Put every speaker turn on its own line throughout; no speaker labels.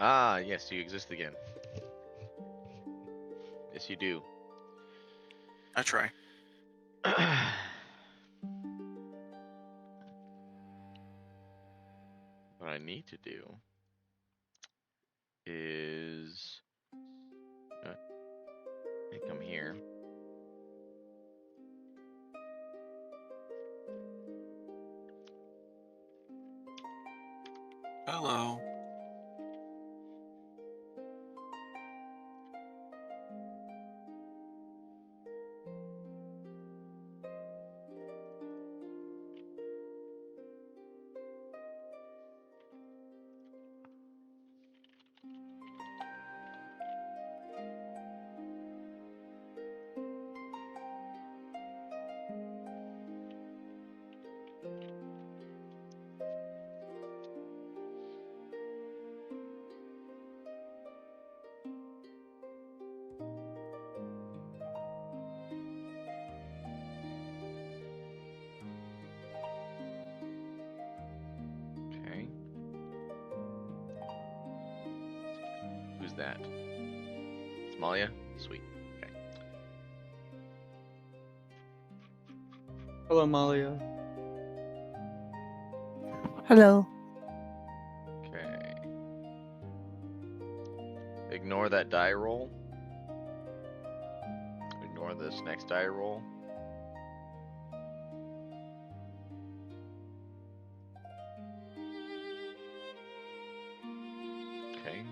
Ah, yes, you exist again. Yes, you do.
I try.
What I need to do is I think I'm here.
Hello.
Okay. Who's that? It's Malia? Sweet. Okay.
Hello, Malia.
Hello.
Okay. Ignore that die roll. Ignore this next die roll. Okay.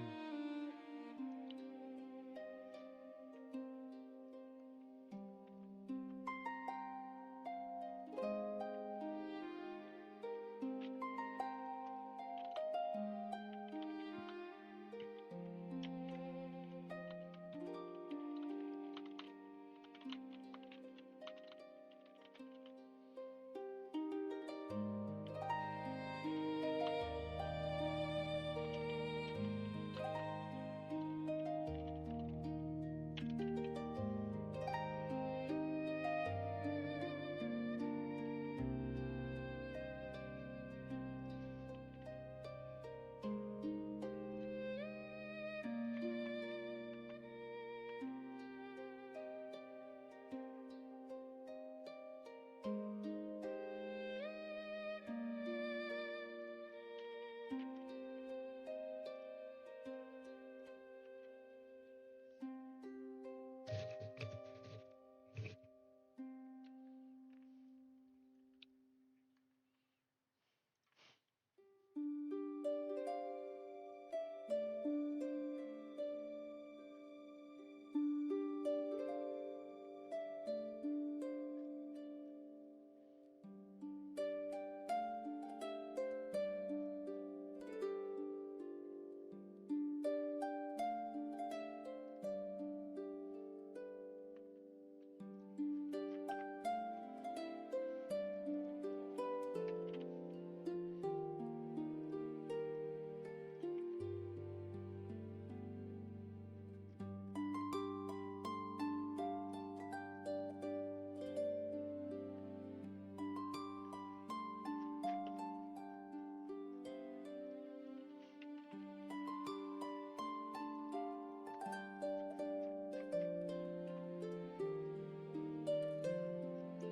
Okay.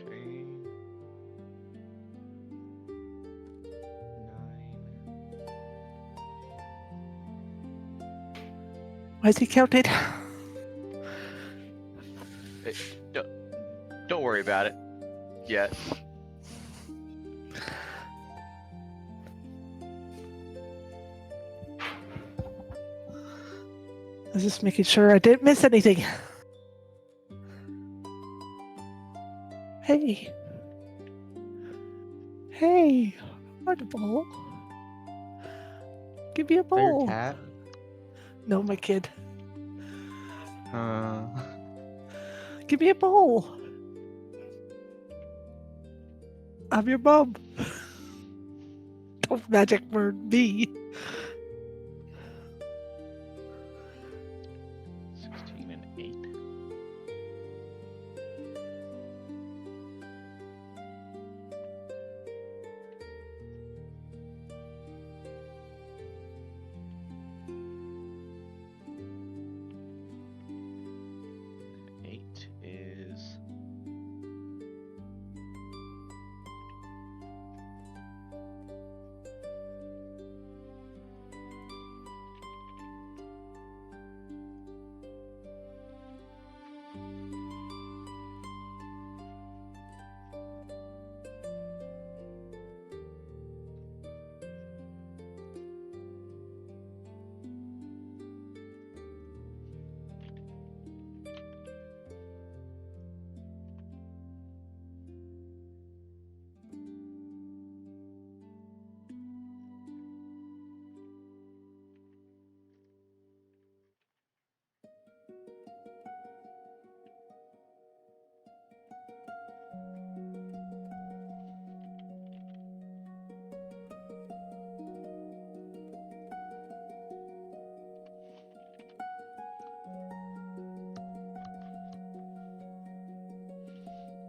9.
Why is he counted?
Hey, don't worry about it yet.
I was just making sure I didn't miss anything. Hey. Hey. I want a bowl. Give me a
Is that your
bowl.
cat?
No, my kid.
Uh,
Give me a bowl. I'm your mom. Don't magic word me.
16 and 8.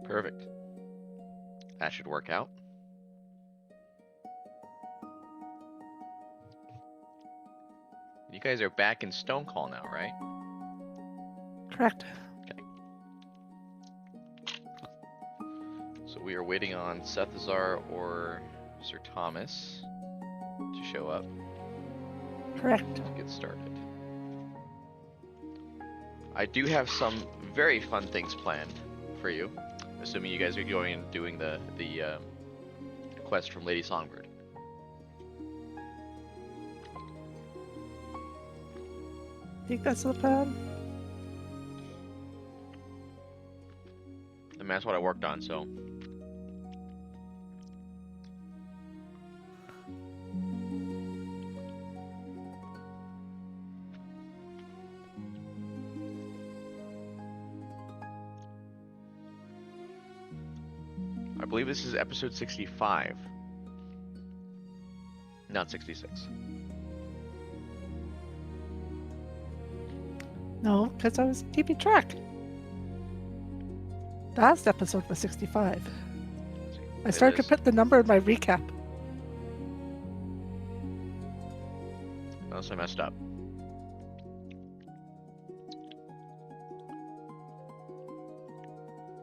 Perfect. That should work out. You guys are back in Stone Call now, right?
Correct.
So we are waiting on Sethazar or Sir Thomas to show up
Correct.
to get started. I do have some very fun things planned for you, assuming you guys are going and doing the quest from Lady Songbird.
Think that's the plan?
I mean, that's what I worked on, so. I believe this is episode 65. Not 66.
No, because I was keeping track. The last episode was 65. I started to put the number in my recap.
Unless I messed up.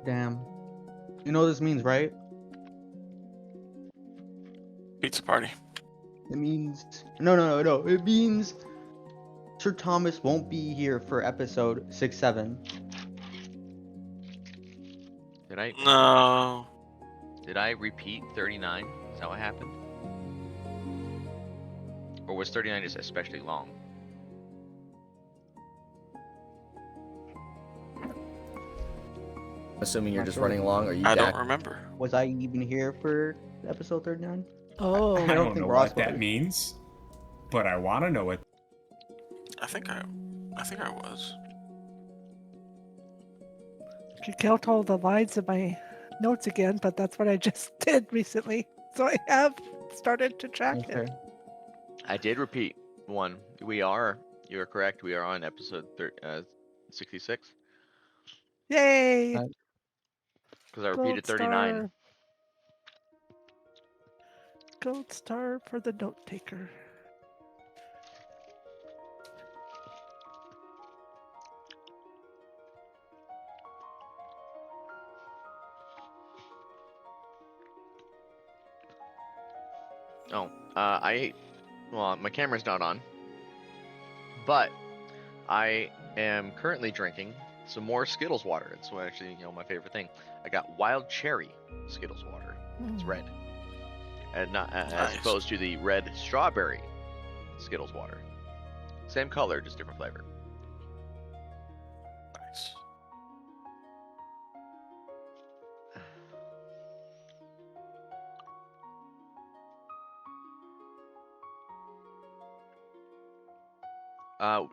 Damn. You know what this means, right?
Pizza party.
It means no. It means Sir Thomas won't be here for episode 6-7.
No.
Did I repeat 39? Is that what happened? Or was 39 just especially long?
Assuming you're
Not
just
sure.
running along, are you
I
back?
don't remember.
Was I even here for episode 39?
Oh,
I
I
don't
don't
think
know
Ross
what that
was.
means, but I want to know what.
I think I was.
I could count all the lines in my notes again, but that's what I just did recently. So I have started to track
Okay.
it.
I did repeat one. You're correct. We are on episode 66.
Yay!
Because I repeated 39.
Star. Gold star for the note taker.
Oh, well, my camera's not on, but I am currently drinking some more Skittles water. It's actually, my favorite thing. I got wild cherry Skittles water. It's red, and not as
Nice.
opposed to the red strawberry Skittles water. Same color, just different flavor.
Nice.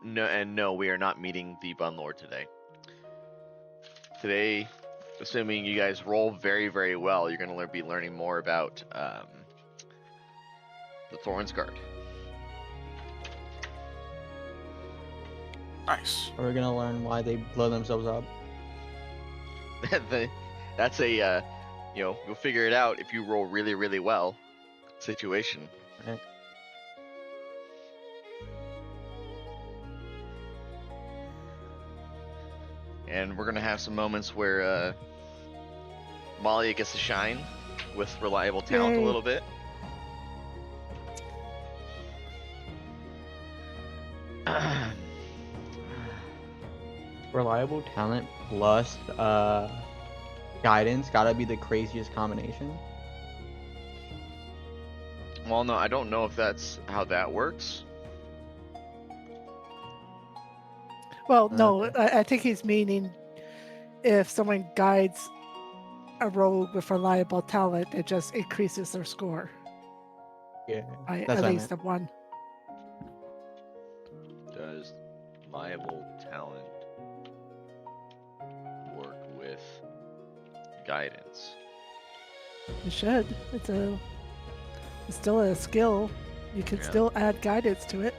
No, we are not meeting the Bun Lord today. Today, assuming you guys roll very, very well, you're going to be learning more about the Thorns Guard.
Nice.
We're gonna learn why they blow themselves up.
That's a, you'll figure it out if you roll really, really well situation.
Right.
And we're gonna have some moments where Malia gets to shine with reliable talent
Yay.
a little bit.
Reliable talent plus guidance gotta be the craziest combination.
Well, no, I don't know if that's how that works.
Well, no, I think he's meaning if someone guides a rogue with reliable talent, it just increases their score
Yeah,
by
that's
at
what I
least
meant.
one.
Does reliable talent work with guidance?
It should. It's still a skill. You can
Yeah.
still add guidance to it.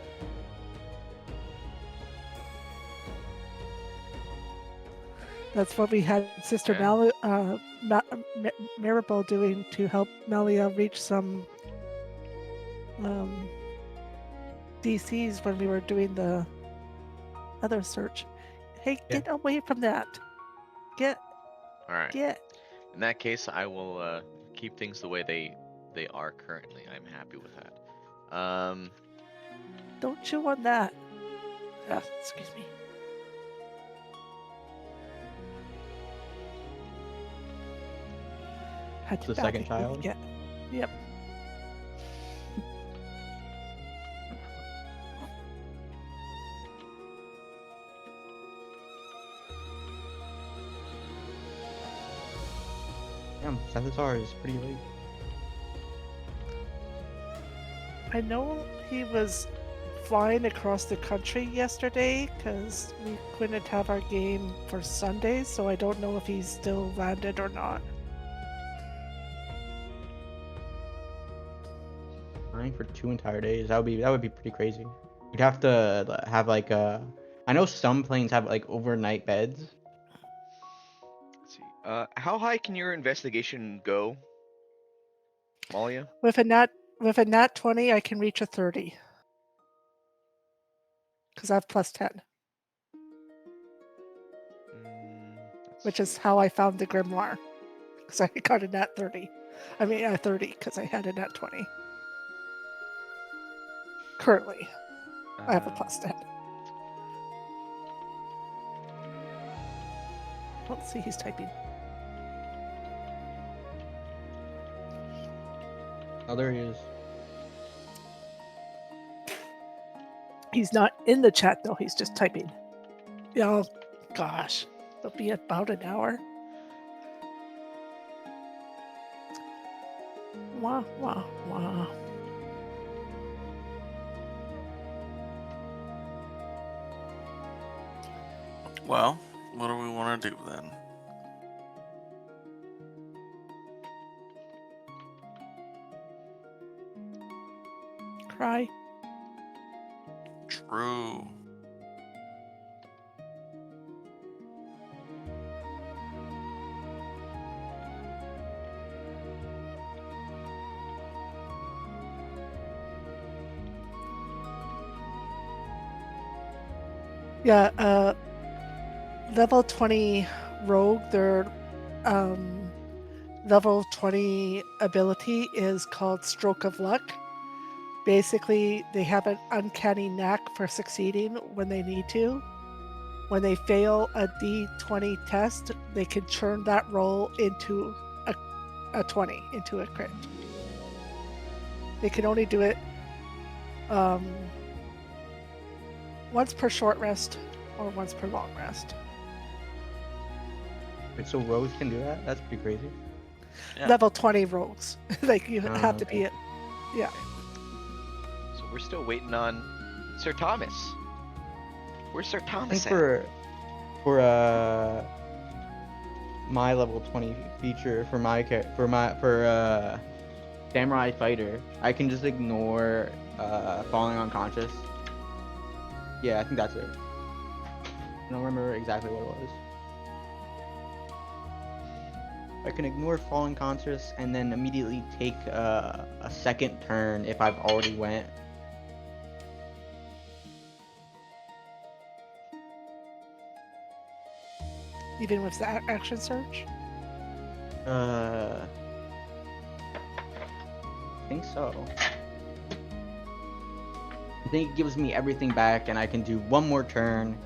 That's what we had Sister
Yeah.
Maribel doing to help Melia reach some um, DCs when we were doing the other search. Hey,
Yeah.
get away from that. Get,
All right.
get.
In that case, I will keep things the way they are currently. I'm happy with that.
Don't chew on that. Excuse me. Had to
The
back
second
it.
child?
Yeah. Yep.
Damn, Centaur is pretty late.
I know he was flying across the country yesterday because we couldn't have our game for Sundays, so I don't know if he's still landed or not.
Flying for 2 entire days. That would be pretty crazy. You'd have to have like I know some planes have like overnight beds.
let's see. How high can your investigation go, Malia?
With a nat 20, I can reach a 30 because I have plus 10,
Let's
which
see.
is how I found the grimoire because I got a nat 30. I mean, a 30 because I had a nat 20. Currently, I have a plus 10. Let's see, he's typing.
Oh, there he is.
He's not in the chat though, he's just typing. Oh, gosh. It'll be about an hour. Wah, wah, wah.
Well, what do we want to do then?
Cry.
True.
Yeah, level 20 rogue, their level 20 ability is called Stroke of Luck. Basically, they have an uncanny knack for succeeding when they need to. When they fail a d20 test, they can turn that roll into a 20, into a crit. They can only do it once per short rest or once per long rest.
Wait, so Rose can do that? That's pretty crazy.
Yeah.
Level 20 rogues. Like you have to
okay.
be it. Yeah.
So we're still waiting on Sir Thomas. Where's Sir
I think
Thomas at?
for my level 20 feature for Samurai Fighter, I can just ignore falling unconscious. Yeah, I think that's it. I don't remember exactly what it was. I can ignore falling conscious and then immediately take a second turn if I've already went.
Even with the action search.
I think so. I think it gives me everything back and I can do one more turn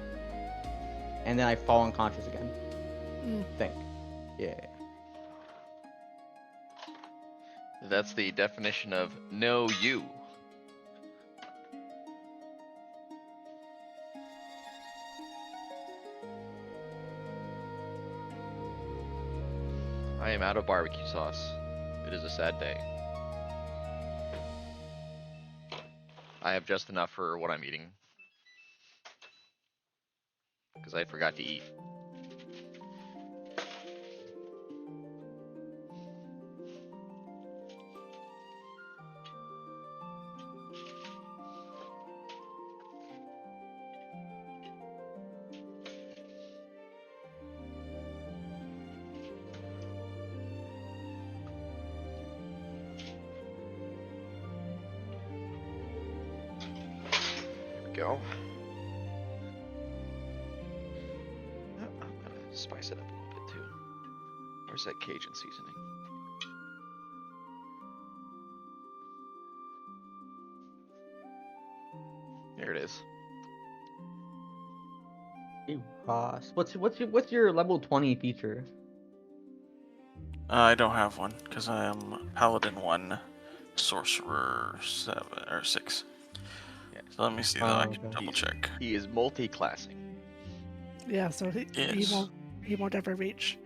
and then I fall unconscious again.
Mm.
I think. Yeah.
That's the definition of no you. I am out of barbecue sauce. It is a sad day. I have just enough for what I'm eating. Because I forgot to eat. go. I'm gonna spice it up a little bit too. Where's that Cajun seasoning? There it is.
Hey, Ross, what's your level 20 feature?
I don't have one because I am Paladin 1, Sorcerer 7 or 6.
Yeah.
So let me see though. I can
Okay.
double check.
He is multi-classing.
Yeah, so he
Yes.
won't ever reach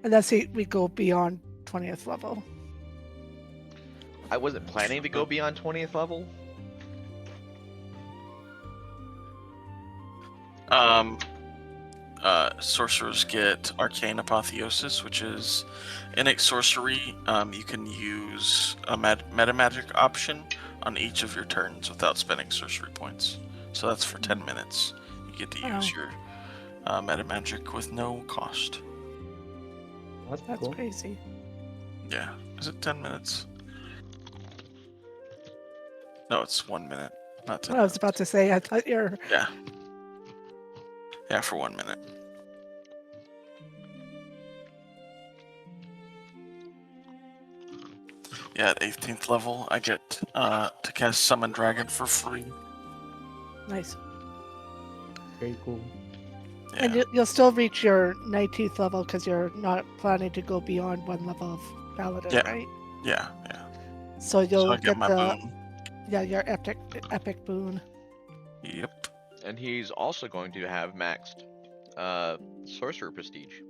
unless we go beyond 20th level.
I wasn't planning to go beyond 20th level.
Sorcerers get Arcane Apotheosis, which is innate sorcery. You can use a meta magic option on each of your turns without spending sorcery points. So that's for 10 minutes. You get to use your meta magic with no cost.
That's
That's
cool.
crazy.
Yeah. Is it 10 minutes? No, it's 1 minute, not 10
I was about to say, I thought you're.
Yeah. Yeah, for 1 minute. Yeah, at 18th level, I get to cast Summon Dragon for free.
Nice.
Very cool.
Yeah,
And you'll still reach your 19th level because you're not planning to go beyond one level of Paladin,
Yeah.
right?
yeah.
So
So
you'll
I get my
the
boon.
your epic boon.
Yep.
And he's also going to have maxed sorcerer prestige.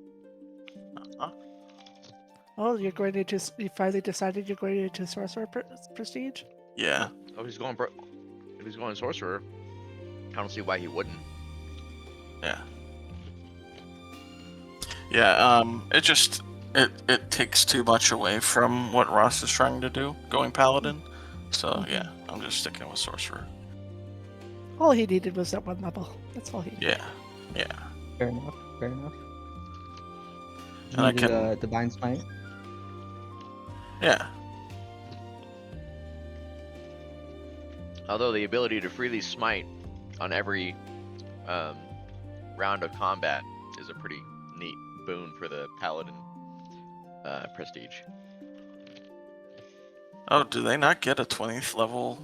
Oh, you're going to you finally decided you're going to sorcerer prestige?
Yeah.
Oh, he's going if he's going sorcerer, I don't see why he wouldn't.
Yeah. Yeah. It takes too much away from what Ross is trying to do, going Paladin. So yeah, I'm just sticking with Sorcerer.
All he needed was that one level. That's all he needed.
Yeah.
Fair enough. Fair enough. You
And I
needed
can-
a divine smite.
Yeah.
Although the ability to freely smite on every round of combat is a pretty neat boon for the paladin prestige.
Oh, do they not get a 20th level?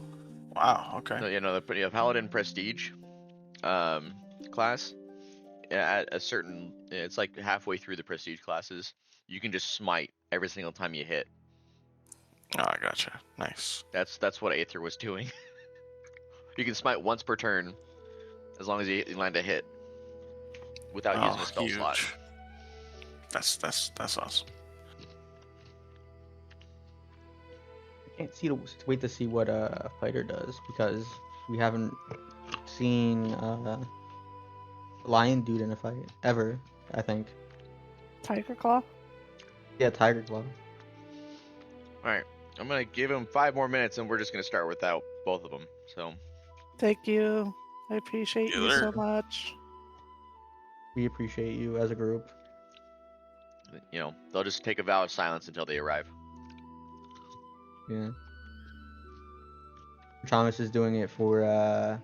Wow. Okay.
No, the paladin prestige class at a certain, it's like halfway through the prestige classes, you can just smite every single time you hit.
Oh, I gotcha. Nice.
That's what Aether was doing. You can smite once per turn, as long as you land a hit, without using a spell
huge.
slot.
That's awesome.
I can't wait to see what a fighter does because we haven't seen Lion Dude in a fight ever. I think.
Tiger Claw?
Yeah, Tiger Claw.
Alright, I'm gonna give him 5 more minutes and we're just gonna start without both of them. So,
Thank you. I appreciate you so
Either.
much.
We appreciate you as a group.
they'll just take a vow of silence until they arrive.
Yeah. Thomas is doing it for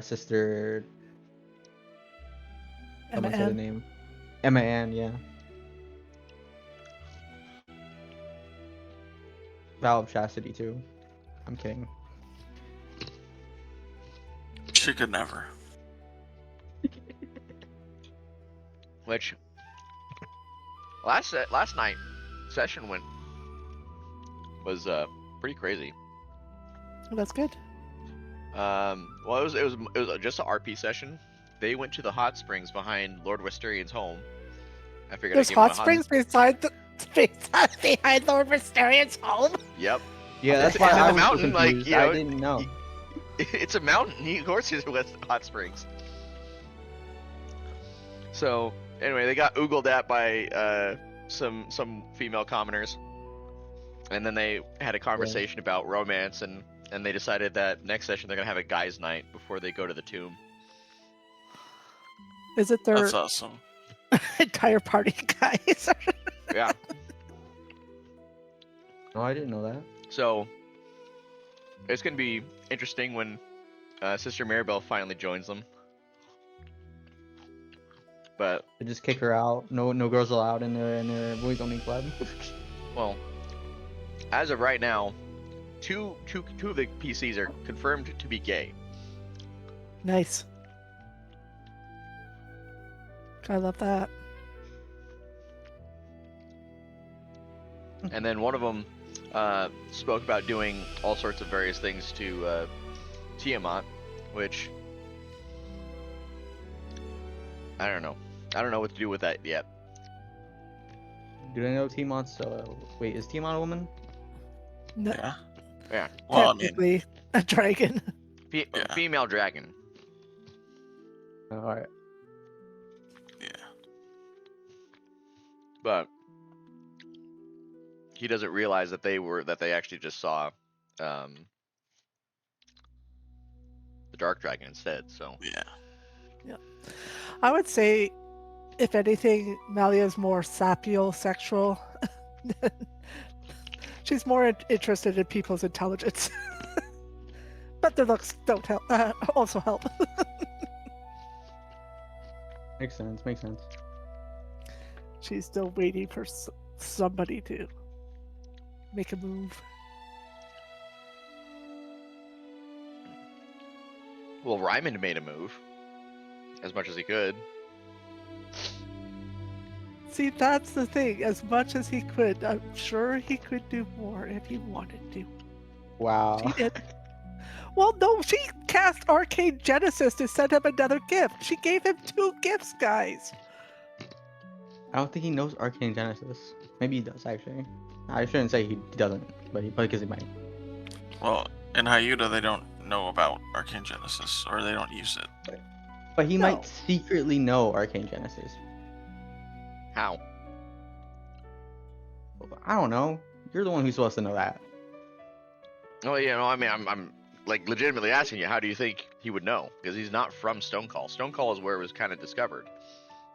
sister. Someone said the
Ann.
name. Emma Ann, yeah. Vow of Chastity too. I'm kidding.
She could never.
Which, last night session was pretty crazy.
That's good.
Well, it was just an RP session. They went to the hot springs behind Lord Wisterian's home. I figured
There's
I'd give him
hot springs behind Lord Mysterian's home.
Yep.
Yeah, that's
It's
why
in the
I was
mountain,
so
like,
confused.
you know,
I didn't know.
It's a mountain. Of course, there's hot springs. So anyway, they got oogled at by some female commoners, and then they had a conversation about romance, and they decided that next session they're gonna have a guys' night before they go to the tomb.
Is it their
That's awesome.
entire party, guys?
Yeah.
No, I didn't know that.
So it's gonna be interesting when Sister Maribel finally joins them, but
They just kick her out. No girls allowed in their boys only club.
well, as of right now, two of the PCs are confirmed to be gay.
Nice. I love that.
And then one of them spoke about doing all sorts of various things to Tiamat, which I don't know. I don't know what to do with that yet.
Do they know Tiamat's? Wait, is Tiamat a woman?
No,
Yeah.
Yeah,
Well, I mean,
technically, a dragon.
Yeah.
Female dragon.
All right.
yeah.
But he doesn't realize that they actually just saw the dark dragon instead. So
Yeah.
I would say, if anything, Malia's more sapiosexual. She's more interested in people's intelligence. But their looks don't help. Also help.
Makes sense. Makes sense.
She's still waiting for somebody to make a move.
well, Ryman made a move as much as he could.
See, that's the thing. As much as he could, I'm sure he could do more if he wanted to.
Wow.
She did. Well, no, she cast Arcane Genesis to send him another gift. She gave him 2 gifts, guys.
I don't think he knows Arcane Genesis. Maybe he does actually. I shouldn't say he doesn't, but because he might.
Well, in Hyuda, they don't know about Arcane Genesis, or they don't use it.
But he
No.
might secretly know Arcane Genesis.
How?
I don't know. You're the one who's supposed to know that.
Oh, yeah, no, I mean, I'm like legitimately asking you, how do you think he would know? Because he's not from Stonecall. Stonecall is where it was kind of discovered,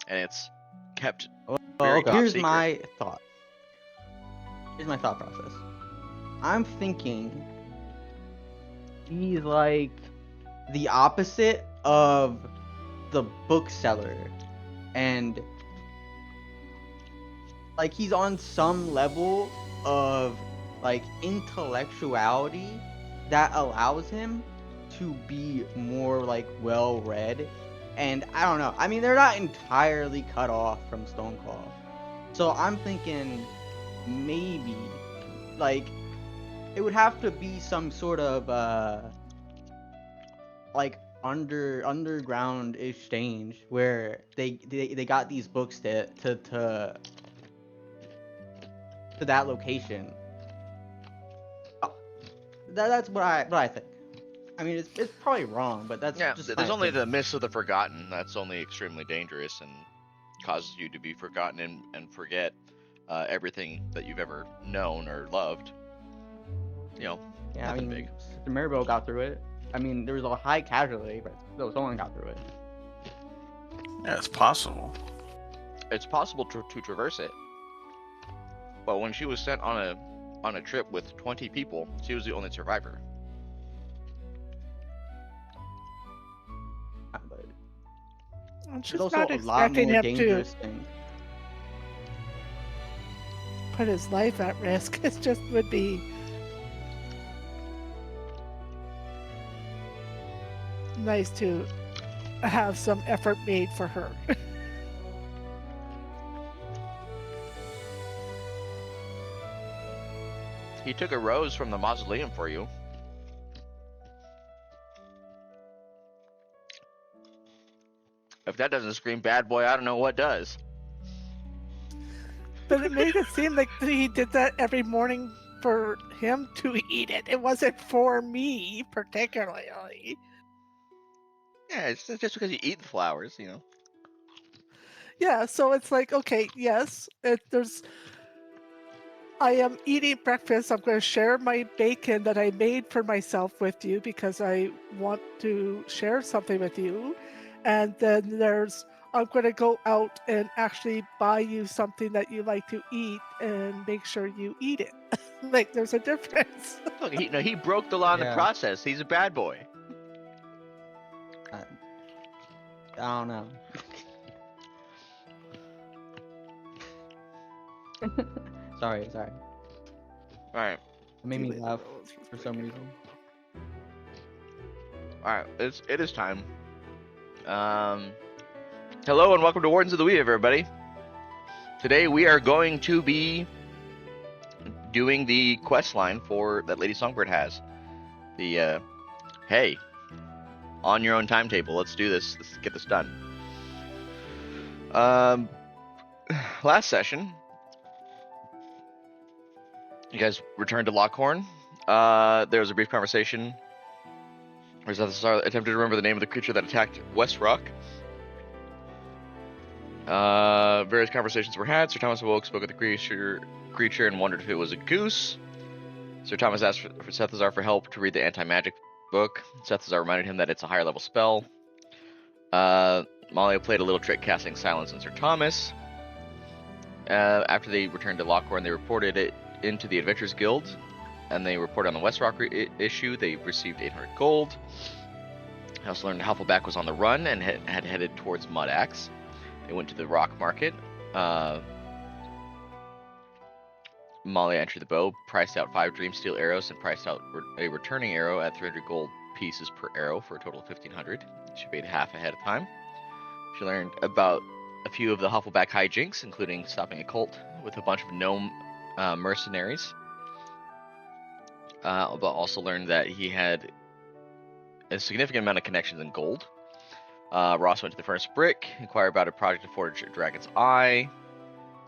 and it's kept very top
Here's
secret.
my thought. Here's my thought process. I'm thinking he's like the opposite of the bookseller, and like he's on some level of like intellectuality that allows him to be more like well read. And I don't know. I mean, they're not entirely cut off from Stoneclaw. So I'm thinking maybe like it would have to be some sort of like underground exchange where they got these books to that location. That's what I think. I mean, it's probably wrong, but that's
Yeah,
just
there's
my
only the
opinion.
Mists of the Forgotten. That's only extremely dangerous and causes you to be forgotten and forget everything that you've ever known or loved. You know,
Yeah, I
nothing
mean,
big.
Sister Maribel got through it. I mean, there was a high casualty, but still, someone got through it.
Yeah, it's possible.
It's possible to traverse it, but when she was sent on a trip with 20 people, she was the only survivor.
But
And she's
there's also
not
a lot
expecting
more
him to
dangerous things.
put his life at risk. It just would be nice to have some effort made for her.
He took a rose from the mausoleum for you. If that doesn't scream bad boy, I don't know what does.
But it made it seem like he did that every morning for him to eat it. It wasn't for me particularly.
Yeah, it's just because you eat the flowers, you know.
Yeah, so it's like, okay, yes, I am eating breakfast. I'm going to share my bacon that I made for myself with you because I want to share something with you. And then I'm going to go out and actually buy you something that you like to eat and make sure you eat it. Like, there's a difference.
Look, he broke the law in the
Yeah.
process. He's a bad boy.
I don't know. Sorry.
All right,
It made me
Delay the
laugh
roads with
for some
bigger
reason.
all right. It is time. Hello and welcome to Wardens of the Weave, everybody. Today we are going to be doing the quest line for that Lady Songbird has. The hey, on your own timetable. Let's do this. Let's get this done. Last session, you guys returned to Lockhorn. There was a brief conversation where Zethasar attempted to remember the name of the creature that attacked West Rock. Various conversations were had. Sir Thomas awoke, spoke with the creature, and wondered if it was a goose. Sir Thomas asked for Zethasar for help to read the anti-magic book. Zethasar reminded him that it's a higher level spell. Malia played a little trick casting silence on Sir Thomas. After they returned to Lockhorn, they reported it into the Adventurers Guild, and they reported on the West Rock issue. They received 800 gold. I also learned Huffleback was on the run and had headed towards Mud Axe. They went to the rock market. Molly entered the bow, priced out 5 Dreamsteel arrows, and priced out a returning arrow at 300 gold pieces per arrow for a total of 1,500. She paid half ahead of time. She learned about a few of the Huffleback hijinks, including stopping a cult with a bunch of gnome mercenaries. But also learned that he had a significant amount of connections in gold. Ross went to the Furnace Brick, inquired about a project to forge Dragon's Eye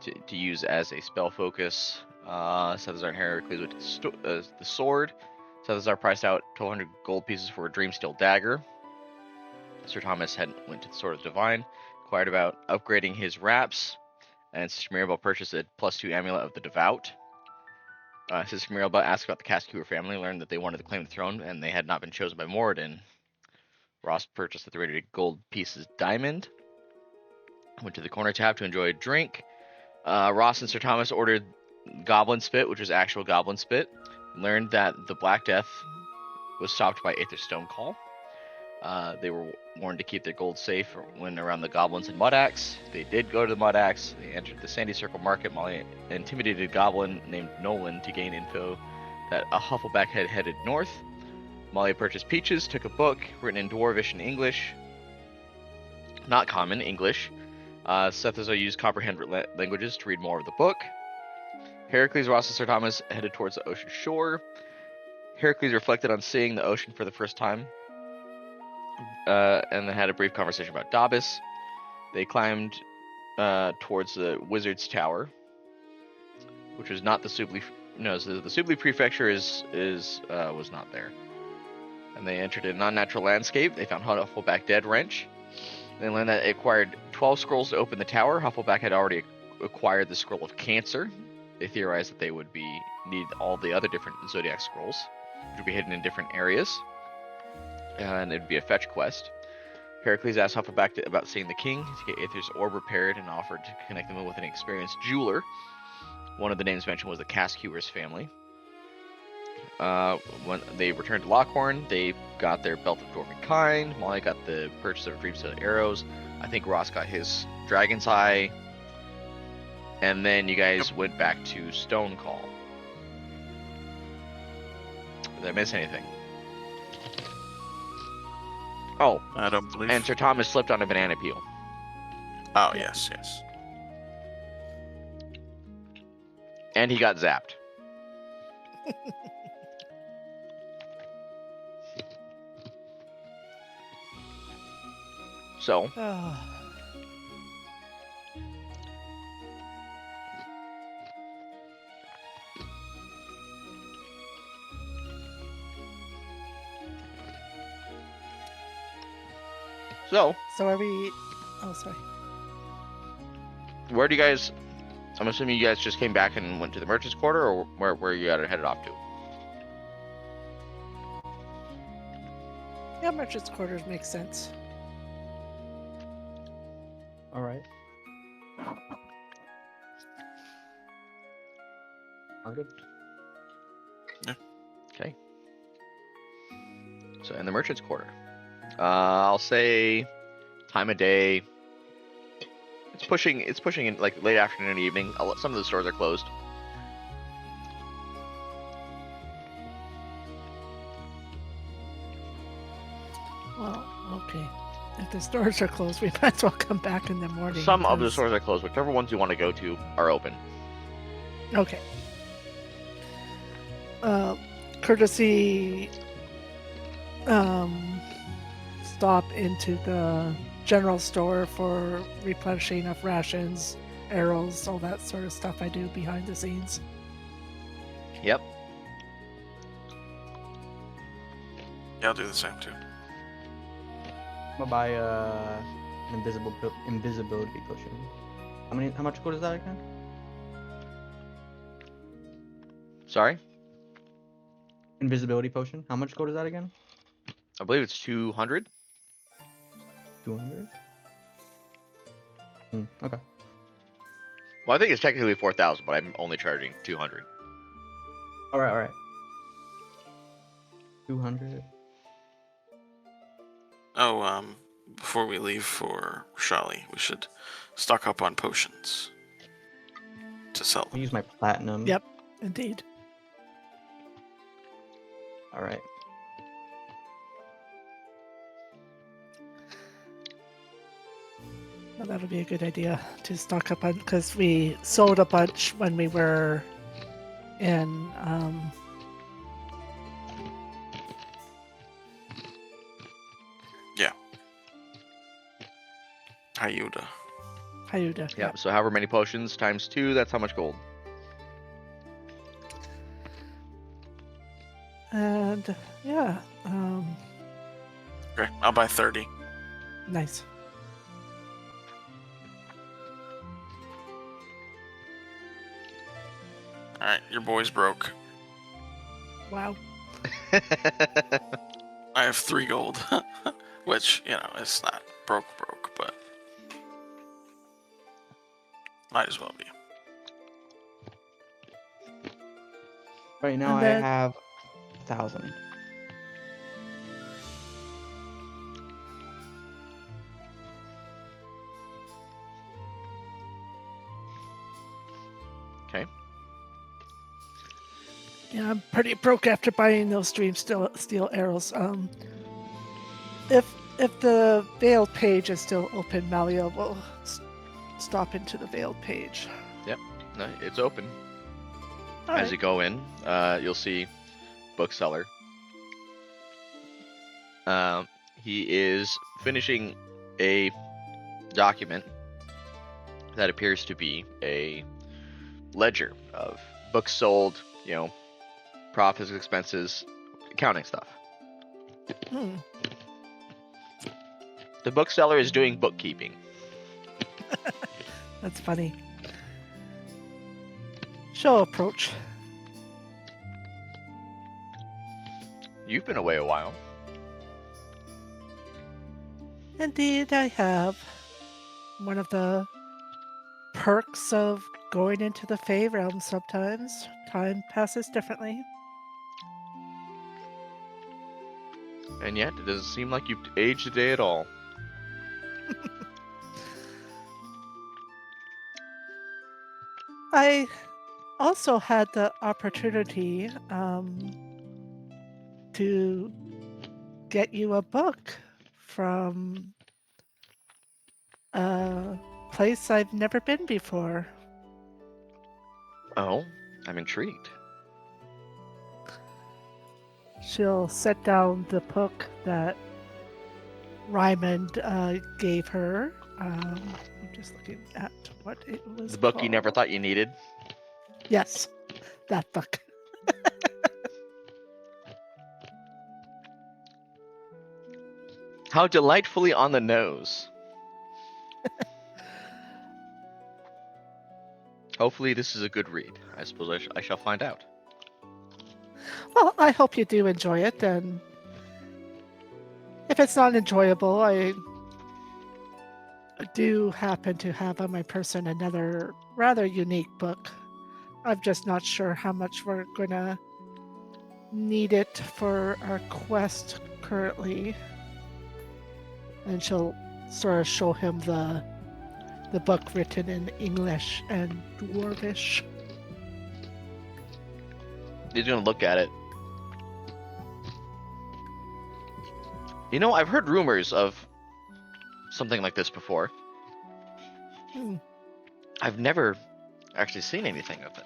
to use as a spell focus. Zethasar and Heracles went to the sword. Zethasar priced out 1,200 gold pieces for a Dreamsteel dagger. Sir Thomas went to the Sword of the Divine, inquired about upgrading his wraps, and Sister Mirabelle purchased a +2 amulet of the Devout. Sister Mirabelle asked about the Cascure family, learned that they wanted to claim the throne, and they had not been chosen by Moradin. Ross purchased the 300 gold pieces diamond. Went to the corner tab to enjoy a drink. Ross and Sir Thomas ordered Goblin Spit, which was actual Goblin Spit. Learned that the Black Death was stopped by Aether Stonecall. They were warned to keep their gold safe when around the goblins and Mud Axe. They did go to the Mud Axe. They entered the Sandy Circle Market. Molly intimidated a goblin named Nolan to gain info that a Huffleback had headed north. Molly purchased peaches, took a book written in Dwarvish and English. Not common, English. Zethasar used comprehend languages to read more of the book. Heracles, Ross, and Sir Thomas headed towards the ocean shore. Heracles reflected on seeing the ocean for the first time, and then had a brief conversation about Dabis. They climbed towards the Wizard's Tower, which was not the Subli. No, so the Subli Prefecture was not there. And they entered a non-natural landscape. They found Huffleback Dead Wrench. They learned that it acquired 12 scrolls to open the tower. Huffleback had already acquired the Scroll of Cancer. They theorized that they would need all the other different Zodiac scrolls, which would be hidden in different areas, and it would be a fetch quest. Heracles asked Huffleback about seeing the king to get Aether's orb repaired and offered to connect them with an experienced jeweler. One of the names mentioned was the Cascure's family. When they returned to Lockhorn, they got their Belt of Dwarven Kind. Molly got the purchase of Dreamsteel arrows. I think Ross got his Dragon's Eye. And then you guys went back to Stonecall. Did I miss anything? Oh,
I don't believe.
and Sir Thomas slipped on a banana peel.
Oh yes.
And he got zapped. So,
Oh,
so
so are we? Oh, sorry.
where do you guys? I'm assuming you guys just came back and went to the Merchant's Quarter, or where you got headed off to?
Yeah, Merchant's Quarters makes sense.
All right. I'm good.
Okay. So in the Merchant's Quarter, I'll say time of day. It's pushing in like late afternoon and evening. Some of the stores are closed.
Well, okay. If the stores are closed, we might as well come back in the morning.
Some of the
because-
stores are closed. Whichever ones you want to go to are open.
Okay. Courtesy stop into the general store for replenishing of rations, arrows, all that sort of stuff I do behind the scenes.
Yep.
Yeah, I'll do the same too.
I'm gonna buy an invisibility potion. How much gold is that again?
Sorry,
Invisibility potion. How much gold is that again?
I believe it's 200.
200. Okay.
Well, I think it's technically 4,000, but I'm only charging 200.
All right. 200.
Oh, before we leave for Rashali, we should stock up on potions to sell
I
them.
use my platinum.
Yep. Indeed.
All right.
Well, that would be a good idea to stock up on, because we sold a bunch when we were in
Hyuda.
Hyuda.
Yep. So however many potions times 2, that's how much gold.
And yeah,
Okay, I'll buy 30.
nice.
Alright, your boy's broke.
Wow.
I have 3 gold. Which, it's not broke, but might as well be.
Right now
And
I
then-
have 1,000.
Okay.
Yeah, I'm pretty broke after buying those stream steel arrows. If the veiled page is still open, Malia will stop into the veiled page.
No, it's open.
All
As
right.
you go in, you'll see bookseller. He is finishing a document that appears to be a ledger of books sold, profits, expenses, accounting stuff.
Hmm.
The bookseller is doing bookkeeping.
That's funny. She'll approach.
You've been away a while.
Indeed, I have. One of the perks of going into the Fey realm sometimes. Time passes differently.
And yet, it doesn't seem like you've aged a day at all.
I also had the opportunity to get you a book from a place I've never been before.
Oh, I'm intrigued.
She'll set down the book that Ryman gave her. I'm just looking at what it was.
The book you never
called.
thought you needed.
Yes, that book.
How delightfully on the nose. Hopefully this is a good read. I suppose I shall find out.
Well, I hope you do enjoy it, and if it's not enjoyable, I do happen to have on my person another rather unique book. I'm just not sure how much we're gonna need it for our quest currently. And she'll sort of show him the book written in English and Dwarvish.
He's gonna look at it. You know, I've heard rumors of something like this before.
Hmm.
I've never actually seen anything of it,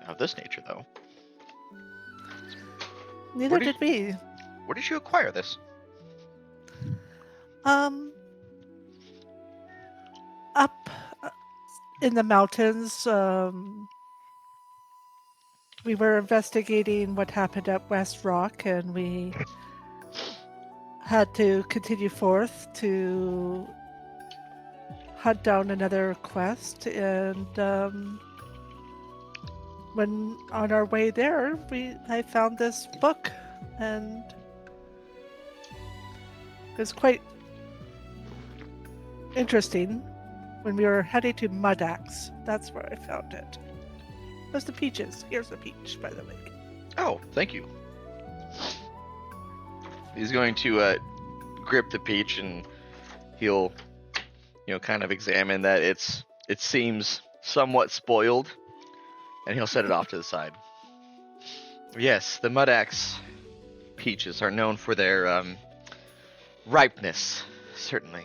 of this nature, though.
Neither
did-
did we.
Where did you acquire this?
Up in the mountains, we were investigating what happened at West Rock, and we had to continue forth to hunt down another quest. And when on our way there, I found this book, and it was quite interesting. When we were heading to Mudax, that's where I found it. There's the peaches. Here's the peach, by the way.
Oh, thank you. He's going to grip the peach, and he'll, kind of examine that it seems somewhat spoiled, and he'll set it off to the side. Yes, the Mudax peaches are known for their ripeness, certainly.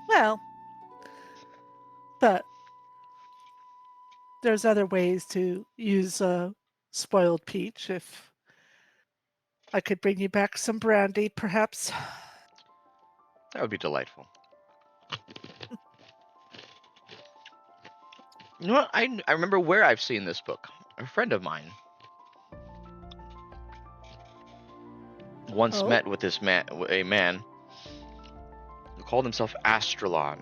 Well, but there's other ways to use a spoiled peach. If I could bring you back some brandy, perhaps.
That would be delightful. You know what? I remember where I've seen this book. A friend of mine once
Oh?
met with a man who called himself Astralon.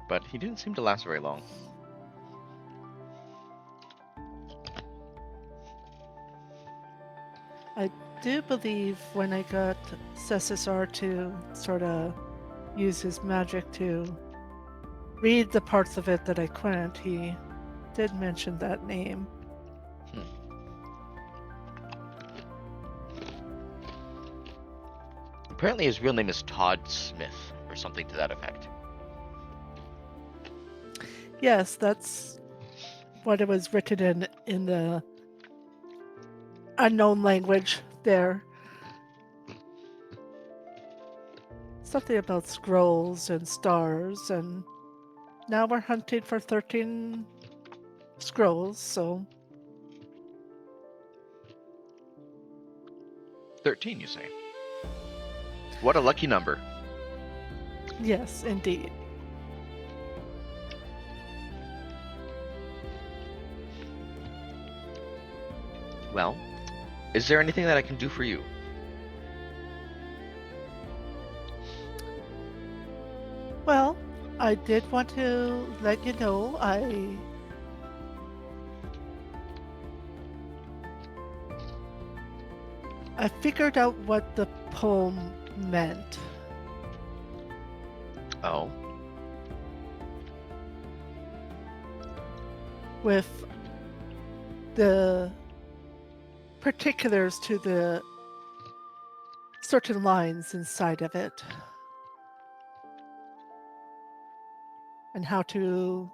But he didn't seem to last very long.
I do believe when I got Cesar to sort of use his magic to read the parts of it that I couldn't, he did mention that name.
Apparently his real name is Todd Smith, or something to that effect.
Yes, that's what it was written in the unknown language there. Something about scrolls and stars, and now we're hunting for 13 scrolls, so
13, you say? What a lucky number.
yes, indeed.
Well, is there anything that I can do for you?
Well, I did want to let you know I figured out what the poem meant.
Oh,
With the particulars to the certain lines inside of it, and how to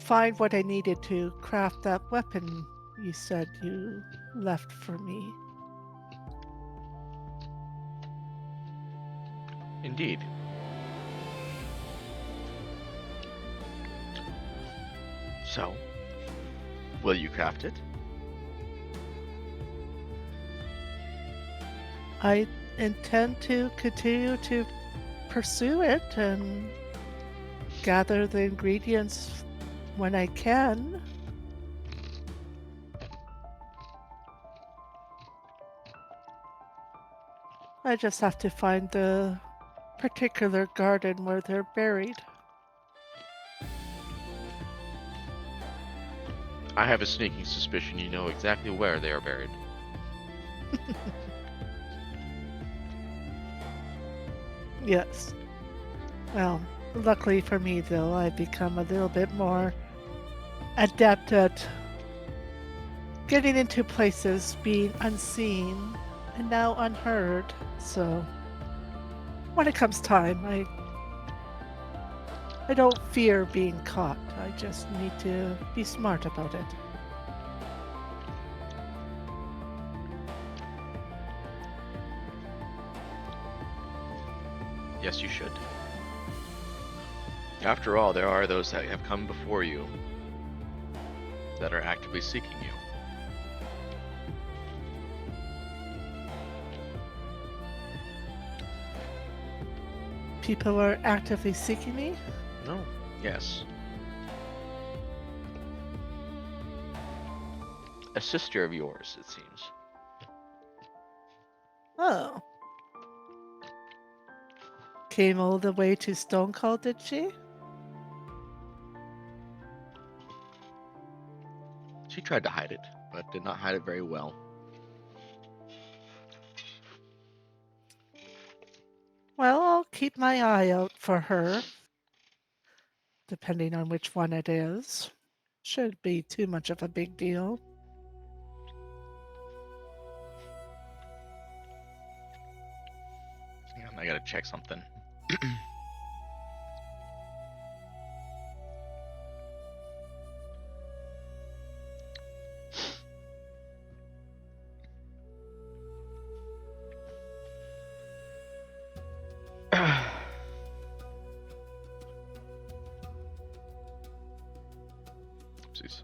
find what I needed to craft that weapon you said you left for me.
indeed. So, will you craft it?
I intend to continue to pursue it and gather the ingredients when I can. I just have to find the particular garden where they're buried.
I have a sneaking suspicion you know exactly where they are buried.
Yes. Well, luckily for me, though, I've become a little bit more adept at getting into places, being unseen, and now unheard. So when it comes time, I don't fear being caught. I just need to be smart about it.
Yes, you should. After all, there are those that have come before you that are actively seeking you.
People are actively seeking me?
No. Yes. A sister of yours, it seems.
Oh. Came all the way to Stone Cold, did she?
She tried to hide it, but did not hide it very well.
Well, I'll keep my eye out for her. Depending on which one it is. Shouldn't be too much of a big deal.
Hang on, I gotta check something. Oopsies.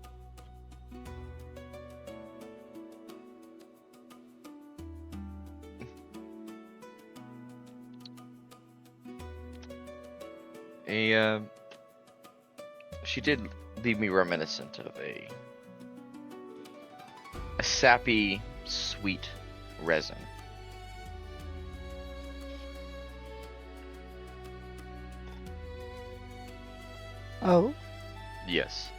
She did leave me reminiscent of a sappy, sweet resin.
Oh?
Yes.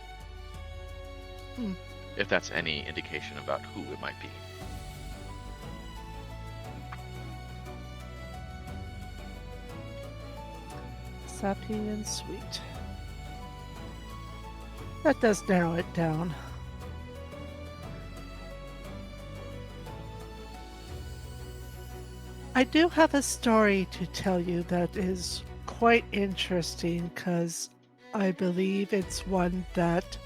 Hmm.
If that's any indication about who it might be.
Sappy and sweet. That does narrow it down. I do have a story to tell you that is quite interesting because I believe it's one that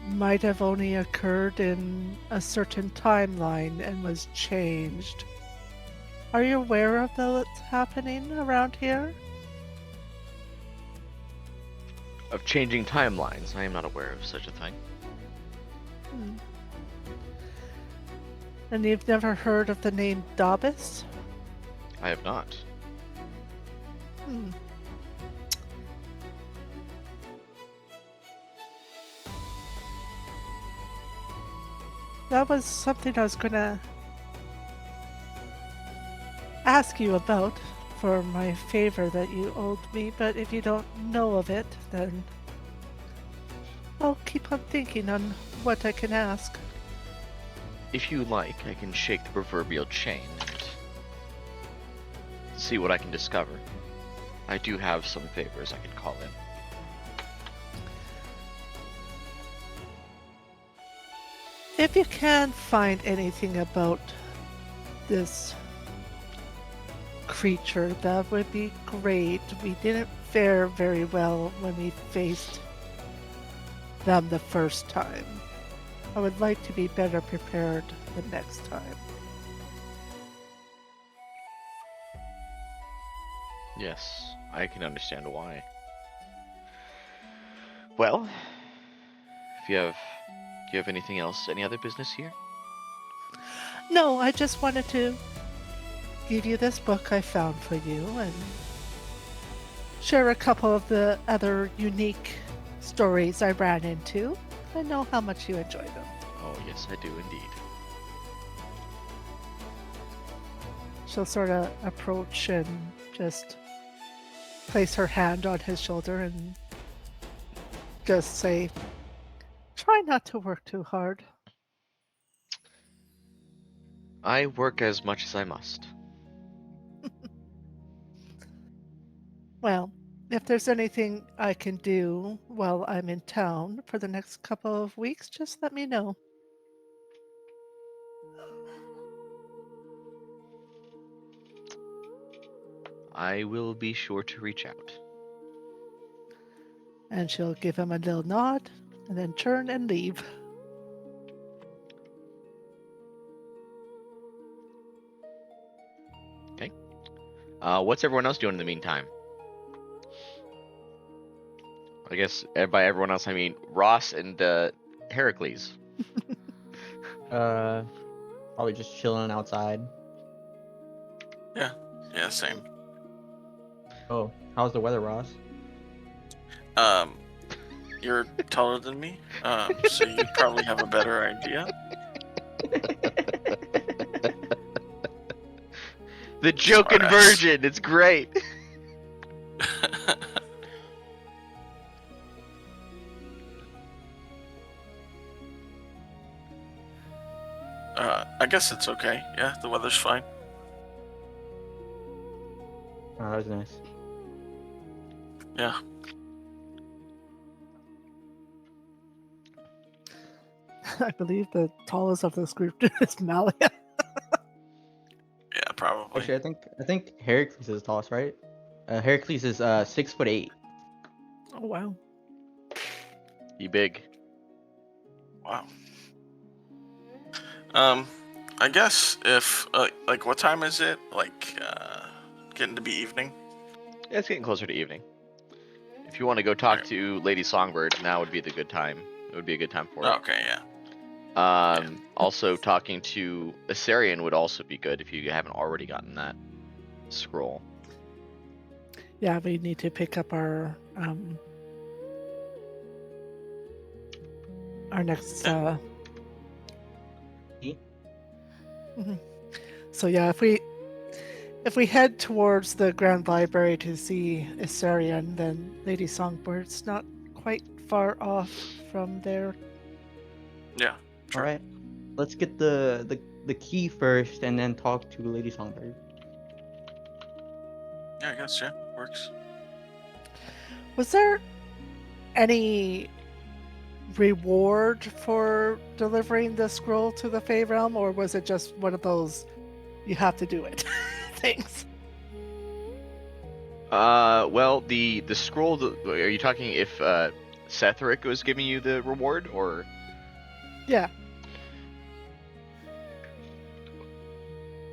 might have only occurred in a certain timeline and was changed. Are you aware of what's happening around here?
Of changing timelines, I am not aware of such a thing.
Hmm. And you've never heard of the name Daubus?
I have not.
Hmm. That was something I was gonna ask you about for my favor that you owed me, but if you don't know of it, then I'll keep on thinking on what I can ask.
If you like, I can shake the proverbial chain and see what I can discover. I do have some favors I can call in.
If you can find anything about this creature, that would be great. We didn't fare very well when we faced them the first time. I would like to be better prepared the next time.
Yes, I can understand why. Well, if do you have anything else, any other business here?
No, I just wanted to give you this book I found for you and share a couple of the other unique stories I ran into. I know how much you enjoy them.
Oh, yes, I do indeed.
She'll sort of approach and just place her hand on his shoulder and just say, try not to work too hard.
I work as much as I must.
Well, if there's anything I can do while I'm in town for the next couple of weeks, just let me know.
I will be sure to reach out.
And she'll give him a little nod and then turn and leave.
Okay. What's everyone else doing in the meantime? I guess by everyone else I mean Ross and Heracles.
Probably just chilling outside.
Yeah, same.
Oh, how's the weather, Ross?
You're taller than me, so you probably have a better idea.
The joke
Smartass.
inversion, it's great.
I guess it's okay. Yeah, the weather's fine.
Oh, that was nice.
Yeah.
I believe the tallest of this group is Malia.
Yeah, probably.
Actually, I think Heracles is tallest, right? Heracles is 6'8".
Oh, wow.
You big.
Wow. I guess if like what time is it? Like getting to be evening.
Yeah, it's getting closer to evening. If you want to go talk to Lady Songbird, now would be the good time. It would be a good time for it.
Okay, yeah.
Also, talking to Asarian would also be good if you haven't already gotten that scroll.
Yeah, we need to pick up our next. So yeah, if we head towards the Grand Library to see Isarian, then Lady Songbird's not quite far off from there.
Yeah. Sure.
All right, let's get the key first, and then talk to Lady Songbird.
Yeah, I guess works.
Was there any reward for delivering the scroll to the Fey Realm, or was it just one of those you have to do it things?
Well, the scroll. Are you talking if Setheric was giving you the reward, or?
Yeah.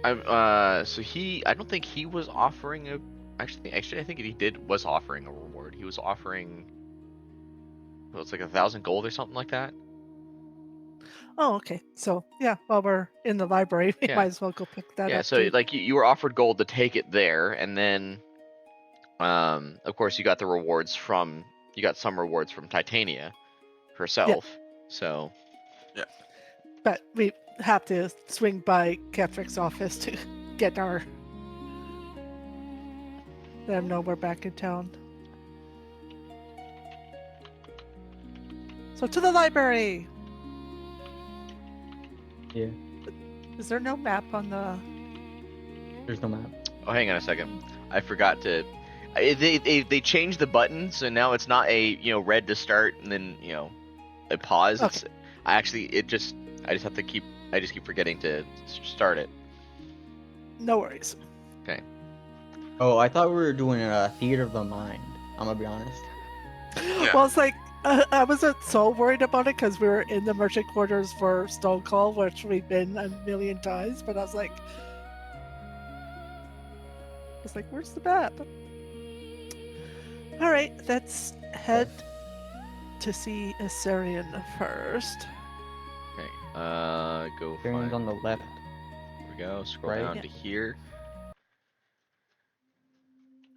So I don't think he was offering a. Actually, I think he was offering a reward. He was offering. Well, it's like 1,000 gold or something like that.
Oh, okay. So yeah, while we're in the library, we
Yeah.
might as well go pick that
Yeah.
up
So
too.
like you were offered gold to take it there, and then, of course, you got the rewards from. You got some rewards from Titania herself. So.
But we have to swing by Catherick's office to get our. Let them know we're back in town. So to the library.
Yeah,
Is there no map on the?
there's no map.
Oh, hang on a second. I forgot to. They changed the button, so now it's not a red to start and then a pause.
Okay.
It's I just have to keep forgetting to start it.
No worries.
Oh, I thought we were doing a theater of the mind. I'm gonna be honest.
Yeah.
Well, it's like I wasn't so worried about it because we were in the merchant quarters for Stone Call, which we've been a million times. But I was like, where's the map? All right, let's head to see Assyrian first.
Okay. Go
Everyone's
find.
on the left.
There we go. Scroll
Right.
down
Yeah.
to here.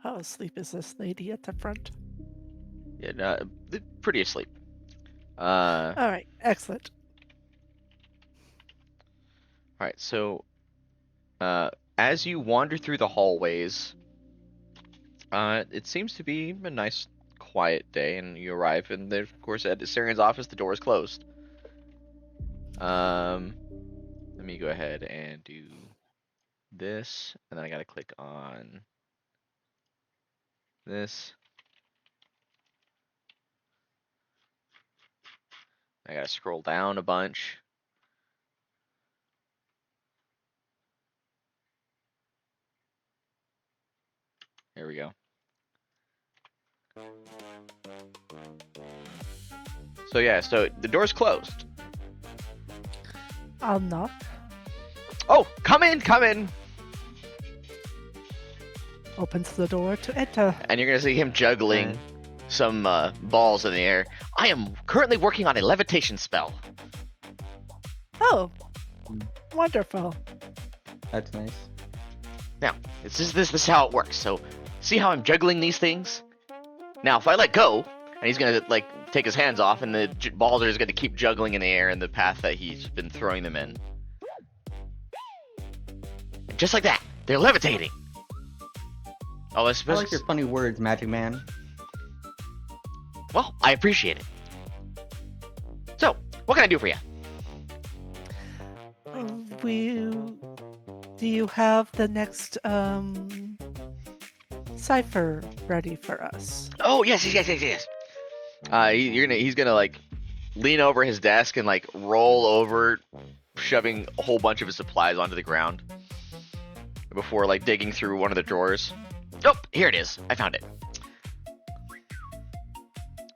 How asleep is this lady at the front?
Yeah, they're pretty asleep.
All right, excellent.
All right. So, as you wander through the hallways, it seems to be a nice, quiet day, and you arrive, and there's, of course, at Asarian's office, the door is closed. Let me go ahead and do this, and then I gotta click on this. I gotta scroll down a bunch. There we go. So yeah, so the door's closed.
I'll knock.
Oh, come in, come in.
Opens the door to enter.
And you're gonna see him juggling
Okay.
some balls in the air. I am currently working on a levitation spell.
Oh, wonderful.
That's nice.
Now, this is how it works. So, see how I'm juggling these things? Now, if I let go, and he's gonna like take his hands off, and the balls are just gonna keep juggling in the air in the path that he's been throwing them in. And just like that, they're levitating. Oh, I
I
suppose.
like your funny words, Magic Man.
Well, I appreciate it. So, what can I do for you?
Do you have the next cipher ready for us?
Oh, yes. He's gonna like lean over his desk and like roll over, shoving a whole bunch of his supplies onto the ground before like digging through one of the drawers. Oh, here it is. I found it.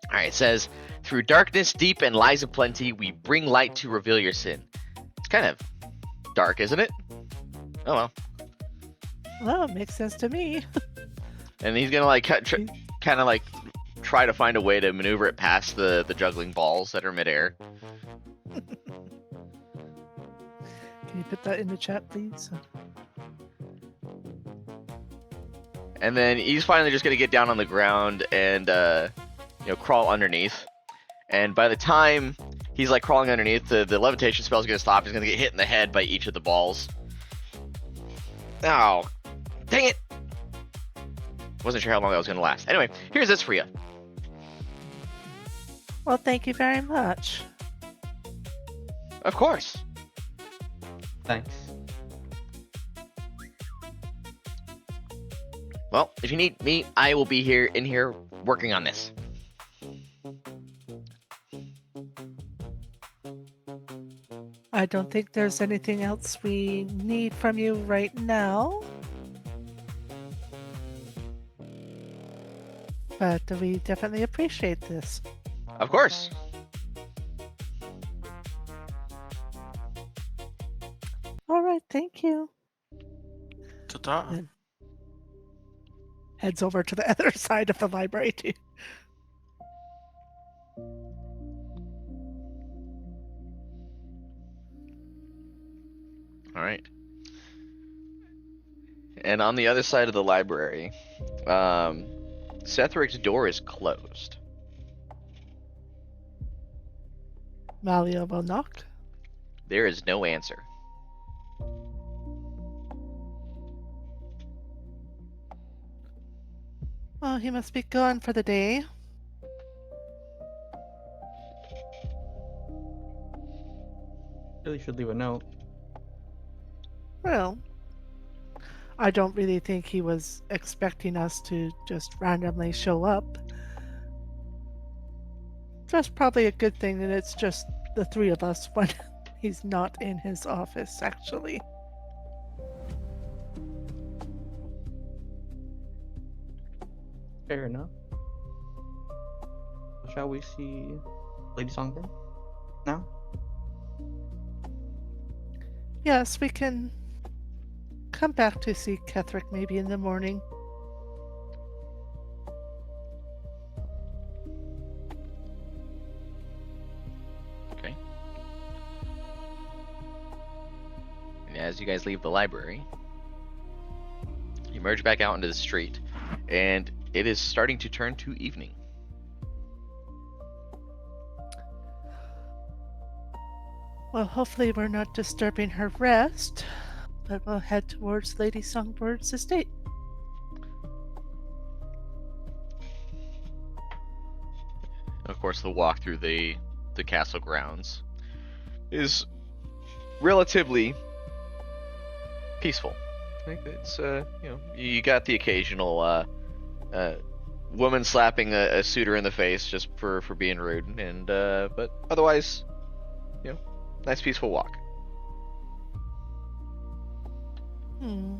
All right, it says, "Through darkness deep and lies of plenty, we bring light to reveal your sin." It's kind of dark, isn't it? Oh well.
Well, it makes sense to me.
And he's gonna like kind of like try to find a way to maneuver it past the juggling balls that are midair.
Can you put that in the chat, please?
And then he's finally just gonna get down on the ground and crawl underneath. And by the time he's like crawling underneath, the levitation spell's gonna stop. He's gonna get hit in the head by each of the balls. Oh, dang it! Wasn't sure how long that was gonna last. Anyway, here's this for you.
Well, thank you very much.
Of course.
Thanks.
Well, if you need me, I will be in here working on this.
I don't think there's anything else we need from you right now. But we definitely appreciate this.
Of course.
All right, thank you.
Ta-ta.
Then heads over to the other side of the library too.
All right. And on the other side of the library, Sethric's door is closed.
Malia will knock.
There is no answer.
Oh, he must be gone for the day.
Really should leave a note.
Well, I don't really think he was expecting us to just randomly show up. That's probably a good thing that it's just the three of us when he's not in his office, actually.
Fair enough. Shall we see Lady Songbird now?
Yes, we can come back to see Ketherick maybe in the morning.
Okay. And as you guys leave the library, you emerge back out into the street, and it is starting to turn to evening.
Well, hopefully we're not disturbing her rest, but we'll head towards Lady Songbird's estate.
Of course, the walk through the castle grounds is relatively peaceful. Like it's you got the occasional woman slapping a suitor in the face just for being rude, and but otherwise, nice peaceful walk.
Hmm.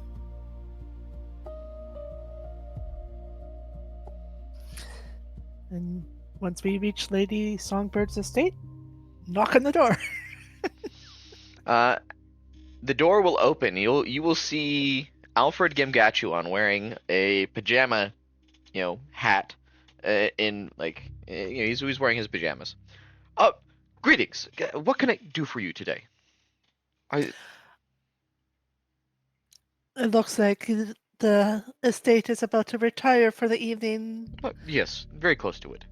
And once we reach Lady Songbird's estate, knock on the door.
The door will open. You will see Alfred Gemgachuan wearing a pajama, hat, in like he's wearing his pajamas. Uh, Greetings. What can I do for you today? I
It looks like the estate is about to retire for the evening.
Yes, very close to it.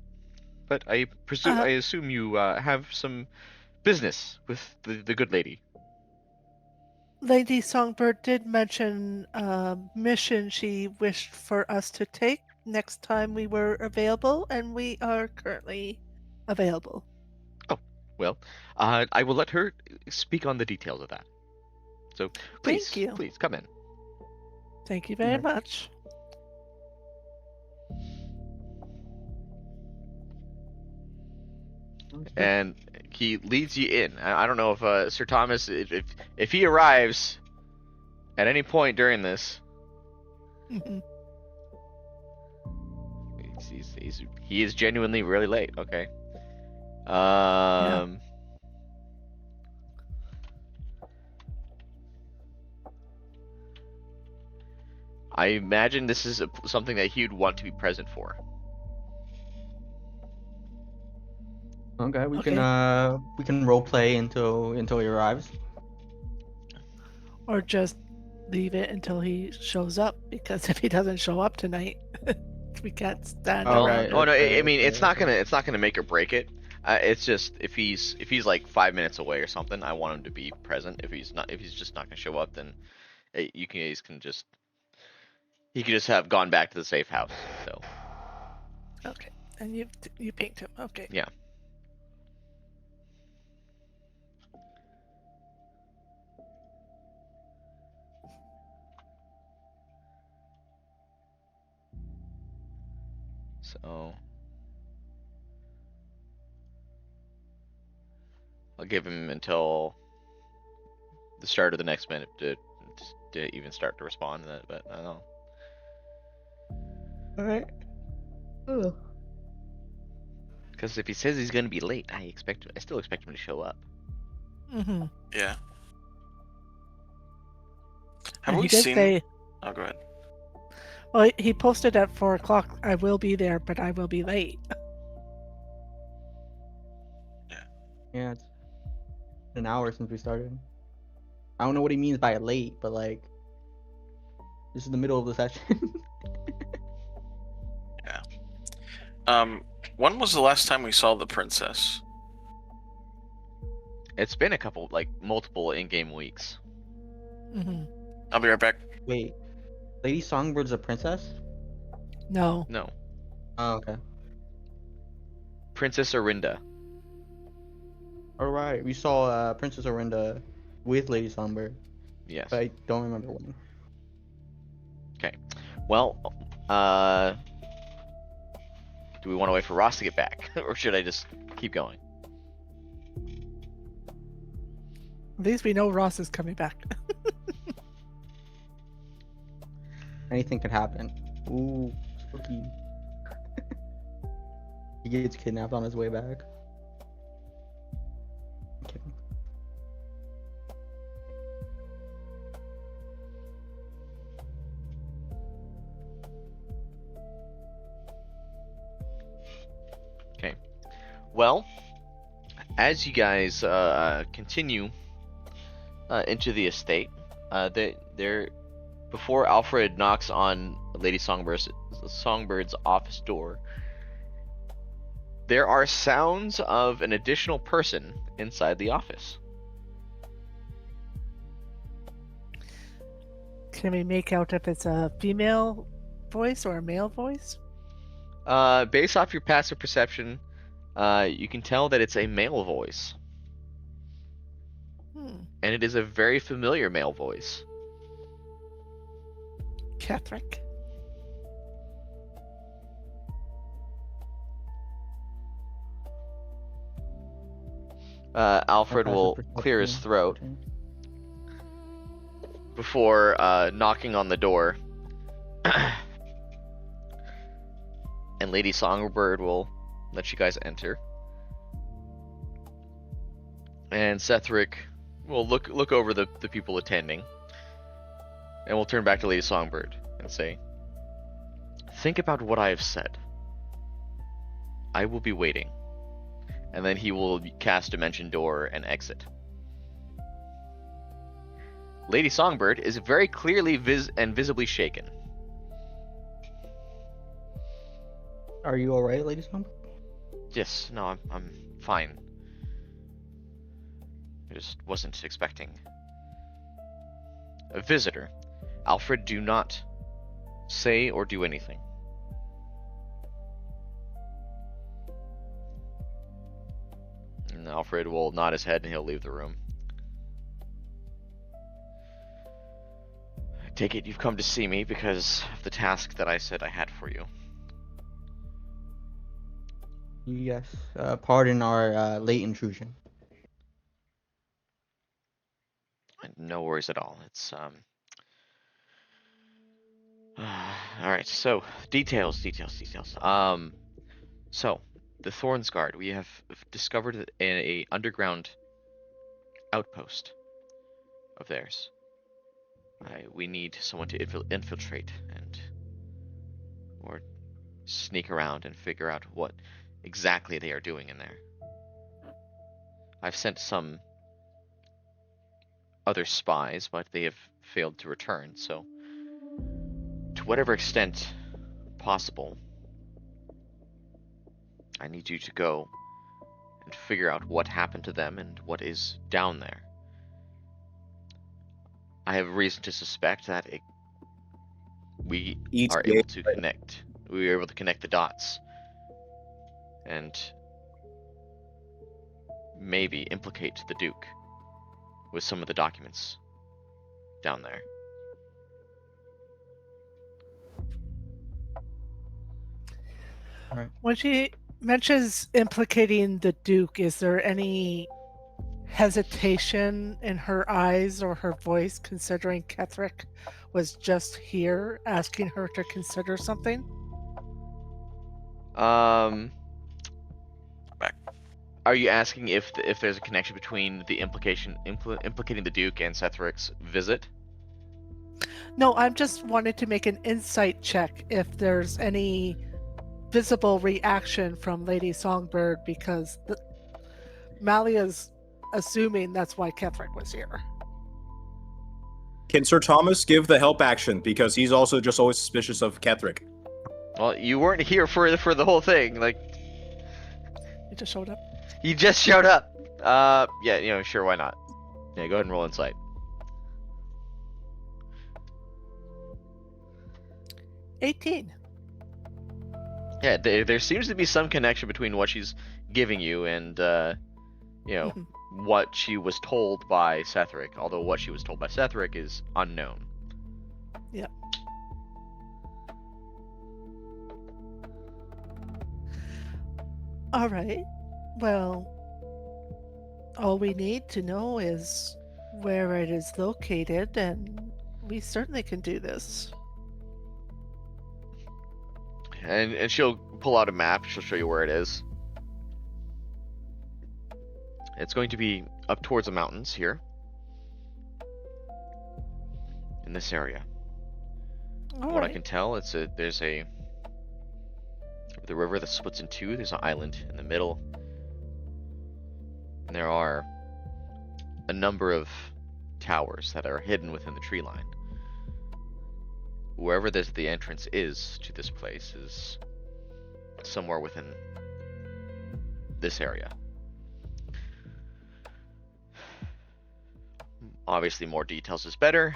But I
Uh,
assume you have some business with the good lady.
Lady Songbird did mention a mission she wished for us to take next time we were available, and we are currently available.
Oh, well, I will let her speak on the details of that. So
Thank
please,
you.
please come in.
Thank you very
Alright.
much.
And he leads you in. I don't know if Sir Thomas, if he arrives at any point during this,
Mhm.
he is genuinely really late. Okay.
Yeah.
I imagine this is something that he would want to be present for.
Okay, we
Okay.
can role play until he arrives.
Or just leave it until he shows up, because if he doesn't show up tonight, we can't stand
Oh,
Well,
around
right,
oh
him.
no,
okay,
I mean
okay, okay.
it's not gonna make or break it. It's just if he's like 5 minutes away or something, I want him to be present. If he's just not gonna show up, then you can just he could just have gone back to the safe house. So
Okay. And you pinged him. Okay.
yeah. So I'll give him until the start of the next minute to even start to respond to that. But I don't know.
All right. Oh.
Because if he says he's gonna be late, I still expect him to show up.
Mm-hmm.
Yeah. Have
And
we
he did
seen?
say,
Oh, go ahead.
well, he posted at 4 o'clock, I will be there, but I will be late.
Yeah, it's an hour since we started. I don't know what he means by late, but like, this is the middle of the session.
When was the last time we saw the princess?
It's been a couple, like multiple in-game weeks.
Mm-hmm.
I'll be right back.
Wait, Lady Songbird's a princess?
No.
No,
Oh, okay.
Princess Orinda.
All right, we saw Princess Orinda with Lady Songbird,
Yes.
but I don't remember when.
Well, do we want to wait for Ross to get back, or should I just keep going?
At least we know Ross is coming back.
Anything could happen. Ooh, spooky. He gets kidnapped on his way back. I'm kidding.
Well, as you guys continue into the estate, they're before Alfred knocks on Lady Songbird's office door, there are sounds of an additional person inside the office.
Can we make out if it's a female voice or a male voice?
Based off your passive perception, you can tell that it's a male voice, and it is a very familiar male voice.
Catherick.
Alfred
Passive
will clear his
perception.
throat before knocking on the door. And Lady Songbird will let you guys enter. And Sethric will look over the people attending. And we'll turn back to Lady Songbird and say, think about what I have said. I will be waiting. And then he will cast Dimension Door and exit. Lady Songbird is very clearly visibly shaken.
Are you alright, Lady Songbird?
Yes, no, I'm fine. I just wasn't expecting a visitor. Alfred, do not say or do anything. And Alfred will nod his head and he'll leave the room. I take it you've come to see me because of the task that I said I had for you.
Yes. Pardon our late intrusion.
No worries at all. It's all right. So details. So the Thorns Guard. We have discovered a underground outpost of theirs. We need someone to infiltrate or sneak around and figure out what exactly they are doing in there. I've sent some other spies, but they have failed to return, so to whatever extent possible, I need you to go and figure out what happened to them and what is down there. I have reason to suspect that we are able to connect. We are able to connect the dots and maybe implicate the Duke with some of the documents down there.
When she mentions implicating the Duke, is there any hesitation in her eyes or her voice, considering Ketherick was just here asking her to consider something?
Back.
Are you asking if there's a connection between the implicating the Duke and Sethric's visit?
No, I'm just wanting to make an insight check if there's any visible reaction from Lady Songbird, because Malia's assuming that's why Ketherick was here.
Can Sir Thomas give the help action, because he's also just always suspicious of Ketherick?
Well, you weren't here for the whole thing. Like,
He just showed up.
you just showed up. Yeah, sure, why not? Yeah, go ahead and roll insight.
18.
Yeah, there seems to be some connection between what she's giving you and what she was told by Sethric. Although what she was told by Sethric is unknown.
Yeah. All right. Well, all we need to know is where it is located, and we certainly can do this.
And she'll pull out a map. She'll show you where it is. It's going to be up towards the mountains here. In this area.
All
What I
right.
can tell, there's the river that splits in two. There's an island in the middle. And there are a number of towers that are hidden within the tree line. Wherever the entrance is to this place is somewhere within this area. Obviously, more details is better.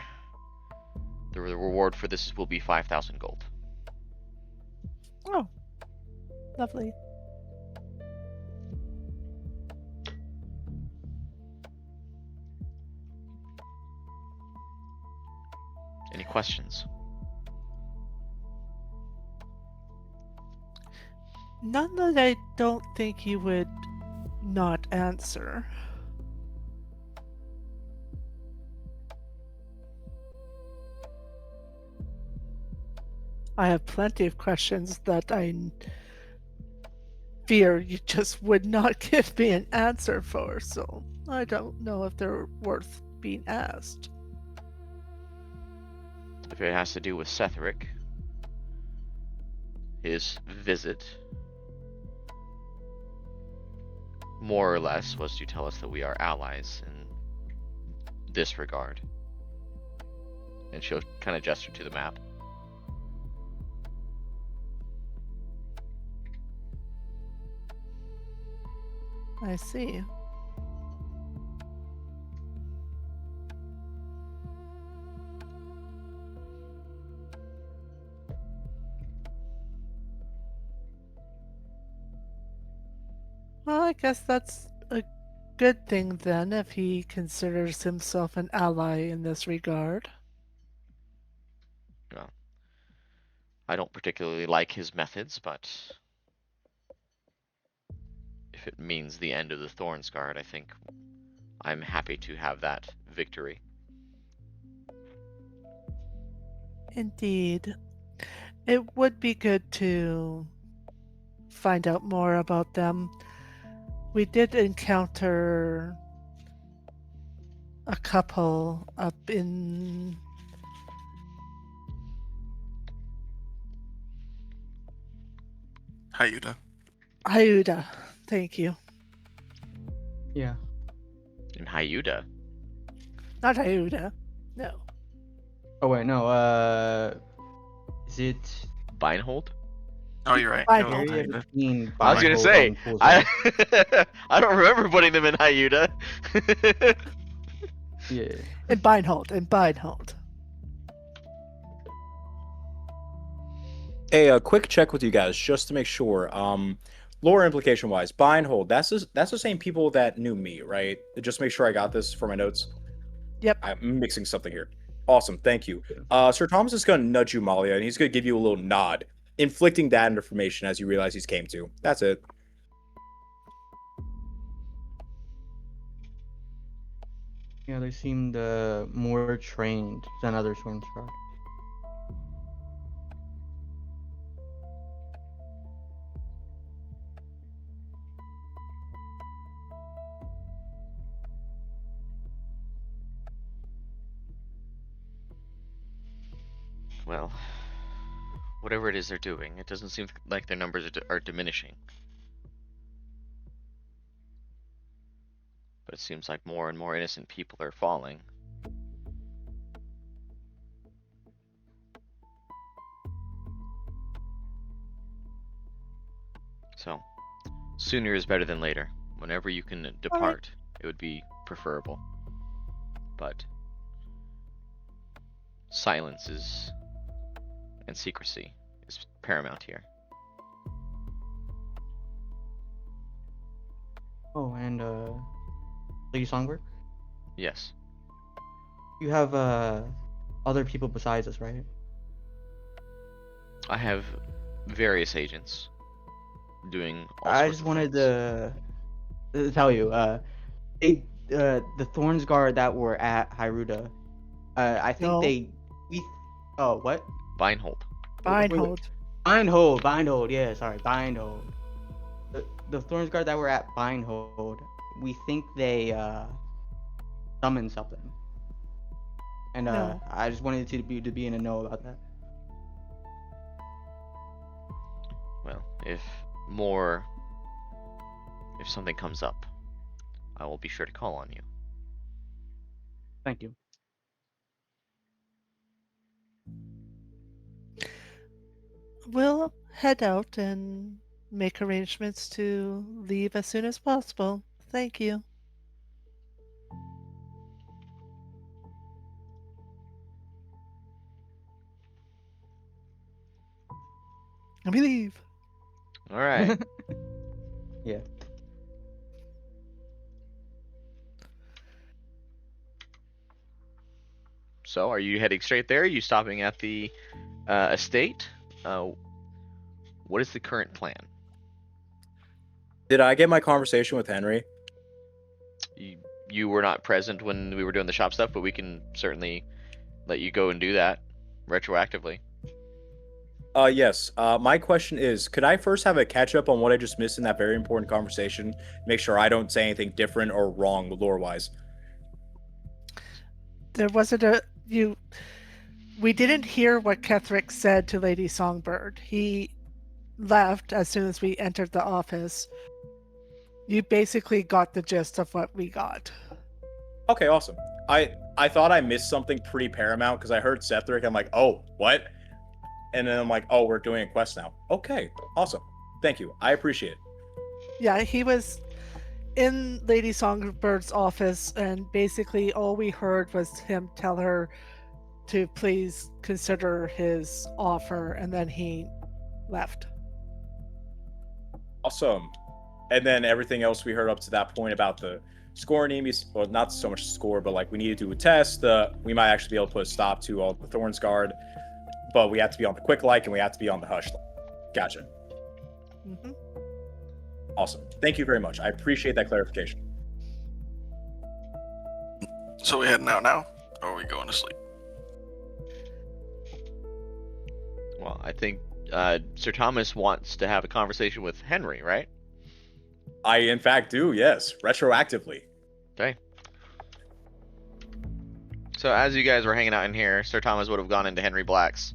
The reward for this will be 5,000 gold.
Oh, lovely.
Any questions?
None that I don't think you would not answer. I have plenty of questions that I fear you just would not give me an answer for, so I don't know if they're worth being asked.
If it has to do with Setheric, his visit, more or less, was to tell us that we are allies in this regard. And she'll kind of gesture to the map.
I see. Well, I guess that's a good thing then if he considers himself an ally in this regard.
Well, I don't particularly like his methods, but if it means the end of the Thornsguard, I think I'm happy to have that victory.
Indeed. It would be good to find out more about them. We did encounter a couple up in
Hyuda.
Hyuda. Thank you.
Yeah.
In Hyuda,
Not Hyuda. No.
Oh wait, no. Is it
Beinhold?
Oh, you're right.
I
It was
don't.
area
Hyuda.
between
I was gonna
Beinhold
say,
and Poolside?
I don't remember putting them in Hyuda.
Yeah.
In Beinhold.
Hey, a quick check with you guys just to make sure. Lore implication wise, buy and hold. That's the same people that knew me, right? Just make sure I got this for my notes.
Yep.
I'm mixing something here. Awesome, thank you. Sir Thomas is gonna nudge you, Malia, and he's gonna give you a little nod, inflicting that information as you realize he's came to. That's it.
Yeah, they seemed more trained than other Stormscrow.
Well, whatever it is they're doing, it doesn't seem like their numbers are diminishing. But it seems like more and more innocent people are falling. So, sooner is better than later. Whenever you can depart, it would be preferable. But silence and secrecy is paramount here.
Oh, and Lady Songbird,
Yes.
you have other people besides us, right?
I have various agents doing all
I
sorts
just
of
wanted
things.
to tell you, the Thornsguard that were at Hyruda, I think
No.
oh, what?
Beinhold.
Beinhold.
Bindhold, yeah, sorry, Bindhold. The Thornsguard that were at Bindhold, we think they summoned something. And
No.
I just wanted to be in a know about that.
Well, if something comes up, I will be sure to call on you.
Thank you.
We'll head out and make arrangements to leave as soon as possible. Thank you. Let me leave.
All right.
Yeah.
So, are you heading straight there? Are you stopping at the estate? What is the current plan?
Did I get my conversation with Henry?
You were not present when we were doing the shop stuff, but we can certainly let you go and do that retroactively.
Yes. My question is, could I first have a catch up on what I just missed in that very important conversation? Make sure I don't say anything different or wrong lore wise.
There wasn't we didn't hear what Ketherick said to Lady Songbird. He left as soon as we entered the office. You basically got the gist of what we got.
Okay, awesome. I thought I missed something pretty paramount because I heard Sethric. I'm like, oh, what? And then I'm like, oh, we're doing a quest now. Okay, awesome. Thank you. I appreciate it.
Yeah, he was in Lady Songbird's office, and basically all we heard was him tell her to please consider his offer, and then he left.
Awesome. And then everything else we heard up to that point about the score anemies, well, not so much score, but like we need to do a test. We might actually be able to put a stop to all the Thorns Guard, but we have to be on the quick like and we have to be on the hush. Gotcha.
Mm-hmm.
Awesome. Thank you very much. I appreciate that clarification.
So we heading out now, or are we going to sleep?
Well, I think Sir Thomas wants to have a conversation with Henry, right?
I, in fact, do, yes. Retroactively.
Okay. So as you guys were hanging out in here, Sir Thomas would have gone into Henry Black's.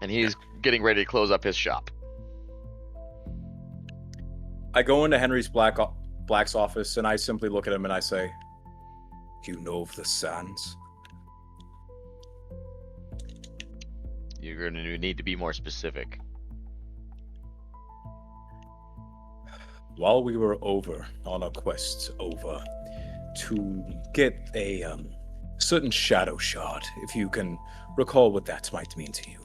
And he's getting ready to close up his shop.
I go into Henry's Black's office and I simply look at him and I say, "You know of the sands?"
You're going to need to be more specific.
While we were over on a quest over to get a certain shadow shard, if you can recall what that might mean to you.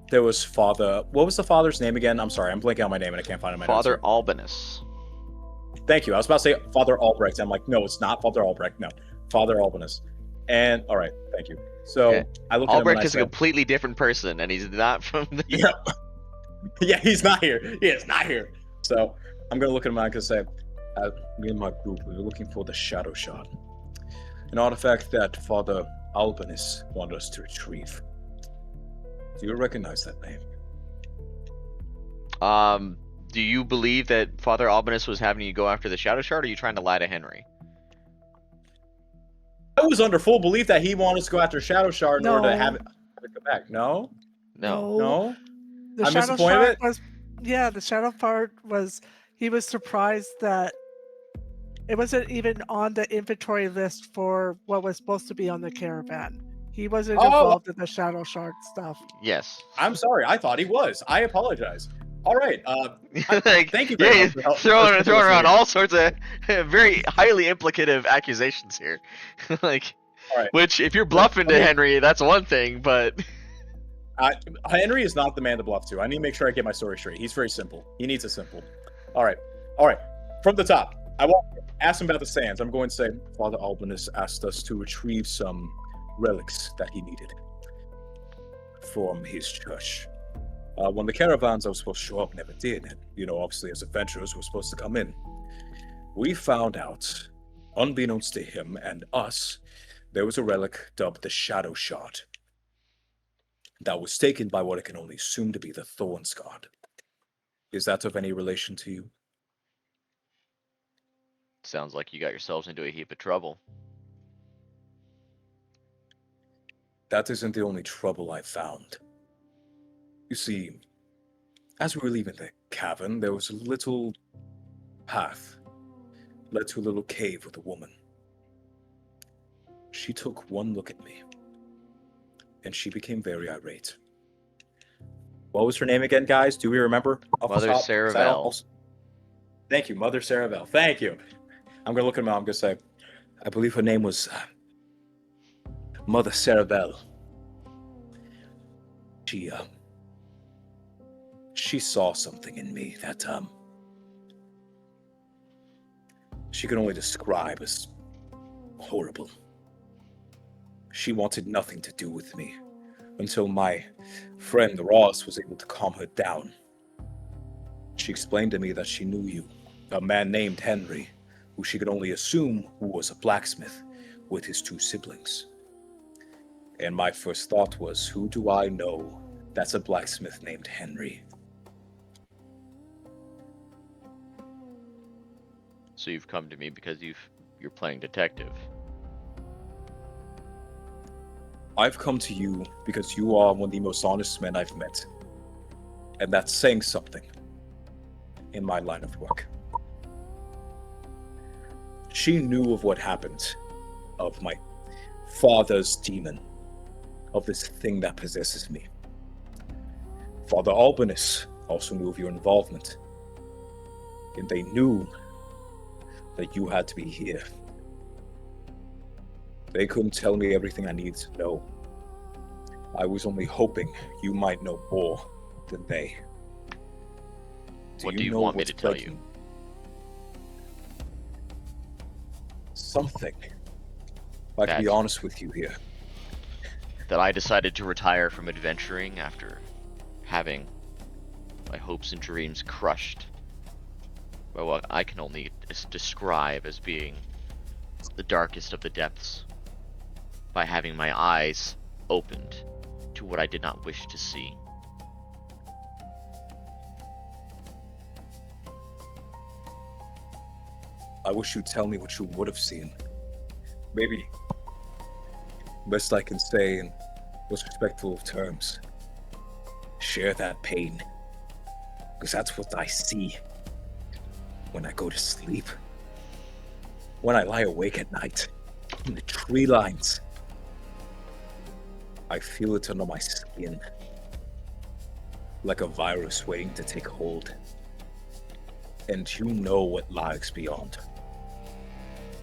There was Father... What was the father's name again? I'm sorry, I'm blanking on my name and I can't find it in my notes
Father
here.
Albinus.
Thank you. I was about to say Father Albrecht. I'm like, no, it's not Father Albrecht. No, Father Albinus. And, all right, thank you. So,
Okay.
I look at him
Albrecht
and I
is a
say,
completely different person, and he's not from the...
yeah. Yeah, he's not here. He is not here. So, I'm going to look at him and I'm going to say, me and my group, we were looking for the Shadow Shard. An artifact that Father Albinus wanted us to retrieve. Do you recognize that name?
Do you believe that Father Albinus was having you go after the Shadow Shard, or are you trying to lie to Henry?
I was under full belief that he wanted us to go after Shadow Shard in order to
No.
have it come back. No?
No.
No?
The
I'm
shadow
disappointed
shard
with it?
was, yeah, the shadow part was, he was surprised that it wasn't even on the inventory list for what was supposed to be on the caravan. He wasn't
Oh!
involved in the shadow shard stuff.
Yes.
I'm sorry. I thought he was. I apologize. All right.
Like,
Thank you
yeah,
very
you're
much for help-
throwing
for
throwing around
listening.
all sorts of very highly implicative accusations here. Like,
All right.
which if you're bluffing to
Okay.
Henry, that's one thing, but
Henry is not the man to bluff to. I need to make sure I get my story straight. He's very simple. He needs a simple. All right. All right. From the top, I won't ask him about the sands. I'm going to say Father Albinus asked us to retrieve some relics that he needed from his church. When the caravans that were supposed to show up never did, and, you know, obviously as adventurers were supposed to come in, we found out, unbeknownst to him and us, there was a relic dubbed the Shadow Shard that was taken by what I can only assume to be the Thorns Guard. Is that of any relation to you?
sounds like you got yourselves into a heap of trouble.
That isn't the only trouble I found. You see, as we were leaving the cavern, there was a little path led to a little cave with a woman. She took one look at me, and she became very irate. What was her name again, guys? Do we remember? Off the
Mother
top?
Saravel.
Thank you, Mother Saravel. Thank you. I'm going to look at her. I'm going to say, I believe her name was Mother Saravel. She saw something in me that she could only describe as horrible. She wanted nothing to do with me until my friend Ross was able to calm her down. She explained to me that she knew you, a man named Henry, who she could only assume who was a blacksmith with his 2 siblings. And my first thought was, who do I know that's a blacksmith named Henry?
So you've come to me because you're playing detective.
I've come to you because you are one of the most honest men I've met. And that's saying something in my line of work. She knew of what happened, of my father's demon, of this thing that possesses me. Father Albinus also knew of your involvement. And they knew that you had to be here. They couldn't tell me everything I needed to know. I was only hoping you might know more than they.
What do you
know
want me
what's
to tell
plaguing
you?
Something. I can be
That-
honest with you here.
That I decided to retire from adventuring after having my hopes and dreams crushed by what I can only describe as being the darkest of the depths, by having my eyes opened to what I did not wish to see.
I wish you'd tell me what you would have seen. Maybe. Best I can say in most respectful of terms. Share that pain. Because that's what I see when I go to sleep. When I lie awake at night, in the tree lines. I feel it under my skin. Like a virus waiting to take hold. And you know what lies beyond.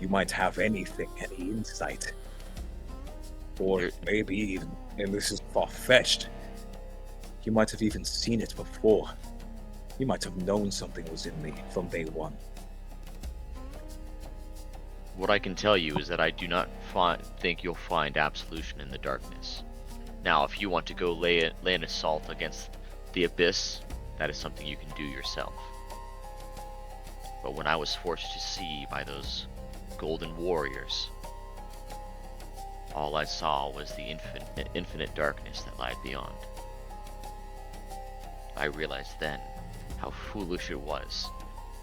You might have anything, any insight. Or maybe even, and this is far-fetched, you might have even seen it before. You might have known something was in me from day one.
What I can tell you is that I do not think you'll find absolution in the darkness. Now, if you want to go lay an assault against the abyss, that is something you can do yourself. But when I was forced to see by those golden warriors, all I saw was the infinite darkness that lied beyond. I realized then how foolish it was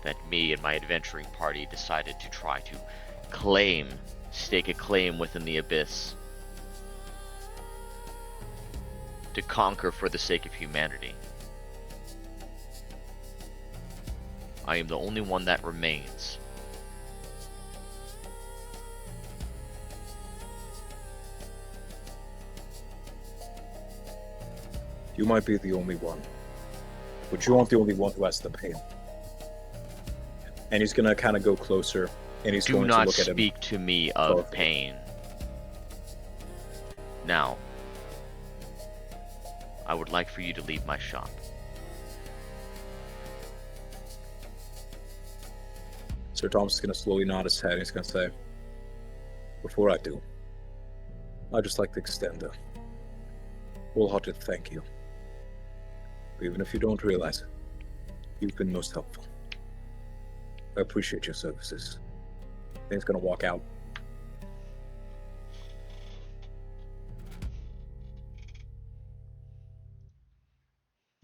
that me and my adventuring party decided to try to stake a claim within the abyss, to conquer for the sake of humanity. I am the only one that remains.
You might be the only one. But you aren't the only one who has the pain. And he's gonna kind of go closer, and he's
Do
going to
not
look at him.
speak to me of
both.
pain. Now, I would like for you to leave my shop.
Sir Thomas is gonna slowly nod his head, and he's gonna say, before I do, I'd just like to extend a wholehearted thank you. Even if you don't realize it, you've been most helpful. I appreciate your services. And he's gonna walk out.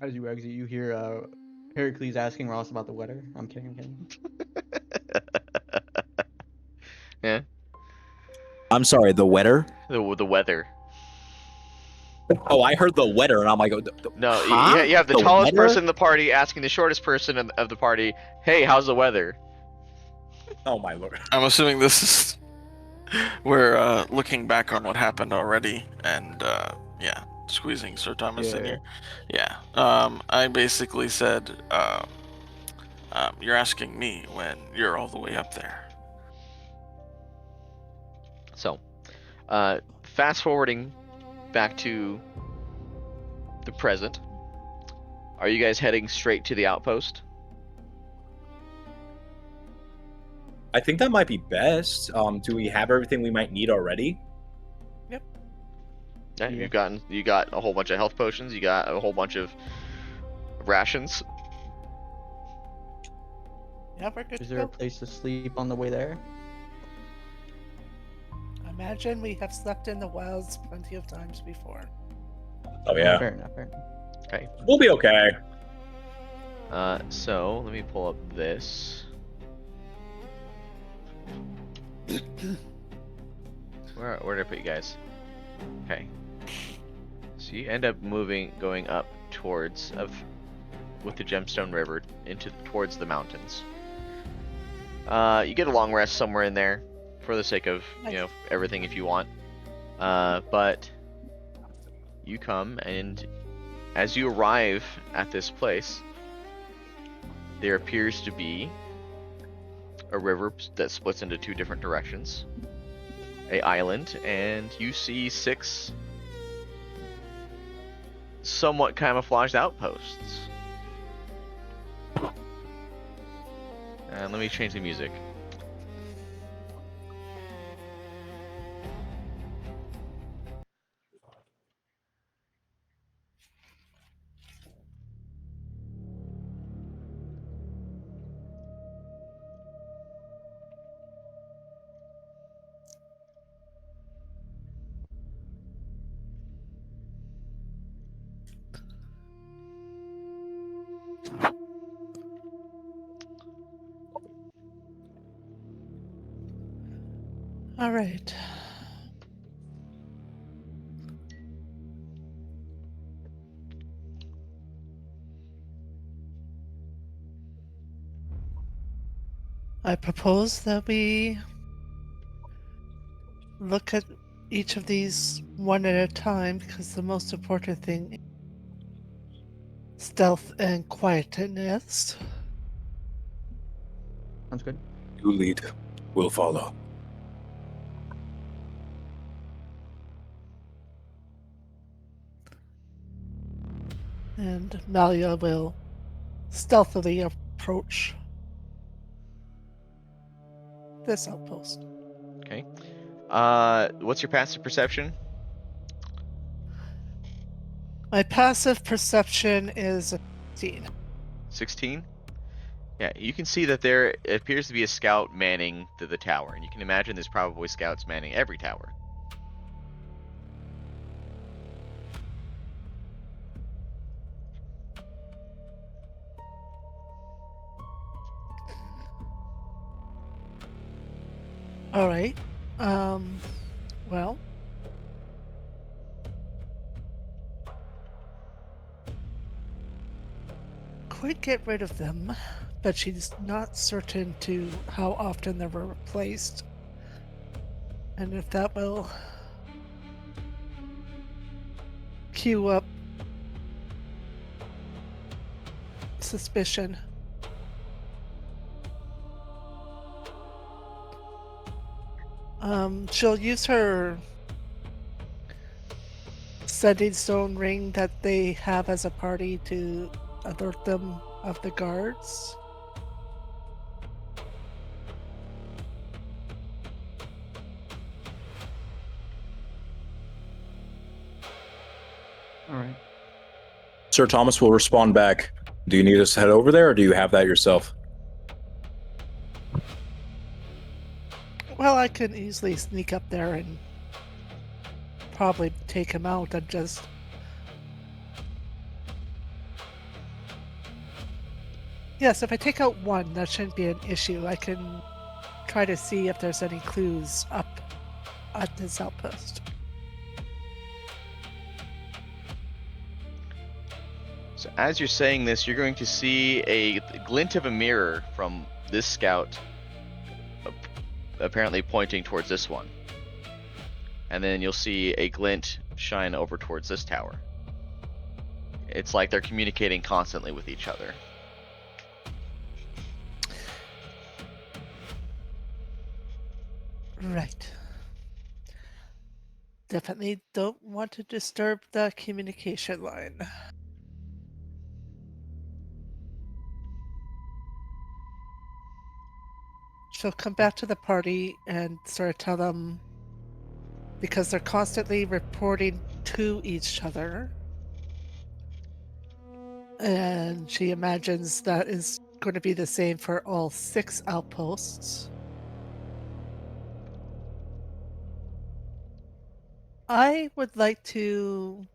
As you exit, you hear Pericles asking Ross about the weather. I'm kidding.
Yeah,
I'm sorry, the wetter?
the weather.
Oh, I heard the wetter, and I'm like,
No,
huh?
you have the
The
tallest
weather?
person in the party asking the shortest person of the party, "Hey, how's the weather?"
Oh my lord.
I'm assuming this is we're looking back on what happened already, and yeah, squeezing Sir Thomas in
Yeah.
here. Yeah. I basically said, you're asking me when you're all the way up there.
So, fast forwarding back to the present. Are you guys heading straight to the outpost?
I think that might be best. Do we have everything we might need already?
Yeah,
Yeah.
you got a whole bunch of health potions. You got a whole bunch of rations.
Yeah, we're good
Is
to
there a
go.
place to sleep on the way there?
Imagine we have slept in the wilds plenty of times before.
Oh yeah,
Fair enough. Fair enough.
Okay.
we'll be okay.
So let me pull up this. Where did I put you guys? Okay. So you end up going up towards with the Gemstone River towards the mountains. You get a long rest somewhere in there, for the sake of everything if you want. But you come, and as you arrive at this place, there appears to be a river that splits into two different directions, a island, and you see 6 somewhat camouflaged outposts. And let me change the music.
All right. I propose that we look at each of these one at a time because the most important thing is stealth and quietness.
Sounds good.
You lead, we'll follow.
And Malia will stealthily approach this outpost.
Okay. What's your passive perception?
My passive perception is 16.
16? Yeah, you can see that there appears to be a scout manning the tower, and you can imagine there's probably scouts manning every tower.
All right. Well, could get rid of them, but she's not certain to how often they were replaced, and if that will cue up suspicion. She'll use her sending stone ring that they have as a party to alert them of the guards.
All right.
Sir Thomas will respond back. Do you need us to head over there, or do you have that yourself?
Well, I can easily sneak up there and probably take him out and just... Yes, if I take out one, that shouldn't be an issue. I can try to see if there's any clues up at this outpost.
So as you're saying this, you're going to see a glint of a mirror from this scout apparently pointing towards this one. And then you'll see a glint shine over towards this tower. It's like they're communicating constantly with each other.
Right. Definitely don't want to disturb the communication line. She'll come back to the party and sort of tell them, because they're constantly reporting to each other, and she imagines that is going to be the same for all 6 outposts. I would like to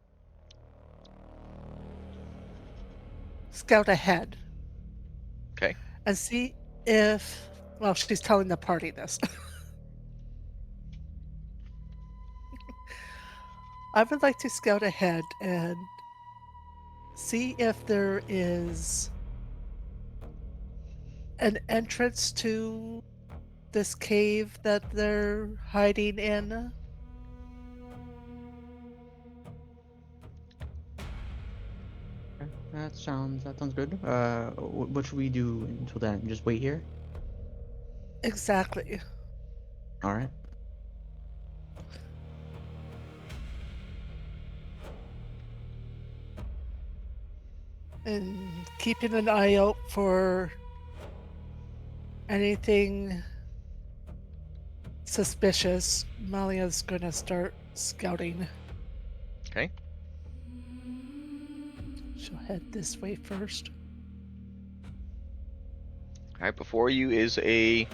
scout ahead.
Okay.
And see if, well, she's telling the party this. I would like to scout ahead and see if there is an entrance to this cave that they're hiding in.
Okay, that sounds good. What should we do until then? Just wait here.
Exactly.
All right.
And keeping an eye out for anything suspicious. Malia's gonna start scouting.
Okay.
She'll head this way first.
All right. Before you is a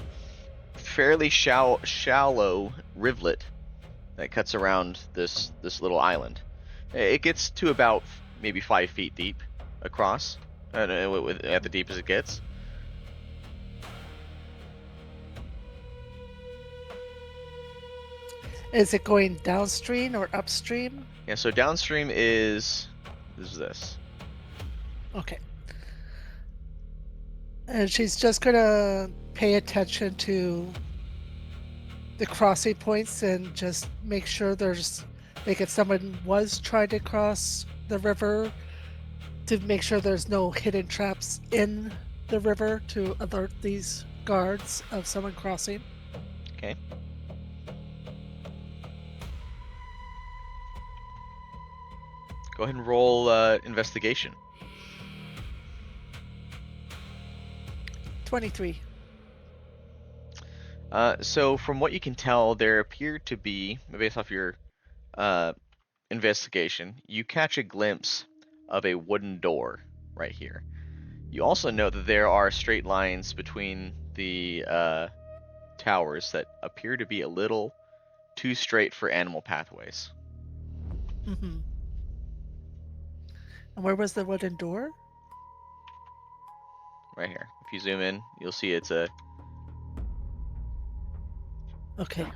fairly shallow rivulet that cuts around this little island. It gets to about maybe 5 feet deep across, at the deep as it gets.
Is it going downstream or upstream?
Yeah. So downstream is this.
Okay. And she's just gonna pay attention to the crossing points and just make sure there's, like, if someone was trying to cross the river, to make sure there's no hidden traps in the river to alert these guards of someone crossing.
Okay. Go ahead and roll investigation.
23.
So from what you can tell, there appear to be, based off your investigation, you catch a glimpse of a wooden door right here. You also note that there are straight lines between the towers that appear to be a little too straight for animal pathways.
Mm-hmm. And where was the wooden door?
Right here. If you zoom in, you'll see it's a...
Okay.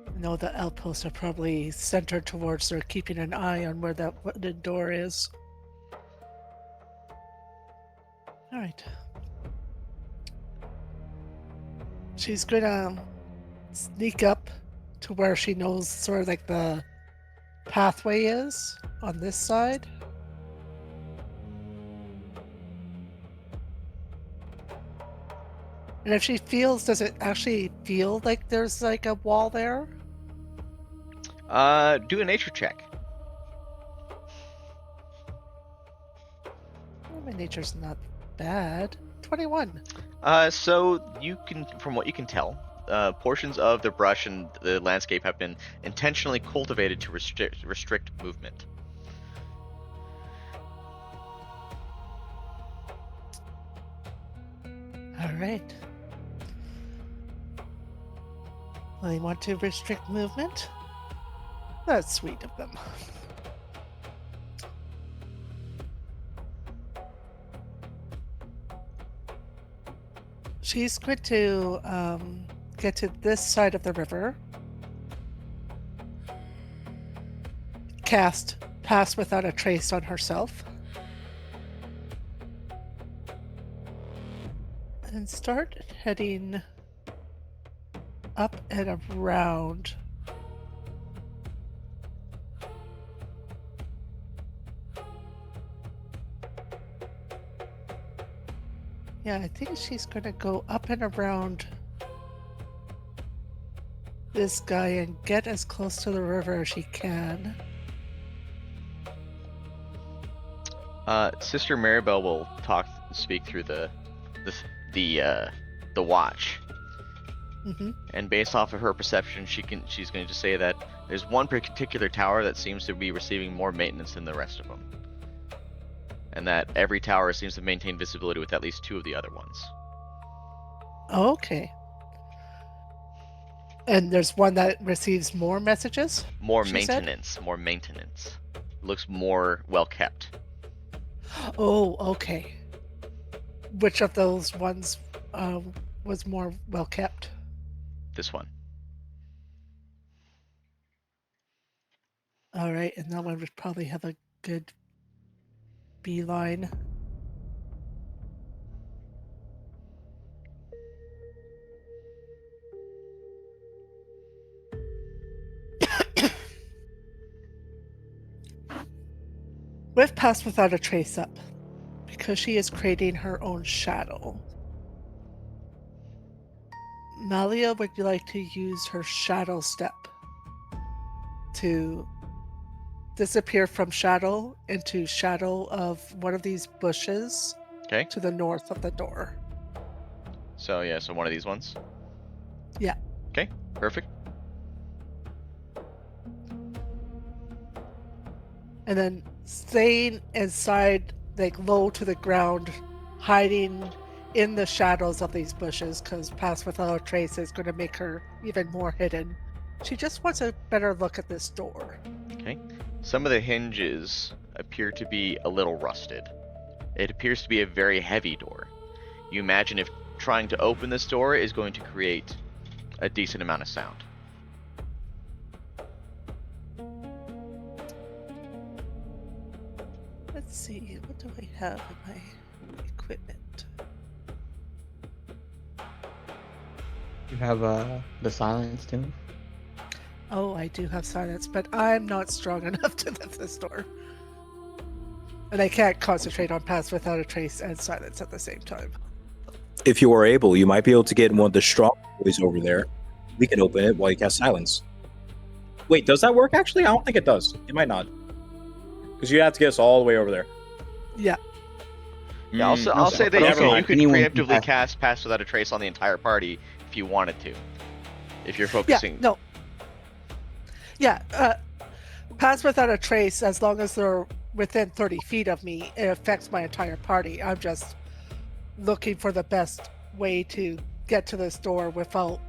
I know the outposts are probably centered towards, they're keeping an eye on where that wooden door is. Alright. She's gonna sneak up to where she knows sort of like the pathway is on this side. And if she feels, does it actually feel like there's like a wall there?
Do a nature check.
Well, my nature's not bad. 21.
So you can, from what you can tell, portions of the brush and the landscape have been intentionally cultivated to restrict movement.
All right. Well, they want to restrict movement? That's sweet of them. She's going to get to this side of the river. Cast Pass Without a Trace on herself. And start heading up and around. Yeah, I think she's gonna go up and around this guy and get as close to the river as she can.
Sister Maribel will speak through the watch.
Hmm.
And based off of her perception, she's going to say that there's one particular tower that seems to be receiving more maintenance than the rest of them, and that every tower seems to maintain visibility with at least 2 of the other ones.
Okay. And there's one that receives more messages?
More
She said?
maintenance. More maintenance. Looks more well kept.
Oh, okay. Which of those ones was more well kept?
This one.
All right, and that one would probably have a good beeline. We've passed without a trace up because she is creating her own shadow. Malia would like to use her shadow step to disappear from shadow into shadow of one of these bushes
Okay.
to the north of the door.
So yeah, so one of these ones.
Yeah.
Okay. Perfect.
And then staying inside, like low to the ground, hiding in the shadows of these bushes, because Pass Without a Trace is going to make her even more hidden. She just wants a better look at this door.
Okay. Some of the hinges appear to be a little rusted. It appears to be a very heavy door. You imagine if trying to open this door is going to create a decent amount of sound.
Let's see, what do I have in my equipment?
You have the silence too.
Oh, I do have silence, but I'm not strong enough to lift this door. And I can't concentrate on Pass Without a Trace and silence at the same time.
If you are able, you might be able to get one of the strong boys over there. We can open it while you cast silence. Wait, does that work actually? I don't think it does. It might not. Because you have to get us all the way over there.
Yeah.
Yeah, I'll say that
never
you
mind.
could
Anyone can
preemptively
pass.
Pass Without a Trace on the entire party if you wanted to. If you're focusing.
Yeah, no. Yeah, Pass Without a Trace, as long as they're within 30 feet of me, it affects my entire party. I'm just looking for the best way to get to this door without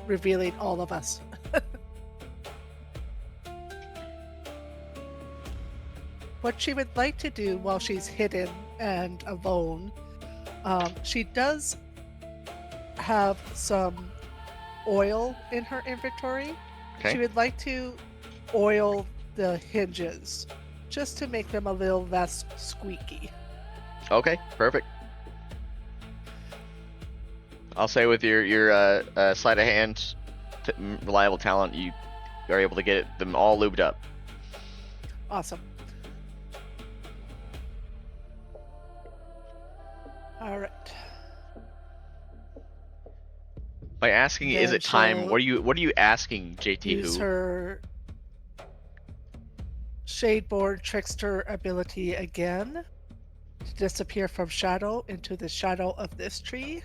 revealing all of us. What she would like to do while she's hidden and alone, she does have some oil in her inventory.
Okay.
She would like to oil the hinges just to make them a little less squeaky.
Okay, perfect. I'll say with your sleight of hand, reliable talent, you are able to get them all lubed up.
Awesome. All right.
By asking, is
Then
it time?
she'll
What are you asking, JT?
Use
Who?
her Shadeborn Trickster ability again to disappear from shadow into the shadow of this tree.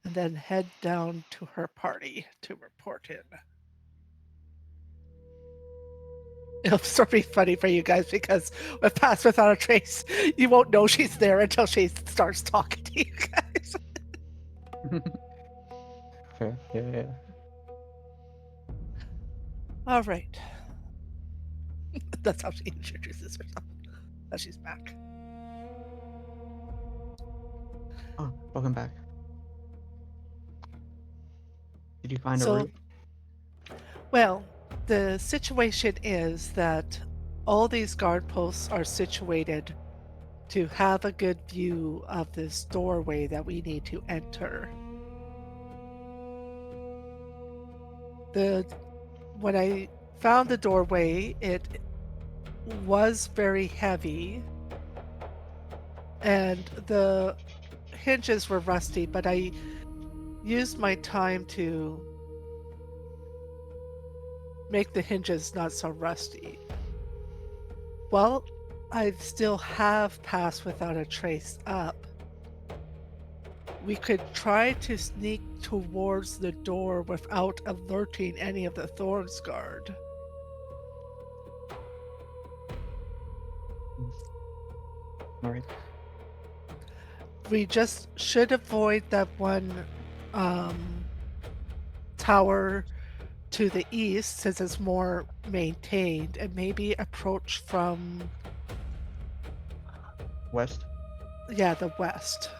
And then head down to her party to report in. It'll sort of be funny for you guys because with Pass Without a Trace, you won't know she's there until she starts talking to you guys.
Yeah.
All right. That's how she introduces herself. That she's back.
Oh, welcome back. Did you find a
So-
route?
Well, the situation is that all these guard posts are situated to have a good view of this doorway that we need to enter. When I found the doorway, it was very heavy and the hinges were rusty, but I use my time to make the hinges not so rusty. Well, I still have passed without a trace up. We could try to sneak towards the door without alerting any of the Thorns Guard.
All right.
We just should avoid that one tower to the east since it's more maintained, and maybe approach from
West.
the west.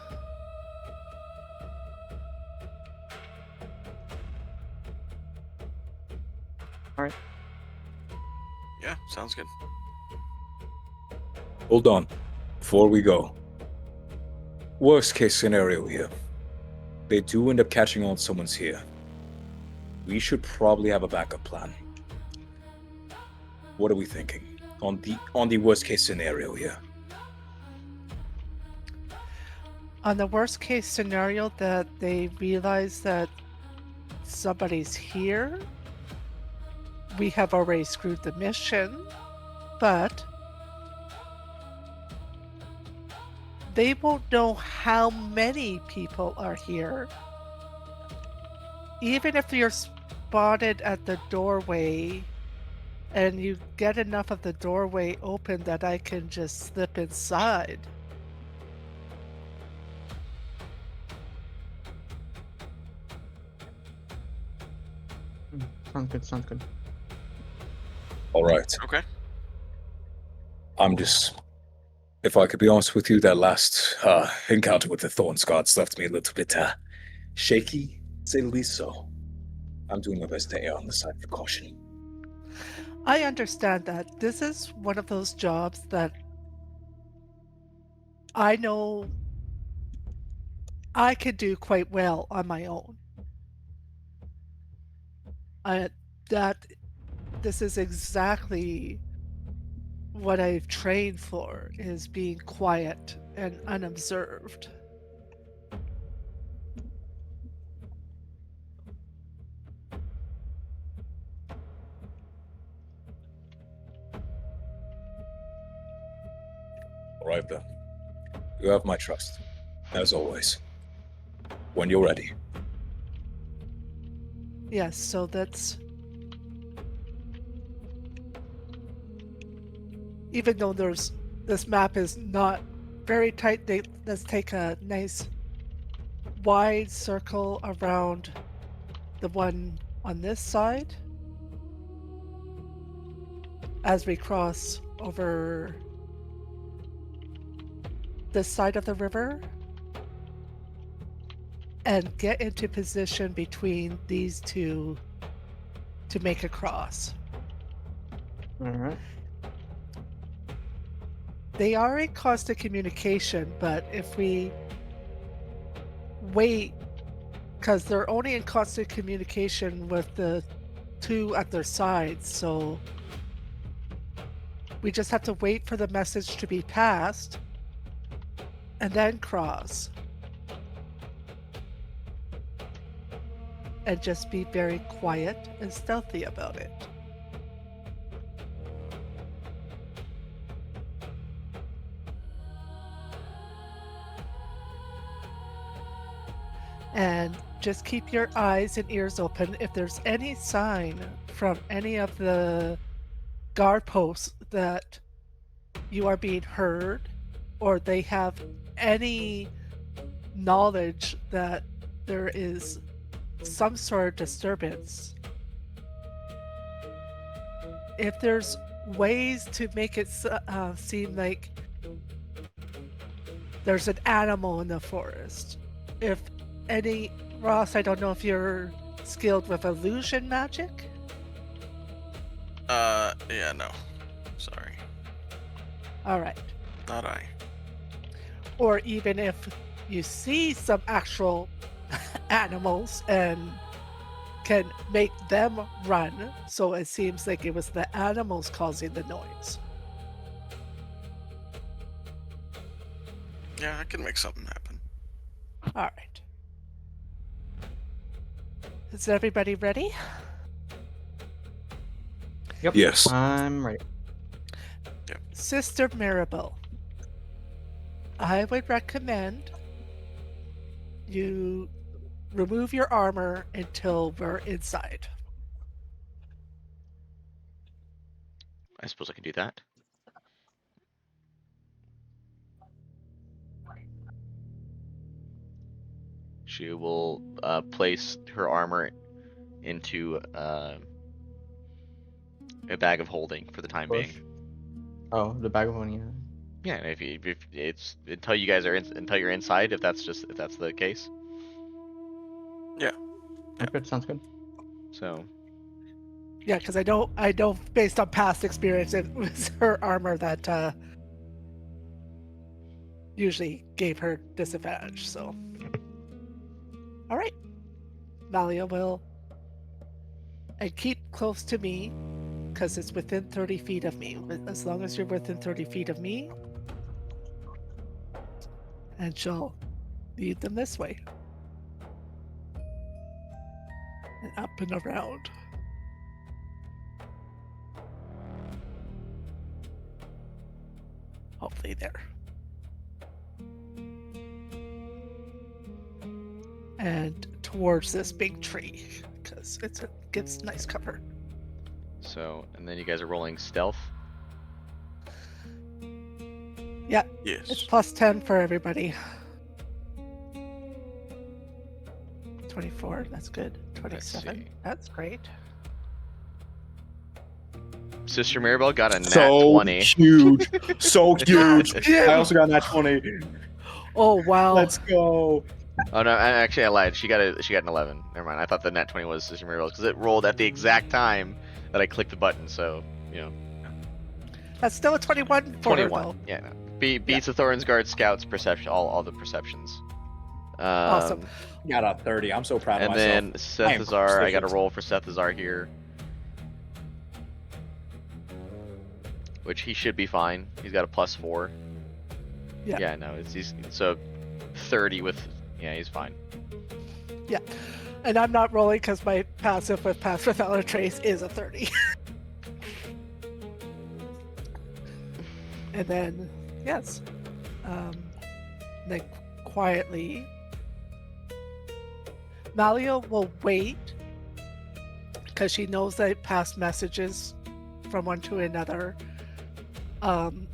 Yeah, sounds good.
Hold on. Before we go. Worst case scenario here. They do end up catching on someone's here. We should probably have a backup plan. What are we thinking? On the worst case scenario here.
On the worst case scenario that they realize that somebody's here, we have already screwed the mission, but they won't know how many people are here. Even if you're spotted at the doorway and you get enough of the doorway open that I can just slip inside.
Sounds good. Sounds good.
All right.
Okay.
If I could be honest with you, that last encounter with the Thorns Guards left me a little bit shaky, to say the least. So I'm doing my best to err on the side of caution.
I understand that. This is one of those jobs that I know I could do quite well on my own. This is exactly what I've trained for, is being quiet and unobserved.
All right, then. You have my trust, as always. When you're ready.
Yes, so that's... Even though this map is not very tight, let's take a nice wide circle around the one on this side as we cross over this side of the river and get into position between these two to make a cross.
All right.
They are in constant communication, but if we wait, because they're only in constant communication with the two at their sides, so we just have to wait for the message to be passed and then cross. And just be very quiet and stealthy about it. And just keep your eyes and ears open. If there's any sign from any of the guard posts that you are being heard, or they have any knowledge that there is some sort of disturbance, if there's ways to make it seem like there's an animal in the forest, if any... Ross, I don't know if you're skilled with illusion magic?
Yeah, no. Sorry.
Alright.
Not I.
Or even if you see some actual animals and can make them run, so it seems like it was the animals causing the noise.
Yeah, I can make something happen.
Alright. Is everybody ready?
Yep.
Yes.
I'm ready.
Sister Maribel, I would recommend you remove your armor until we're inside.
I suppose I can do that. She will place her armor into a bag of holding for the time
Push.
being.
Oh, the bag of holding. Yeah.
Yeah, and if it's until you guys are until you're inside, if that's the case.
Okay, sounds good.
So
Yeah, because I know based on past experience, it was her armor that usually gave her disadvantage. So, all right, Malia will, and keep close to me because it's within 30 feet of me. As long as you're within 30 feet of me, and she'll lead them this way and up and around. Hopefully there. And towards this big tree because it gives nice cover.
and then you guys are rolling stealth.
It's
Yes.
plus 10 for everybody. 24, that's good. 27,
see.
that's great.
Sister Maribel got a nat
So
20.
huge. So huge.
Yeah.
I also got that 20.
Oh wow.
Let's go.
Oh no, actually I lied. She got an 11. Never mind. I thought the nat 20 was Sister Maribel's because it rolled at the exact time that I clicked the button. So
That's still a 21 for her
21.
though.
Yeah. No. Beats the Thorin's Guard scouts perception. All the perceptions.
Awesome.
Got a 30. I'm so proud of
And
myself.
then
I am
Sethazar, I got a
proficient.
roll for Sethazar here. Which he should be fine. He's got a +4.
Yeah.
Yeah, no, he's so 30 with, yeah, he's fine.
And I'm not rolling because my passive with Pass Without a Trace is a 30. And then, yes. Then quietly, Malia will wait because she knows that it passed messages from one to another. When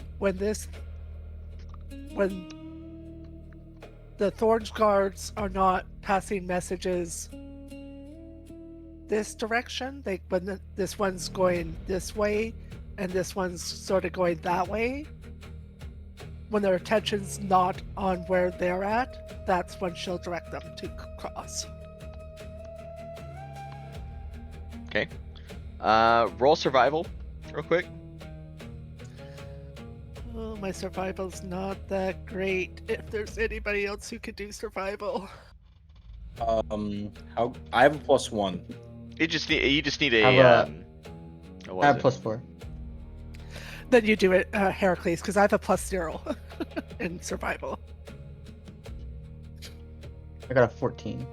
the Thorns guards are not passing messages this direction, this one's going this way and this one's sort of going that way, when their attention's not on where they're at, that's when she'll direct them to cross.
Okay. Roll survival, real quick.
Oh, my survival's not that great. If there's anybody else who could do survival.
How I have a +1.
You just need a.
I have
what
I
was
have
it?
+4.
Then you do it, Heracles, because I have a +0 in survival.
I got a 14.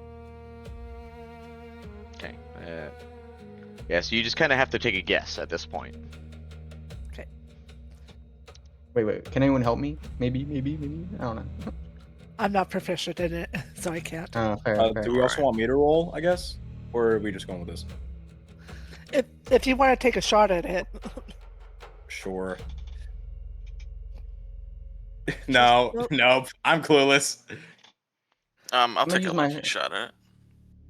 Okay. Yeah, so you just kind of have to take a guess at this point.
Wait. Can anyone help me? Maybe. I don't know.
I'm not proficient in it, so I can't.
Oh, fair.
Do we also want me to roll, I guess? Or are we just going with this?
If you want to take a shot at it.
Sure. No, nope. I'm clueless.
I'll
gonna
take a
use my-
lucky shot at it.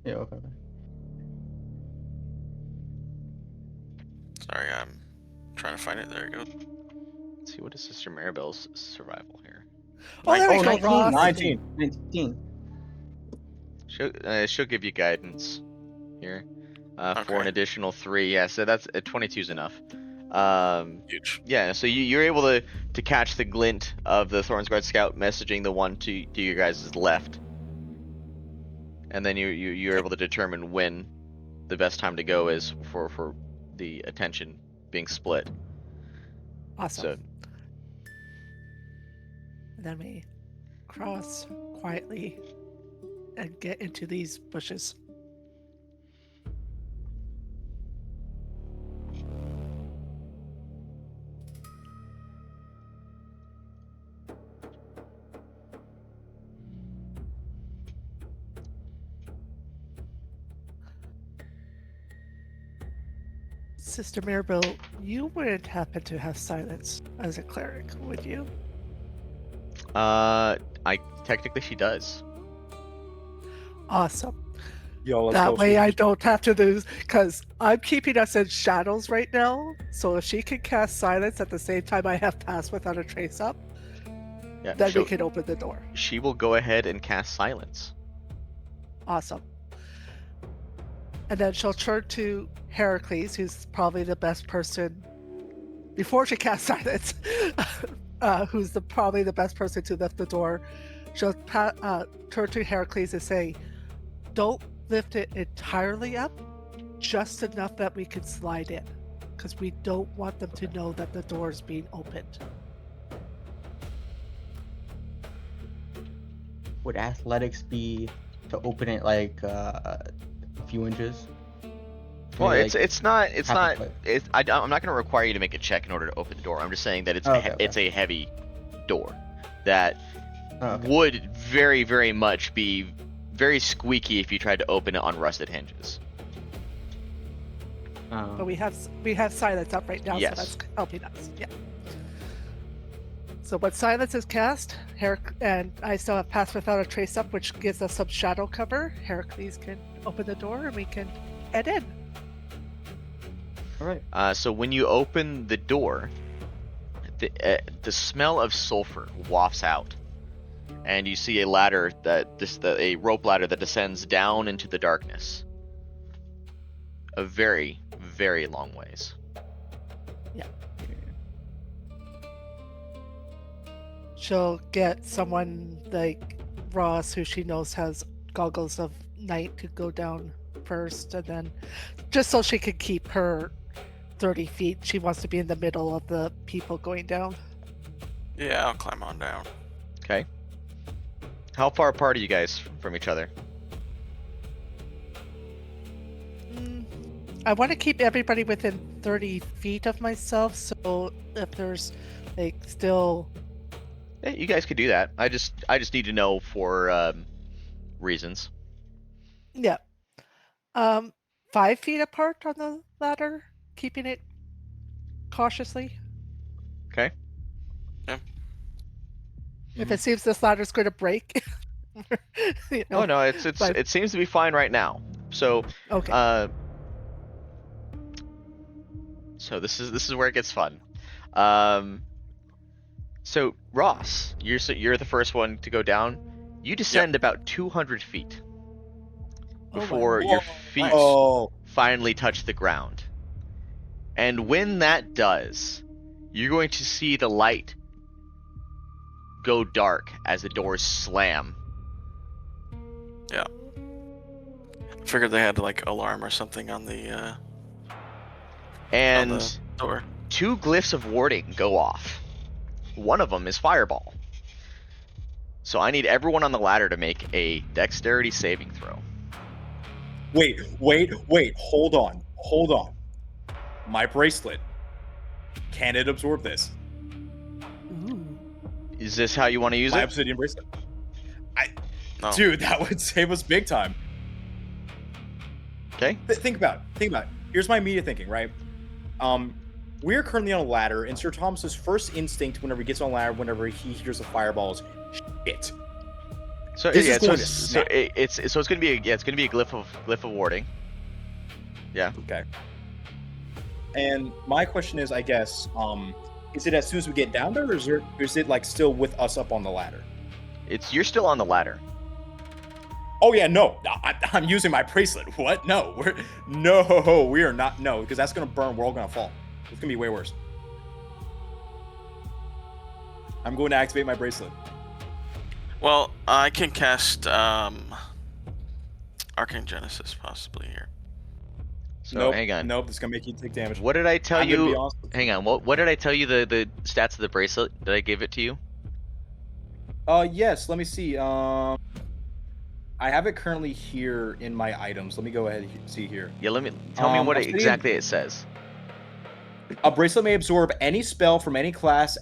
Yeah, okay.
Sorry, I'm trying to find it. There you go.
Let's see, what is Sister Maribel's survival here?
Oh, there we
Oh,
go,
19,
Ross.
19.
She'll give you guidance here for
Okay.
an additional 3. Yeah, so that's 22's enough.
Huge.
Yeah, so you're able to catch the glint of the Thornsguard scout messaging the one to your guys' left, and then you're able to determine when the best time to go is for the attention being split.
Awesome.
So
And then we cross quietly and get into these bushes. Sister Maribel, you wouldn't happen to have silence as a cleric, would you?
I technically she does.
Awesome.
Yo, let's
That
go.
way I don't have to lose, because I'm keeping us in shadows right now. So if she can cast silence at the same time I have pass without a trace up,
Yeah,
then we can open the door.
she will go ahead and cast silence.
Awesome. And then she'll turn to Heracles, who's probably the best person, before she casts silence, who's probably the best person to lift the door. She'll turn to Heracles and say, don't lift it entirely up, just enough that we can slide in, because we don't want them to know that the door is being opened.
Would athletics be to open it like a few inches?
Well,
Maybe,
it's not
half a foot.
I'm not going to require you to make a check in order to open the door. I'm just saying that it's
Okay.
it's a heavy door that
Oh, okay.
would very, very much be very squeaky if you tried to open it on rusted hinges.
But we have silence up right now,
Yes.
so that's helping us. Yeah. So when silence is cast, and I still have pass without a trace up, which gives us some shadow cover, Heracles can open the door and we can head in.
All right.
So when you open the door, the smell of sulfur wafts out, and you see a ladder a rope ladder that descends down into the darkness, a very, very long ways.
She'll get someone like Ross, who she knows has goggles of night, to go down first, and then just so she can keep her 30 feet, she wants to be in the middle of the people going down.
Yeah, I'll climb on down.
Okay. How far apart are you guys from each other?
I want to keep everybody within 30 feet of myself, so if there's like still...
Yeah, you guys could do that. I just need to know for reasons.
Yeah. 5 feet apart on the ladder, keeping it cautiously.
Okay.
If it seems this ladder's going to break. You know,
Oh no,
but-
it seems to be fine right now. So
Okay.
so this is where it gets fun. So Ross, you're the first one to go down. You descend about 200 feet
Oh, wow.
before your feet
Oh,
finally touch the ground. And when that does, you're going to see the light go dark as the doors slam.
Figured they had like alarm or something on the
And
door.
2 glyphs of warding go off. One of them is fireball. So I need everyone on the ladder to make a dexterity saving throw.
wait. Hold on. My bracelet. Can it absorb this?
Ooh.
Is this how you want to use
My
it?
obsidian bracelet.
No.
Dude, that would save us big time.
Okay.
Think about it. Here's my immediate thinking, right? We are currently on a ladder, and Sir Thomas's first instinct whenever he gets on a ladder, whenever he hears a fireball, is shit.
So
This
yeah,
is going to
so
snap.
it's gonna be a glyph of warding. Yeah.
Okay. And my question is, I guess, is it as soon as we get down there, or is it like still with us up on the ladder?
You're still on the ladder.
Oh yeah, no, I'm using my bracelet. What? No, we are not. No, because that's gonna burn. We're all gonna fall. It's gonna be way worse. I'm going to activate my bracelet.
Well, I can cast Arcane Genesis possibly here.
So
nope,
hang on.
Nope, it's gonna make you take damage.
What did I tell
I'm gonna be
you?
honest with you.
Hang on. What did I tell you the stats of the bracelet? Did I give it to you?
Yes. Let me see. I have it currently here in my items. Let me go ahead and see here.
Yeah. Tell me what
obsidian-
exactly it says.
A bracelet may absorb any spell from any class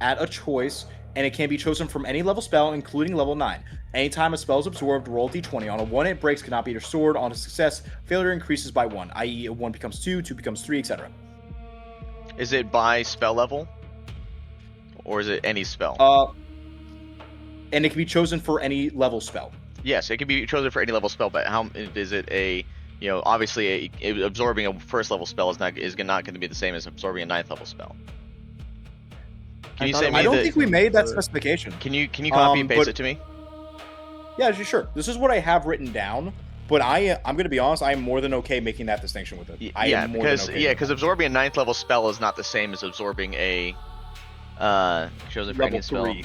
at a choice. and it can be chosen from any level spell, including level 9. Anytime a spell is absorbed, roll d20. On a 1, it breaks, cannot be restored. On a success, failure increases by 1, i.e. a 1 becomes 2, 2 becomes 3, etc.
Is it by spell level? Or is it any spell?
And it can be chosen for any level spell.
Yes, it can be chosen for any level spell, but how is it a, obviously absorbing a first level spell is not going to be the same as absorbing a 9th level spell. Can you send me
I don't
the?
think we made that specification.
Can you copy and paste it to me?
Yeah, sure. This is what I have written down, but I'm going to be honest, I am more than okay making that distinction with it.
Because absorbing a 9th level spell is not the same as absorbing a chosen for any spell.
3.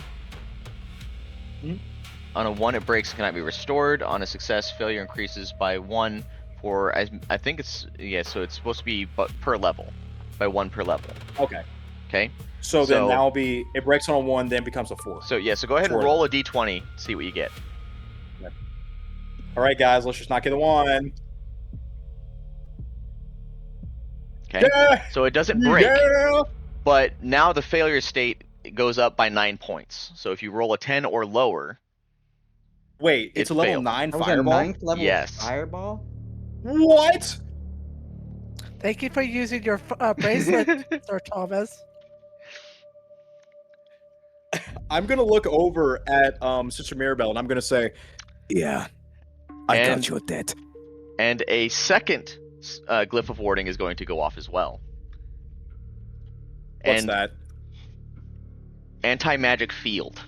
On a 1, it breaks and cannot be restored. On a success, failure increases by 1 for, I think it's, so it's supposed to be per level, by 1 per level.
Okay.
Okay?
So then that'll be, it breaks on a 1, then becomes a 4.
So go ahead and roll a d20, see what you get.
Okay. All right, guys, let's just not get a 1.
Okay?
Yeah!
So it doesn't break,
Yeah!
but now the failure state goes up by 9 points. So if you roll a 10 or lower,
Wait, it's a level
failed.
9
That was a
fireball?
9th level
Yes.
fireball?
What?
Thank you for using your bracelet, Sir Thomas.
I'm going to look over at Sister Mirabelle, and I'm going to say, yeah, I got you at that.
And a second glyph of warding is going to go off as well.
What's that?
Anti-magic field.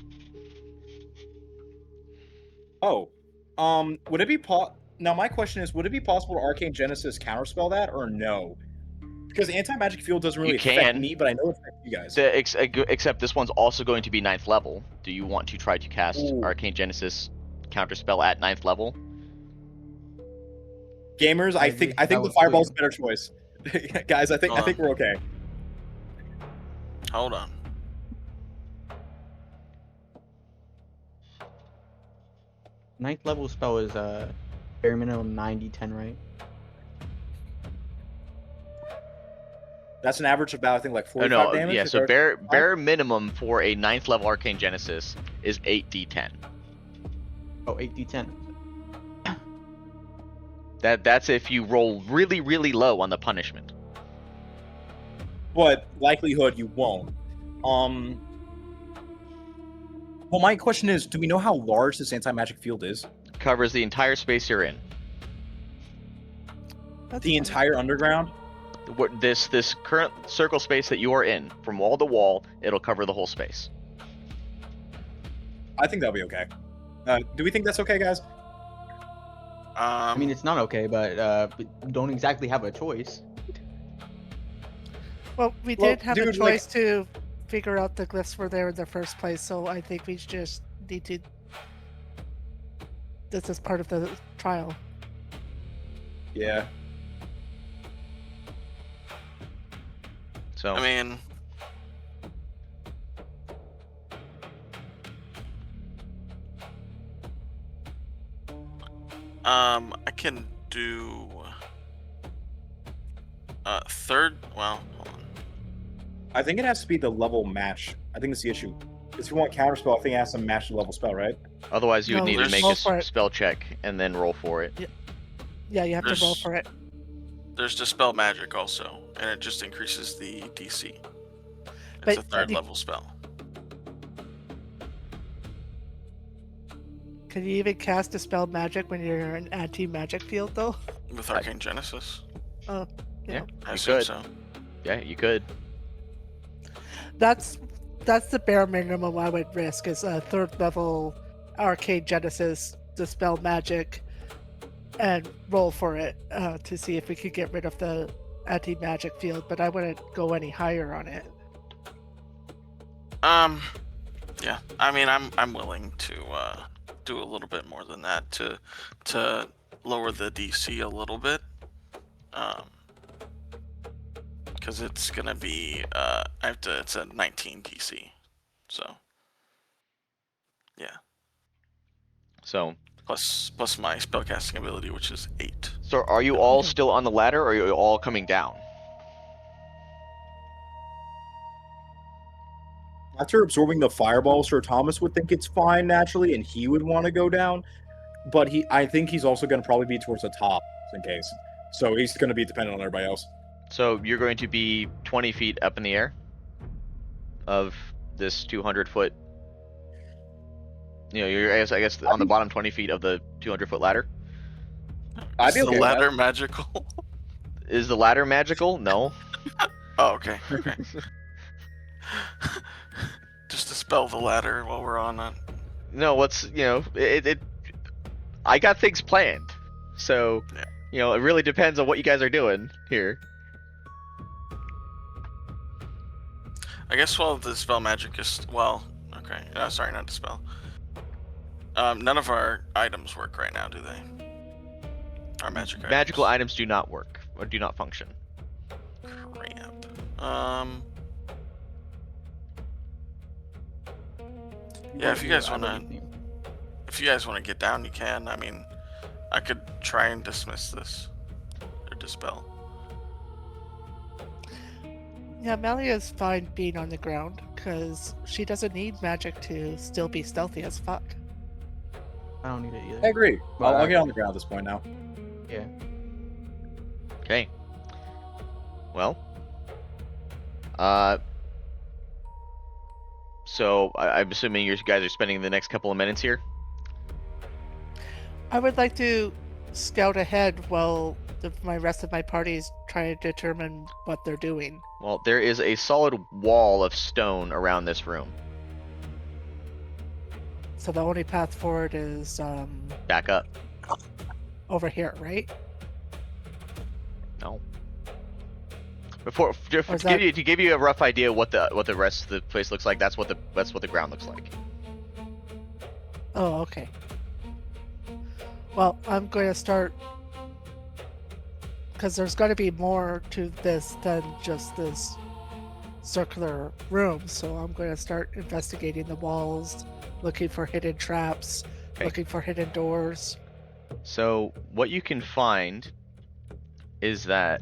Oh, would it be now my question is, would it be possible to Arcane Genesis counterspell that, or no? Because anti-magic field doesn't really affect me, but I know it affects you guys.
Except this one's also going to be 9th level. Do you want to try to cast Arcane Genesis counterspell at 9th level?
Gamers, I think the fireball's a better choice. Guys, I think we're okay.
Hold on.
Ninth level spell is bare minimum 90-10, right?
That's an average of about, I think, like 45 damage.
Yeah, so bare minimum for a 9th level Arcane Genesis is 8d10.
Oh, 8d10.
That's if you roll really, really low on the punishment.
But likelihood you won't. Well, my question is, do we know how large this anti-magic field is?
Covers the entire space you're in.
The entire underground?
This current circle space that you are in, from wall to wall, it'll cover the whole space.
I think that'll be okay. Do we think that's okay, guys?
I mean, it's not okay, but we don't exactly have a choice.
Well, we did have a choice to figure out the glyphs were there in the first place, so I think we just need to. This is part of the trial.
Yeah.
So
I mean, I can do third. Well, hold on.
I think it has to be the level match. I think that's the issue. Because if you want counterspell, I think it has to match the level spell, right?
Otherwise, you would need to make
roll
a
for it.
spell check and then roll for it.
Yeah, you have to roll for it.
There's Dispel Magic also, and it just increases the DC.
But
It's a third level spell.
Can you even cast Dispel Magic when you're in an anti-magic field, though?
With Arcane Genesis.
Oh,
Yeah,
I
you
assume
could.
so.
Yeah, you could.
That's the bare minimum I would risk is a third level Arcane Genesis, Dispel Magic, and roll for it to see if we could get rid of the anti-magic field, but I wouldn't go any higher on it.
Yeah. I mean, I'm willing to do a little bit more than that to lower the DC a little bit. Because it's gonna be it's a 19 DC, so yeah.
So
Plus my spellcasting ability, which is 8.
So are you all still on the ladder, or are you all coming down?
after absorbing the fireball, Sir Thomas would think it's fine naturally, and he would want to go down. But I think he's also going to probably be towards the top in case. So he's going to be dependent on everybody else.
So you're going to be 20 feet up in the air of this 200-foot. You're I guess on the bottom 20 feet of the 200-foot ladder.
I'd be
Is
okay
the
with
ladder magical?
Is the ladder magical? No.
Oh, okay. Okay. Just dispel the ladder while we're on it.
No. I got things planned, so
Yeah.
it really depends on what you guys are doing here.
I guess while the dispel magic is okay. Sorry, not dispel. None of our items work right now, do they? Our
Magical items do not work or do not function.
Crap. Yeah, if you guys wanna get down, you can. I mean, I could try and dismiss this or dispel.
Yeah, Melia is fine being on the ground because she doesn't need magic to still be stealthy as fuck.
I don't need it
I
either.
agree.
Well,
I'll get on the ground at this point now.
Yeah.
Okay. Well. So I'm assuming you guys are spending the next couple of minutes here.
I would like to scout ahead while my rest of my party is trying to determine what they're doing.
Well, there is a solid wall of stone around this room.
So the only path forward is
Back up.
over here, right?
No. Before to
Or is that-
give you a rough idea what the rest of the place looks like, that's what the ground looks like.
Oh, okay. Well, I'm going to start because there's got to be more to this than just this circular room. So I'm going to start investigating the walls, looking for hidden traps,
Okay.
looking for hidden doors.
So what you can find is that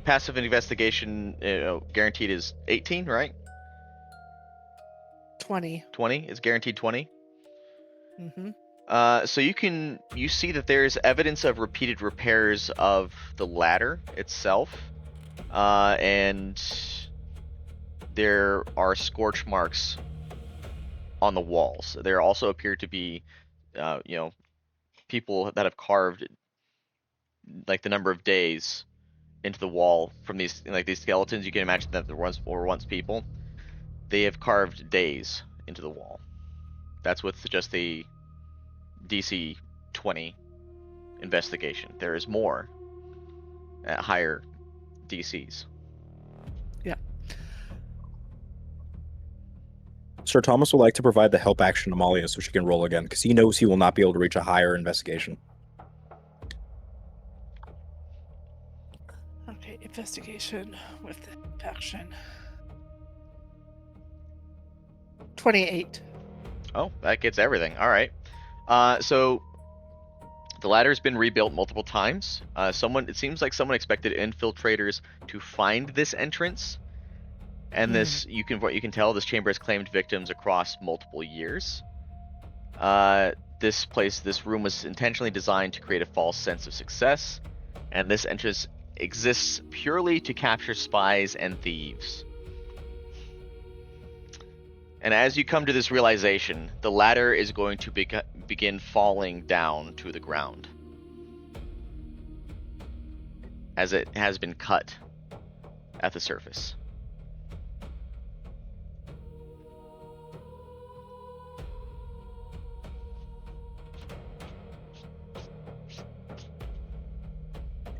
passive investigation guaranteed is 18, right?
20.
20 is guaranteed 20.
Mm-hmm.
So you see that there's evidence of repeated repairs of the ladder itself, and there are scorch marks on the walls. There also appear to be, people that have carved like the number of days into the wall from these skeletons. You can imagine that there were once people. They have carved days into the wall. That's with just the DC 20 investigation. There is more at higher DCs.
Sir Thomas would like to provide the help action to Amalia so she can roll again, because he knows he will not be able to reach a higher investigation.
Okay, investigation with action. 28.
Oh, that gets everything. All right. So the ladder's been rebuilt multiple times. It seems like someone expected infiltrators to find this entrance, and what you can tell, this chamber has claimed victims across multiple years. This room was intentionally designed to create a false sense of success, and this entrance exists purely to capture spies and thieves. And as you come to this realization, the ladder is going to begin falling down to the ground, as it has been cut at the surface.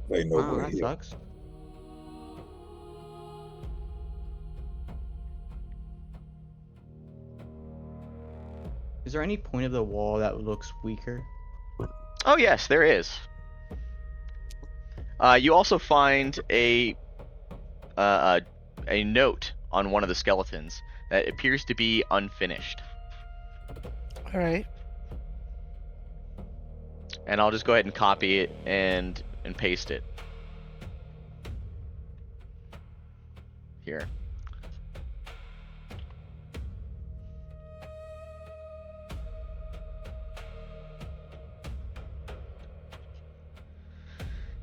Wow, that sucks. Is there any point of the wall that looks weaker?
Oh yes, there is. You also find a note on one of the skeletons that appears to be unfinished.
All right.
And I'll just go ahead and copy it and paste it. here.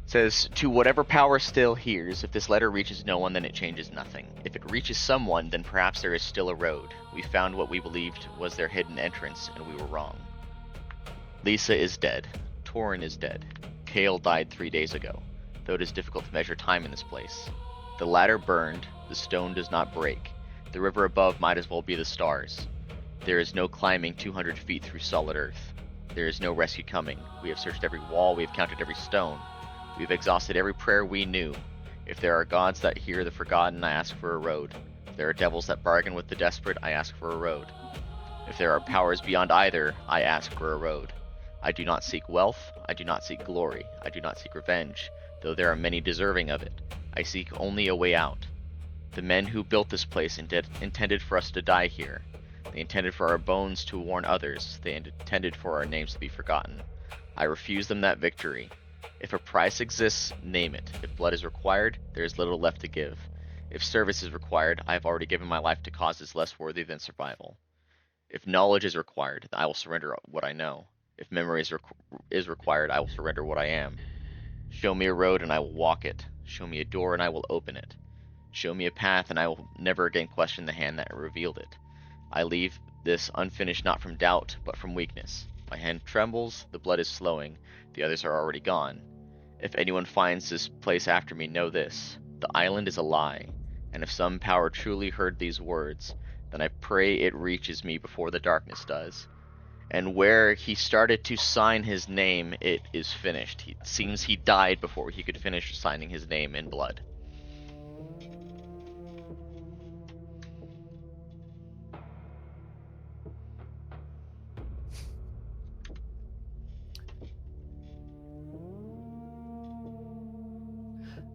It says, to whatever power still hears, if this letter reaches no one, then it changes nothing. If it reaches someone, then perhaps there is still a road. We found what we believed was their hidden entrance, and we were wrong. Lisa is dead. Torin is dead. Kale died 3 days ago, though it is difficult to measure time in this place. The ladder burned, the stone does not break. The river above might as well be the stars. There is no climbing 200 feet through solid earth. There is no rescue coming. We have searched every wall, we have counted every stone. We have exhausted every prayer we knew. If there are gods that hear the forgotten, I ask for a road. If there are devils that bargain with the desperate, I ask for a road. If there are powers beyond either, I ask for a road. I do not seek wealth, I do not seek glory, I do not seek revenge, though there are many deserving of it. I seek only a way out. The men who built this place intended for us to die here. They intended for our bones to warn others. They intended for our names to be forgotten. I refuse them that victory. If a price exists, name it. If blood is required, there is little left to give. If service is required, I have already given my life to causes less worthy than survival. If knowledge is required, I will surrender what I know. If memory is required, I will surrender what I am. Show me a road and I will walk it. Show me a door and I will open it. Show me a path and I will never again question the hand that revealed it. I leave this unfinished not from doubt, but from weakness. My hand trembles, the blood is flowing, the others are already gone. If anyone finds this place after me, know this. The island is a lie, and if some power truly heard these words, then I pray it reaches me before the darkness does. And where he started to sign his name, it is finished. It seems he died before he could finish signing his name in blood.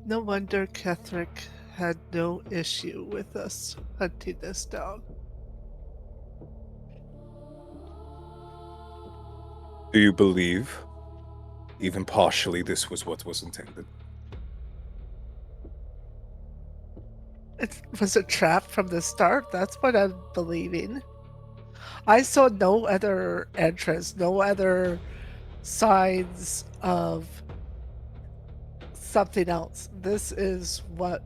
No wonder Ketherick had no issue with us hunting this down.
Do you believe, even partially, this was what was intended?
It was a trap from the start. That's what I'm believing. I saw no other entrance, no other signs of something else. This is what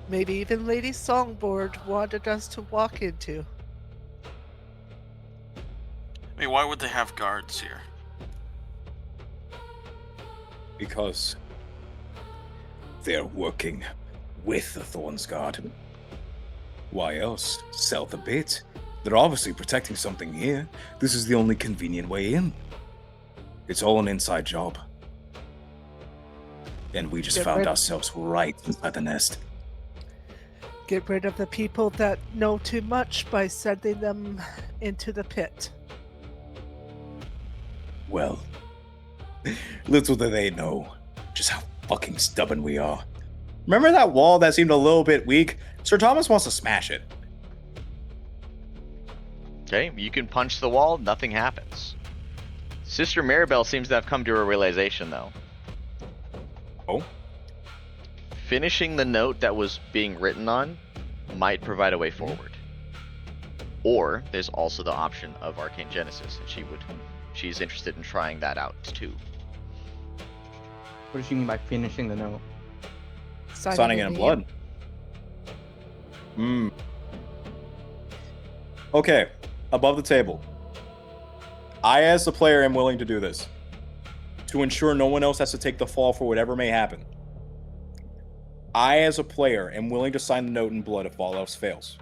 maybe even Lady Songbird wanted us to walk into.
I mean, why would they have guards here?
Because they're working with the Thorns Guard. Why else? Sell the bait. They're obviously protecting something here. This is the only convenient way in. It's all an inside job. And we just found ourselves right inside the nest.
Get rid of the people that know too much by sending them into the pit.
Well, little do they know just how fucking stubborn we are. Remember that wall that seemed a little bit weak? Sir Thomas wants to smash it.
Okay, you can punch the wall, nothing happens. Sister Maribel seems to have come to a realization, though.
Oh?
Finishing the note that was being written on might provide a way forward. Or there's also the option of Arcane Genesis, and she's interested in trying that out too.
What does she mean by finishing the note?
Signing it in blood. Okay, above the table. I, as the player, am willing to do this. To ensure no one else has to take the fall for whatever may happen. I, as a player, am willing to sign the note in blood if all else fails.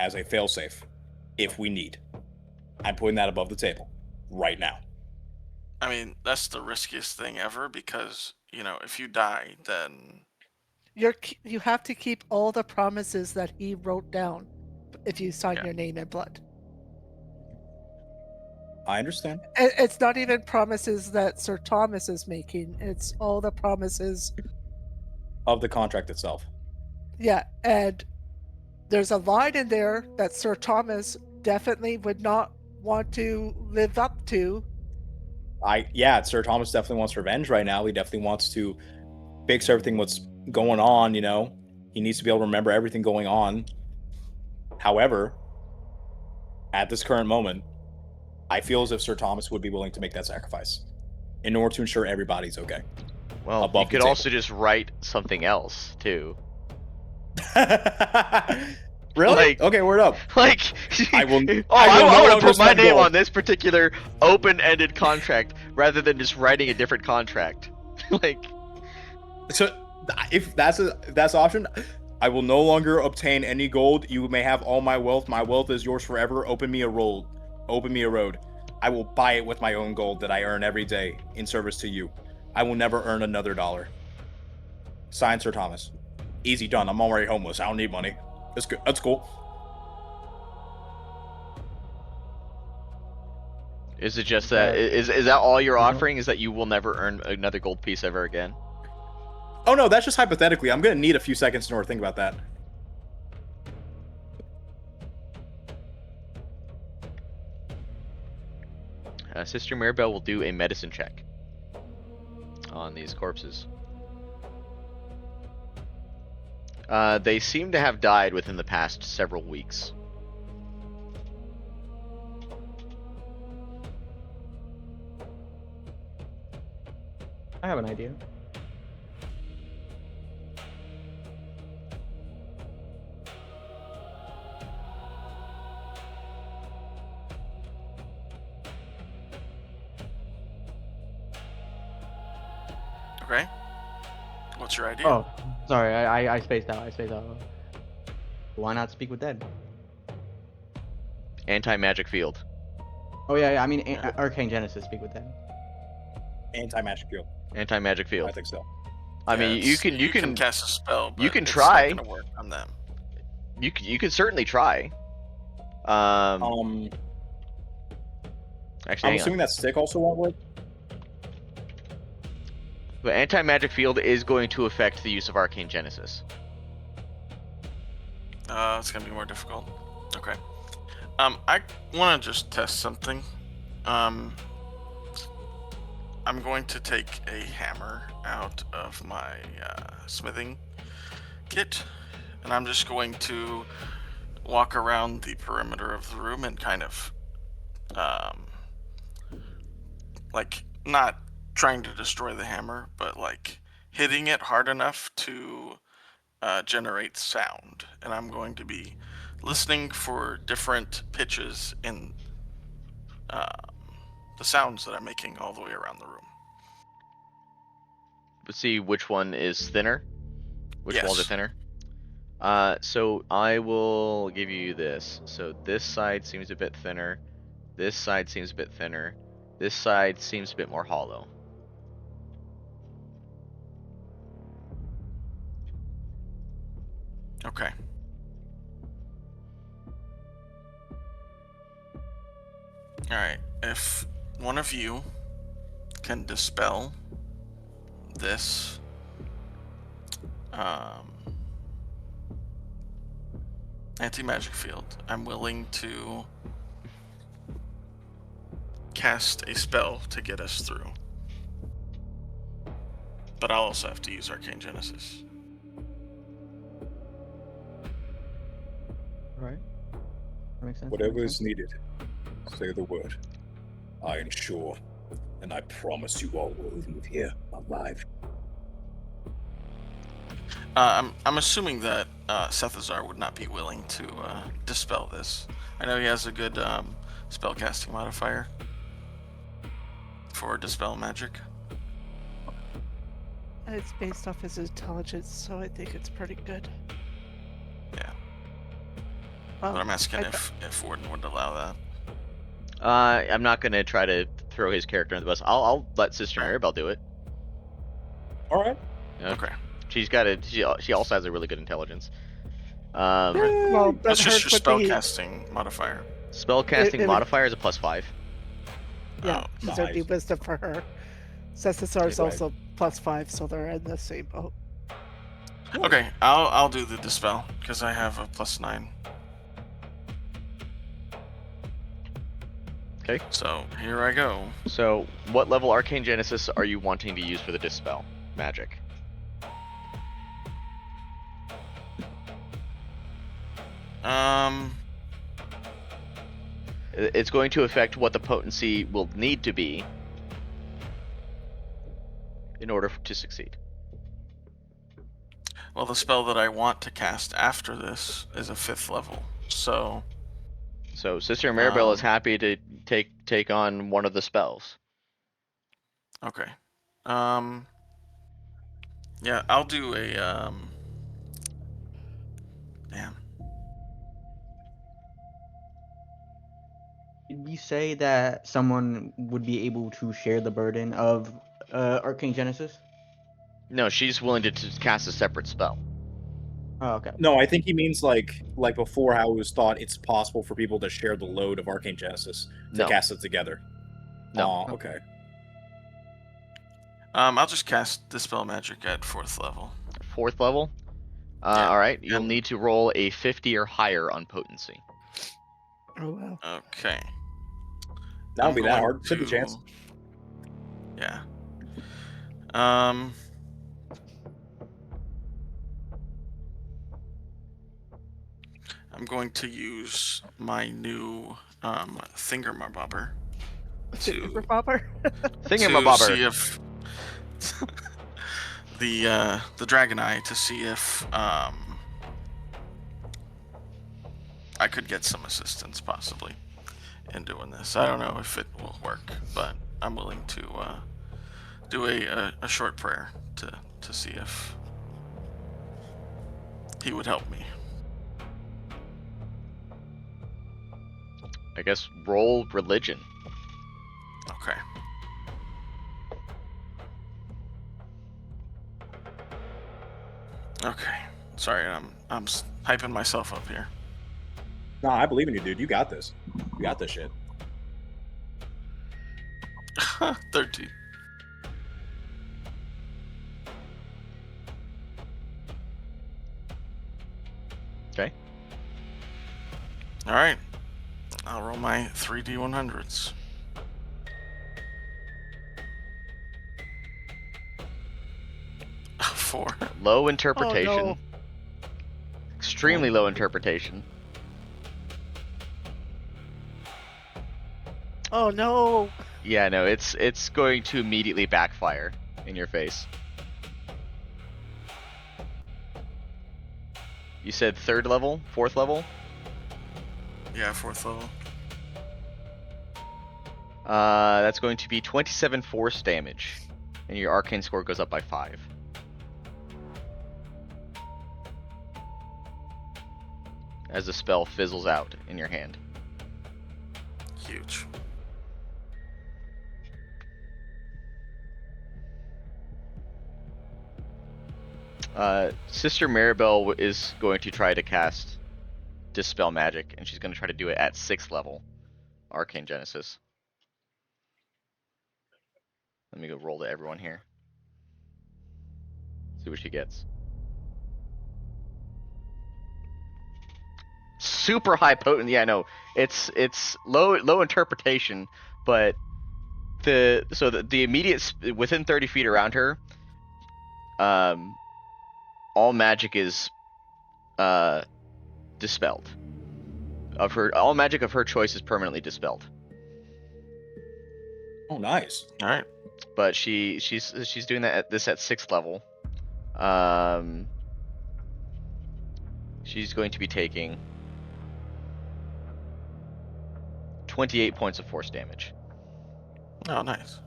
As a failsafe. If we need. I'm putting that above the table. Right now.
I mean, that's the riskiest thing ever because, you know, if you die, then...
You have to keep all the promises that he wrote down if you sign your name in blood.
I understand.
It's not even promises that Sir Thomas is making. It's all the promises
Of the contract itself.
Yeah, and there's a line in there that Sir Thomas definitely would not want to live up to.
Sir Thomas definitely wants revenge right now. He definitely wants to fix everything what's going on, you know. He needs to be able to remember everything going on. However, at this current moment, I feel as if Sir Thomas would be willing to make that sacrifice in order to ensure everybody's okay.
Well,
Above
you
the
could
table.
also just write something else too.
Really?
Like-
Okay, word up.
Like,
I will-
Oh,
I will no
I want
longer
to put my
spend
name
gold.
on this particular open-ended contract rather than just writing a different contract. Like,
So, if that's an option, I will no longer obtain any gold. You may have all my wealth. My wealth is yours forever. Open me a road. Open me a road. I will buy it with my own gold that I earn every day in service to you. I will never earn another dollar. Signed, Sir Thomas. Easy done. I'm already homeless. I don't need money. That's good. That's cool.
is it just that?
Okay.
Is that all you're
Mhm.
offering? Is that you will never earn another gold piece ever again?
Oh no, that's just hypothetically. I'm gonna need a few seconds in order to think about that.
Sister Mirabelle will do a medicine check on these corpses. They seem to have died within the past several weeks.
I have an idea.
Okay. What's your idea?
Oh, sorry, I spaced out. I spaced out. Why not speak with dead?
Anti-magic field.
Oh yeah, I mean
Yeah.
Arcane Genesis, speak with dead.
Anti-magic field.
Anti-magic
I
field.
think so.
I mean,
Yeah,
you can
cast a spell. But
you can
it's
try.
Not gonna work on them.
you can certainly try.
I'm
Actually, hang on.
assuming that stick also won't work.
But anti-magic field is going to affect the use of Arcane Genesis.
It's gonna be more difficult. Okay. I want to just test something. I'm going to take a hammer out of my smithing kit, and I'm just going to walk around the perimeter of the room and kind of, like, not trying to destroy the hammer, but like hitting it hard enough to generate sound. And I'm going to be listening for different pitches in the sounds that I'm making all the way around the room.
Let's see which one is thinner. Which walls are
Yes.
thinner. So I will give you this. So this side seems a bit thinner. This side seems a bit thinner. This side seems a bit more hollow.
Okay. Alright, if one of you can dispel this anti-magic field, I'm willing to cast a spell to get us through. But I'll also have to use Arcane Genesis.
Right. That makes sense.
Whatever is needed, say the word. I ensure, and I promise you all will leave here alive.
I'm assuming that Sethazar would not be willing to dispel this. I know he has a good spellcasting modifier for dispel magic.
And it's based off his intelligence, so I think it's pretty good.
Yeah,
Well,
but I'm asking
I-
if Warden would allow that.
I'm not gonna try to throw his character under the bus. I'll let Sister Maribel do it.
All right.
Yeah.
Okay.
She's got a she also has a really good intelligence.
well, but
That's just
hers
your
would be-
spellcasting modifier.
Spellcasting
it-
modifier is a +5.
Yeah,
Oh,
because there'd be
nice.
wisdom for her. Sethazar is
Right.
also +5, so they're in the same boat.
Okay, I'll do the dispel because I have a +9.
Okay.
So here I go.
So, what level Arcane Genesis are you wanting to use for the dispel magic? It's going to affect what the potency will need to be in order to succeed.
Well, the spell that I want to cast after this is a 5th level, so
So Sister Maribel is
Um,
happy to take on one of the spells.
okay. Yeah, I'll do a damn.
Did we say that someone would be able to share the burden of Arcane Genesis?
No, she's willing to cast a separate spell.
Oh, okay.
No, I think he means like before how it was thought it's possible for people to share the load of Arcane Genesis to
No.
cast it together.
No.
Oh, okay.
I'll just cast Dispel Magic at 4th level.
4th level.
Yeah,
All right, you'll
and-
need to roll a 50 or higher on potency.
Oh wow.
Okay.
That would
I'm
be that
going
hard. 50
to-
chance.
Yeah. I'm going to use my new thingamabobber
Super popper.
to
Thingamabobber.
see if the dragon eye to see if I could get some assistance possibly in doing this. I don't know if it will work, but I'm willing to do a short prayer to see if he would help me.
I guess roll religion.
Okay. Okay. Sorry, I'm hyping myself up here.
Nah, I believe in you, dude. You got this. You got this shit.
13.
Okay.
All right. I'll roll my 3d100s. Four.
Low interpretation.
no.
Extremely low interpretation.
Oh no.
Yeah, no, it's going to immediately backfire in your face. You said 3rd level, 4th level?
Yeah, 4th level.
That's going to be 27 force damage, and your arcane score goes up by 5. As the spell fizzles out in your hand.
Huge.
Sister Maribel is going to try to cast Dispel Magic, and she's going to try to do it at 6th level, Arcane Genesis. Let me go roll to everyone here. See what she gets. Super high potent. Yeah, no, it's low interpretation, but the immediate within 30 feet around her, all magic is dispelled. All magic of her choice is permanently dispelled.
Oh, nice.
All right.
But she's doing that at 6th level. She's going to be taking 28 points of force damage.
Oh, nice.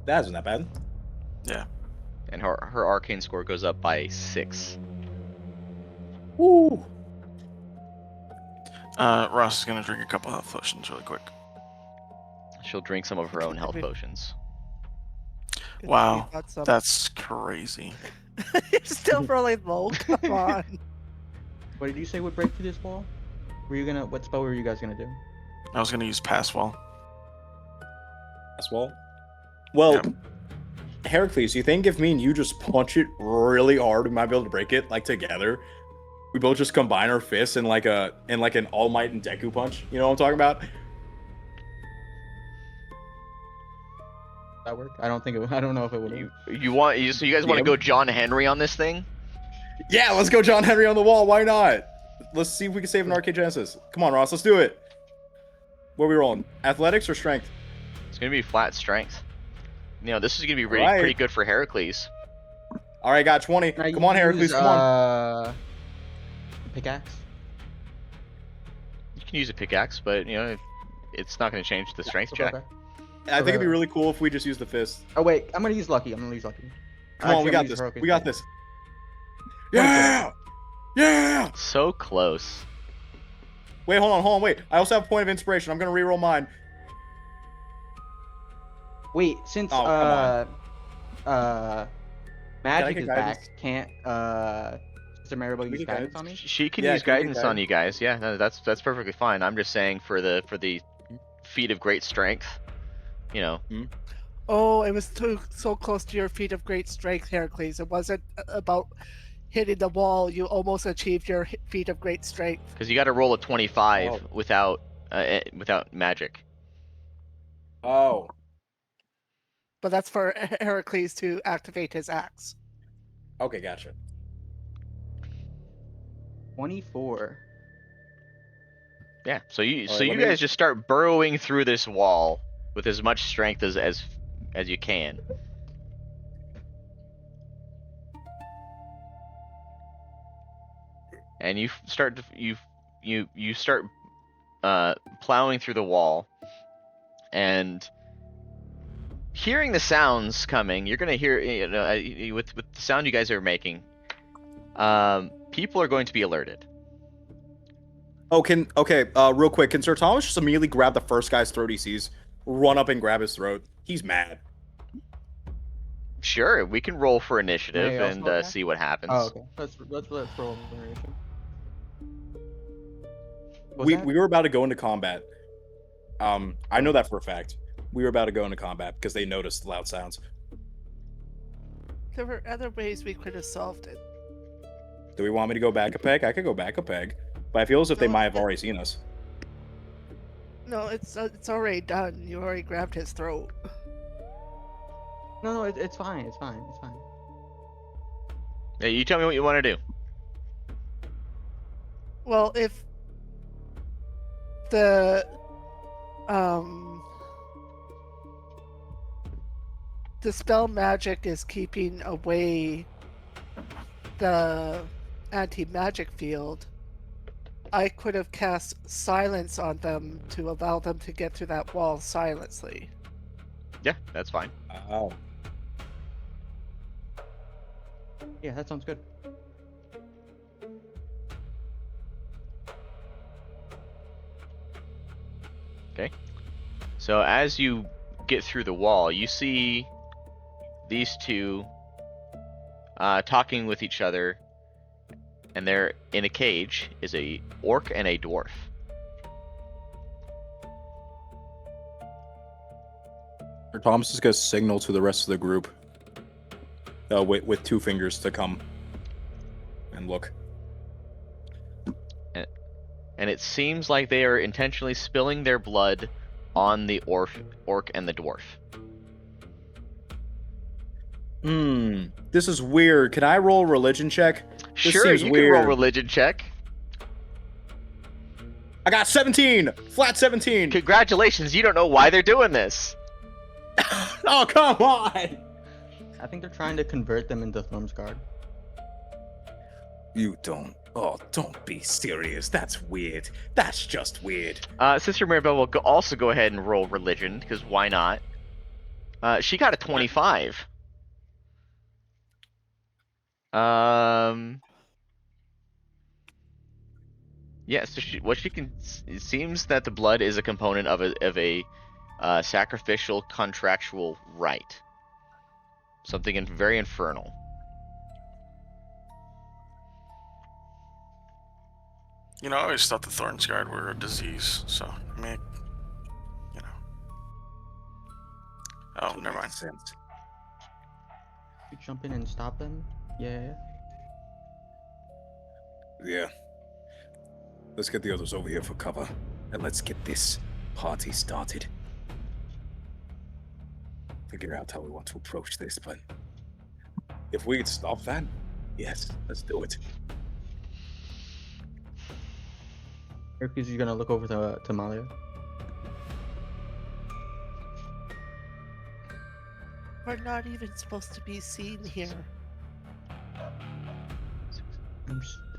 That isn't that bad.
Yeah.
And her arcane score goes up by 6.
Woo.
Ross is gonna drink a couple health potions really quick.
She'll drink some of her own health potions.
Good
Wow,
thing we got some.
that's crazy.
You're still rolling low. Come on.
What did you say would break through this wall? What spell were you guys gonna do?
I was gonna use pass wall.
As well. Well,
Yep.
Heracles, you think if me and you just punch it really hard, we might be able to break it like together? We both just combine our fists in like an All Might and Deku punch. You know what I'm talking about?
That work? I don't know if it would.
So you guys want to
Yeah.
go John Henry on this thing?
Yeah, let's go, John Henry on the wall. Why not? Let's see if we can save an Arcade Genesis. Come on, Ross. Let's do it. What are we rolling? Athletics or strength?
It's gonna be flat strength. You know, this is gonna be really
Alright.
pretty good for Heracles.
All right, got 20.
Can I
Come on, Heracles.
use,
Come on.
Pickaxe.
You can use a pickaxe, but you know, it's not gonna change the strength check.
Okay.
I think it'd be really cool if we just use the fist.
Oh wait, I'm gonna use lucky.
Come on,
Actually,
we
I'm
got
gonna
this.
use Heroic
We got
Insight.
this. Yeah! Yeah!
So close.
Wait, hold on. Wait. I also have a point of inspiration. I'm gonna reroll mine.
Wait, since
Oh,
magic
get
is
guidance?
back, can't Sister Maribel
We
use
get
guidance
guidance?
on me?
She can
Yeah,
use
can we get
guidance on you guys. Yeah, no, that's perfectly fine. I'm just saying for the feat of great strength, you know.
Oh, it was so close to your feat of great strength, Heracles. It wasn't about hitting the wall. You almost achieved your feat of great strength.
Because you got to roll a 25
Oh.
without magic.
Oh.
But that's for Heracles to activate his axe.
Okay, gotcha.
24.
Yeah. So you
All right, let me-
guys just start burrowing through this wall with as much strength as you can. And you start plowing through the wall, and hearing the sounds coming, you're gonna hear, you know, with the sound you guys are making. People are going to be alerted.
Oh, real quick, can Sir Thomas just immediately grab the first guy's throat he sees, run up and grab his throat? He's mad.
Sure, we can roll for initiative
May I also
and
roll that?
see what happens.
Oh, okay. Let's roll variation.
We were about to go into combat. I know that for a fact. We were about to go into combat because they noticed the loud sounds.
There were other ways we could have solved it.
Do we want me to go back a peg? I could go back a peg, but I feel as if they
No,
might have already seen us.
No, it's already done. You already grabbed his throat.
No, it's fine. It's fine. It's fine.
Yeah, you tell me what you want to do.
Well, if the dispel magic is keeping away the anti-magic field, I could have cast silence on them to allow them to get through that wall silently.
Yeah, that's fine.
Oh.
Yeah, that sounds good.
So as you get through the wall, you see these two talking with each other, and they're in a cage. Is a orc and a dwarf.
Sir Thomas is gonna signal to the rest of the group. With two fingers to come and look.
And it seems like they are intentionally spilling their blood on the orc and the dwarf.
This is weird. Can I roll a religion check?
Sure,
seems
you
weird.
can roll religion check.
I got 17! Flat 17!
Congratulations, you don't know why they're doing this.
Oh, come on!
I think they're trying to convert them into Thormsguard.
You don't. Oh, don't be serious. That's weird. That's just weird.
Sister Maribel will also go ahead and roll religion, because why not? She got a 25. Yeah, so it seems that the blood is a component of a sacrificial contractual right. Something very infernal.
You know, I always thought the Thornsguard were a disease, so, I mean, you know. Oh, never mind.
You jump in and stop them? Yeah.
Yeah. Let's get the others over here for cover, and let's get this party started. Figure out how we want to approach this, but if we could stop that, yes, let's do it.
Hercules, you're gonna look over to Malia.
We're not even supposed to be seen here.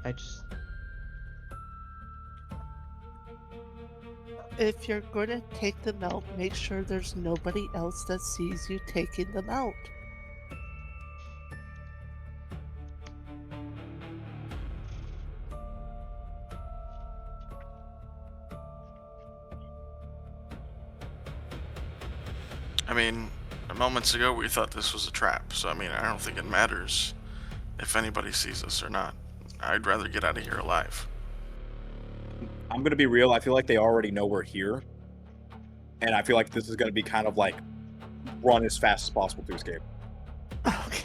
I just.
If you're going to take them out, make sure there's nobody else that sees you taking them out.
I mean, moments ago we thought this was a trap, so I mean, I don't think it matters if anybody sees us or not. I'd rather get out of here alive.
I'm gonna be real. I feel like they already know we're here, and I feel like this is gonna be kind of like run as fast as possible to escape.
Okay.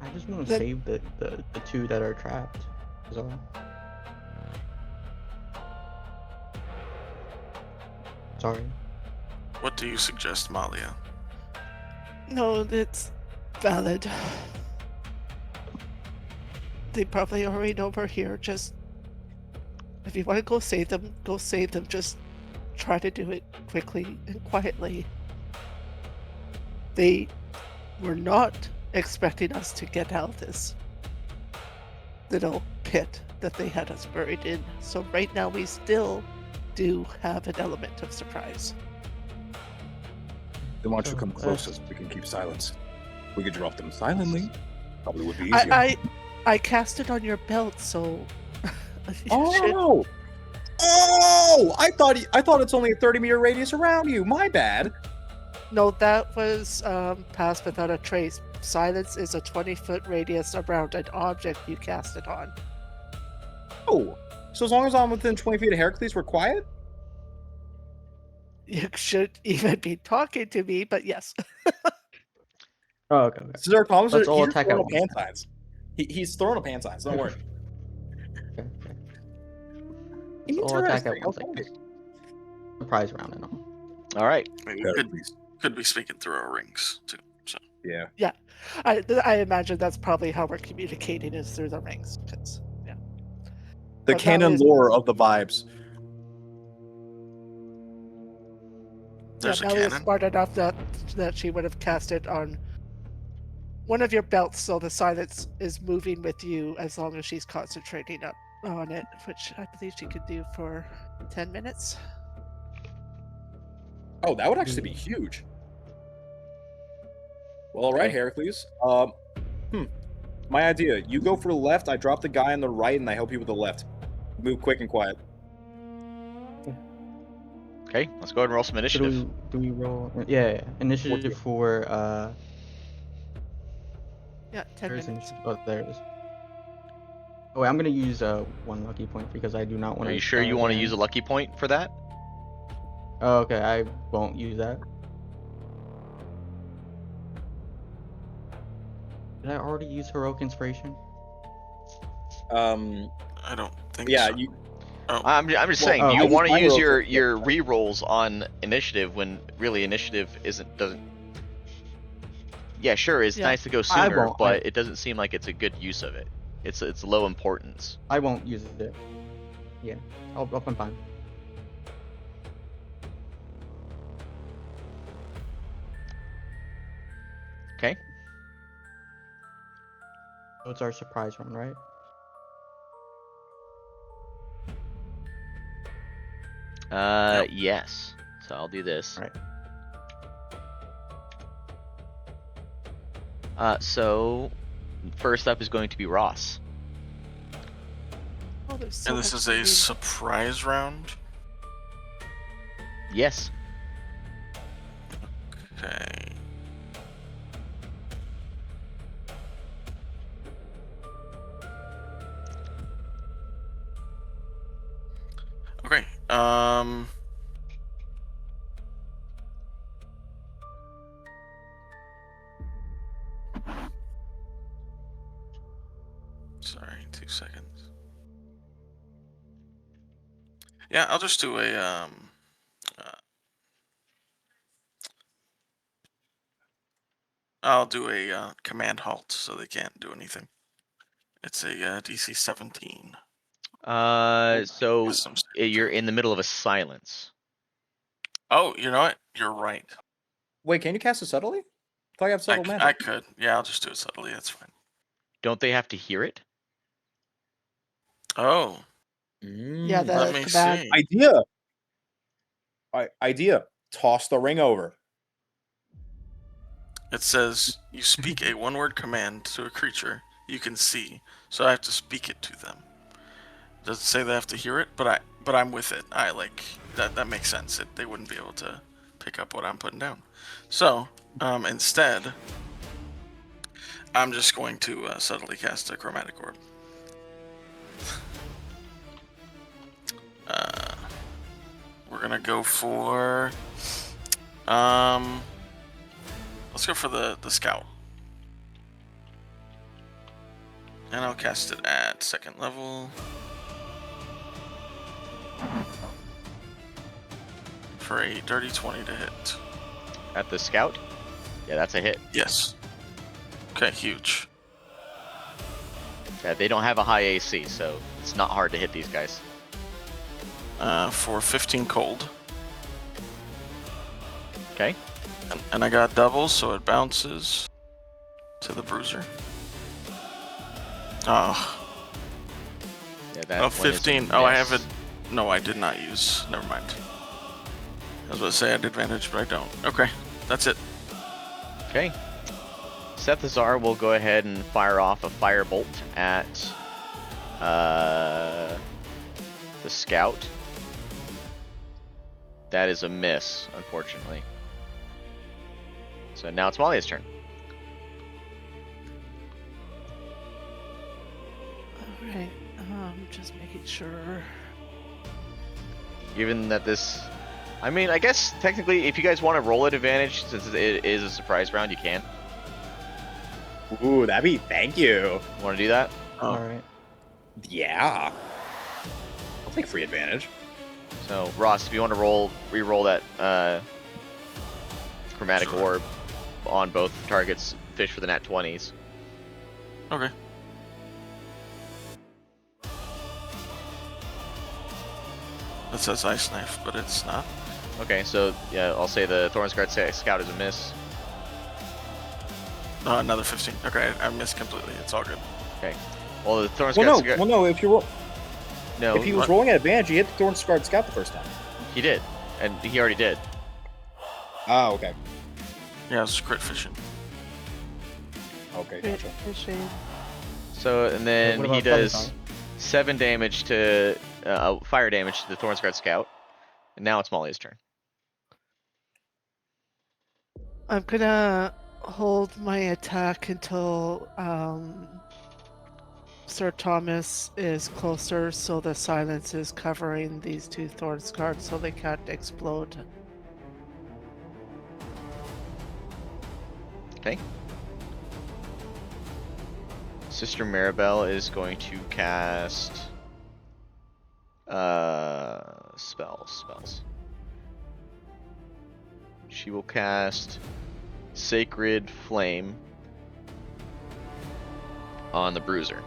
I just want to
Then-
save the two that are trapped. Is all. Sorry.
What do you suggest, Malia?
No, that's valid. They probably already know we're here. Just if you want to go save them, go save them. Just try to do it quickly and quietly. They were not expecting us to get out of this little pit that they had us buried in. So right now we still do have an element of surprise.
Then why don't you
So,
come closest? We can keep silence. We could drop them silently. Probably would be easier.
I cast it on your belt, so you should.
Oh! Oh! I thought it's only a 30-meter radius around you. My bad.
No, that was passed without a trace. Silence is a 20-foot radius around an object you cast it on.
Oh, so as long as I'm within 20 feet of Hercules, we're quiet?
You should even be talking to me, but yes.
Oh, okay.
Cesar Thomas,
Let's all
he's
attack
throwing
at
up
once.
hand signs. He's throwing up hand signs. Don't worry.
Okay. Let's all attack at
Interesting.
once.
Okay.
Surprise round and all.
All right.
We
Hercules.
could be speaking through our rings too. So
Yeah.
I imagine that's probably how we're communicating is through the rings. Yeah.
The
But
canon
Malia's-
lore of the vibes.
there's a
Malia's
cannon.
smart enough that she would have cast it on one of your belts, so the silence is moving with you as long as she's concentrating up on it, which I believe she could do for 10 minutes.
Oh, that would actually be huge. Well, all right,
Okay.
Heracles. My idea. You go for the left. I drop the guy on the right, and I help you with the left. Move quick and quiet.
Okay, let's go ahead and roll some
So
initiative.
do we roll? Yeah. Initiative for
Yeah, 10
Where's
minutes.
initiative? Oh, there it is. Oh, wait, I'm gonna use one lucky point because I do not want
Are
to.
you sure you want to use a lucky point for that?
Oh, okay, I won't use that. Did I already use heroic inspiration?
I don't think
Yeah,
so.
you.
I'm just
Well,
saying,
oh,
do
I
you
used
want to
my
use
heroic
your re-rolls on initiative when really initiative doesn't? Yeah, sure, it's
Yeah.
nice to go
I
sooner,
won't,
but it doesn't seem like it's a good use of it. It's low importance.
I won't use it. Yeah, I'll be fine.
Okay.
So it's our surprise round, right?
Yep.
Yes. So I'll do this.
Right.
So first up is going to be Ross.
Oh, there's so
And this
much
is a
to do.
surprise round.
Yes.
Okay. Okay. Sorry, 2 seconds. Yeah, I'll just do a I'll do a command halt so they can't do anything It's a DC 17.
So
Wisdom
you're in the middle of a silence.
Oh, you know what? You're right.
Wait, can you cast it subtly? I thought you have subtle
I
magic.
could. Yeah, I'll just do it subtly. That's fine.
Don't they have to hear it?
Oh,
Yeah,
Mm.
let
the
me
command.
see.
Idea. Idea. Toss the ring over.
It says you speak a one-word command to a creature you can see, so I have to speak it to them. Does it say they have to hear it? But I'm with it. I like that. That makes sense. They wouldn't be able to pick up what I'm putting down. So instead, I'm just going to subtly cast a chromatic orb. We're gonna go for let's go for the scout. And I'll cast it at 2nd level. For a dirty 20 to hit.
At the scout? Yeah, that's a hit.
Yes. Okay, huge.
Yeah, they don't have a high AC, so it's not hard to hit these guys.
For 15 cold.
Okay.
And I got doubles, so it bounces to the bruiser. Oh,
Yeah, that
oh
one is a
15. Oh, I have
miss.
it. No, I did not use. Never mind. I was about to say I had advantage, but I don't. Okay, that's it.
Okay. Sethazar will go ahead and fire off a firebolt at the scout. That is a miss, unfortunately. So now it's Molly's turn.
All right. Just making sure.
Given that this... I mean, I guess technically if you guys want to roll at advantage, since it is a surprise round, you can.
Ooh, that'd be. Thank you.
Want to do that?
Oh.
All right.
Yeah. I'll take free advantage.
So, Ross, if you want to re-roll that chromatic
Sure.
orb on both targets, fish for the nat 20s.
Okay. It says ice knife, but it's not.
Okay, so yeah, I'll say the Thornsguard Scout is a miss.
Another 15. Okay, I missed completely. It's all good.
Okay. Well, the Thornsguard
Well, no.
Scout...
Well, no. If you roll,
No,
if he was
what?
rolling at advantage, he hit the Thorn Scarred Scout the first time.
he did. And he already did.
Oh, okay.
Yeah, it's crit fishing.
Okay,
Crit
gotcha.
fishing.
So, and then
what
he
about
does
Feather
7 damage to... fire damage to the Thornsguard Scout. And now it's Molly's turn.
I'm gonna hold my attack until Sir Thomas is closer, so the silence is covering these two thorn scars, so they can't explode.
Okay. Sister Maribel is going to cast... spells. She will cast Sacred Flame on the Bruiser.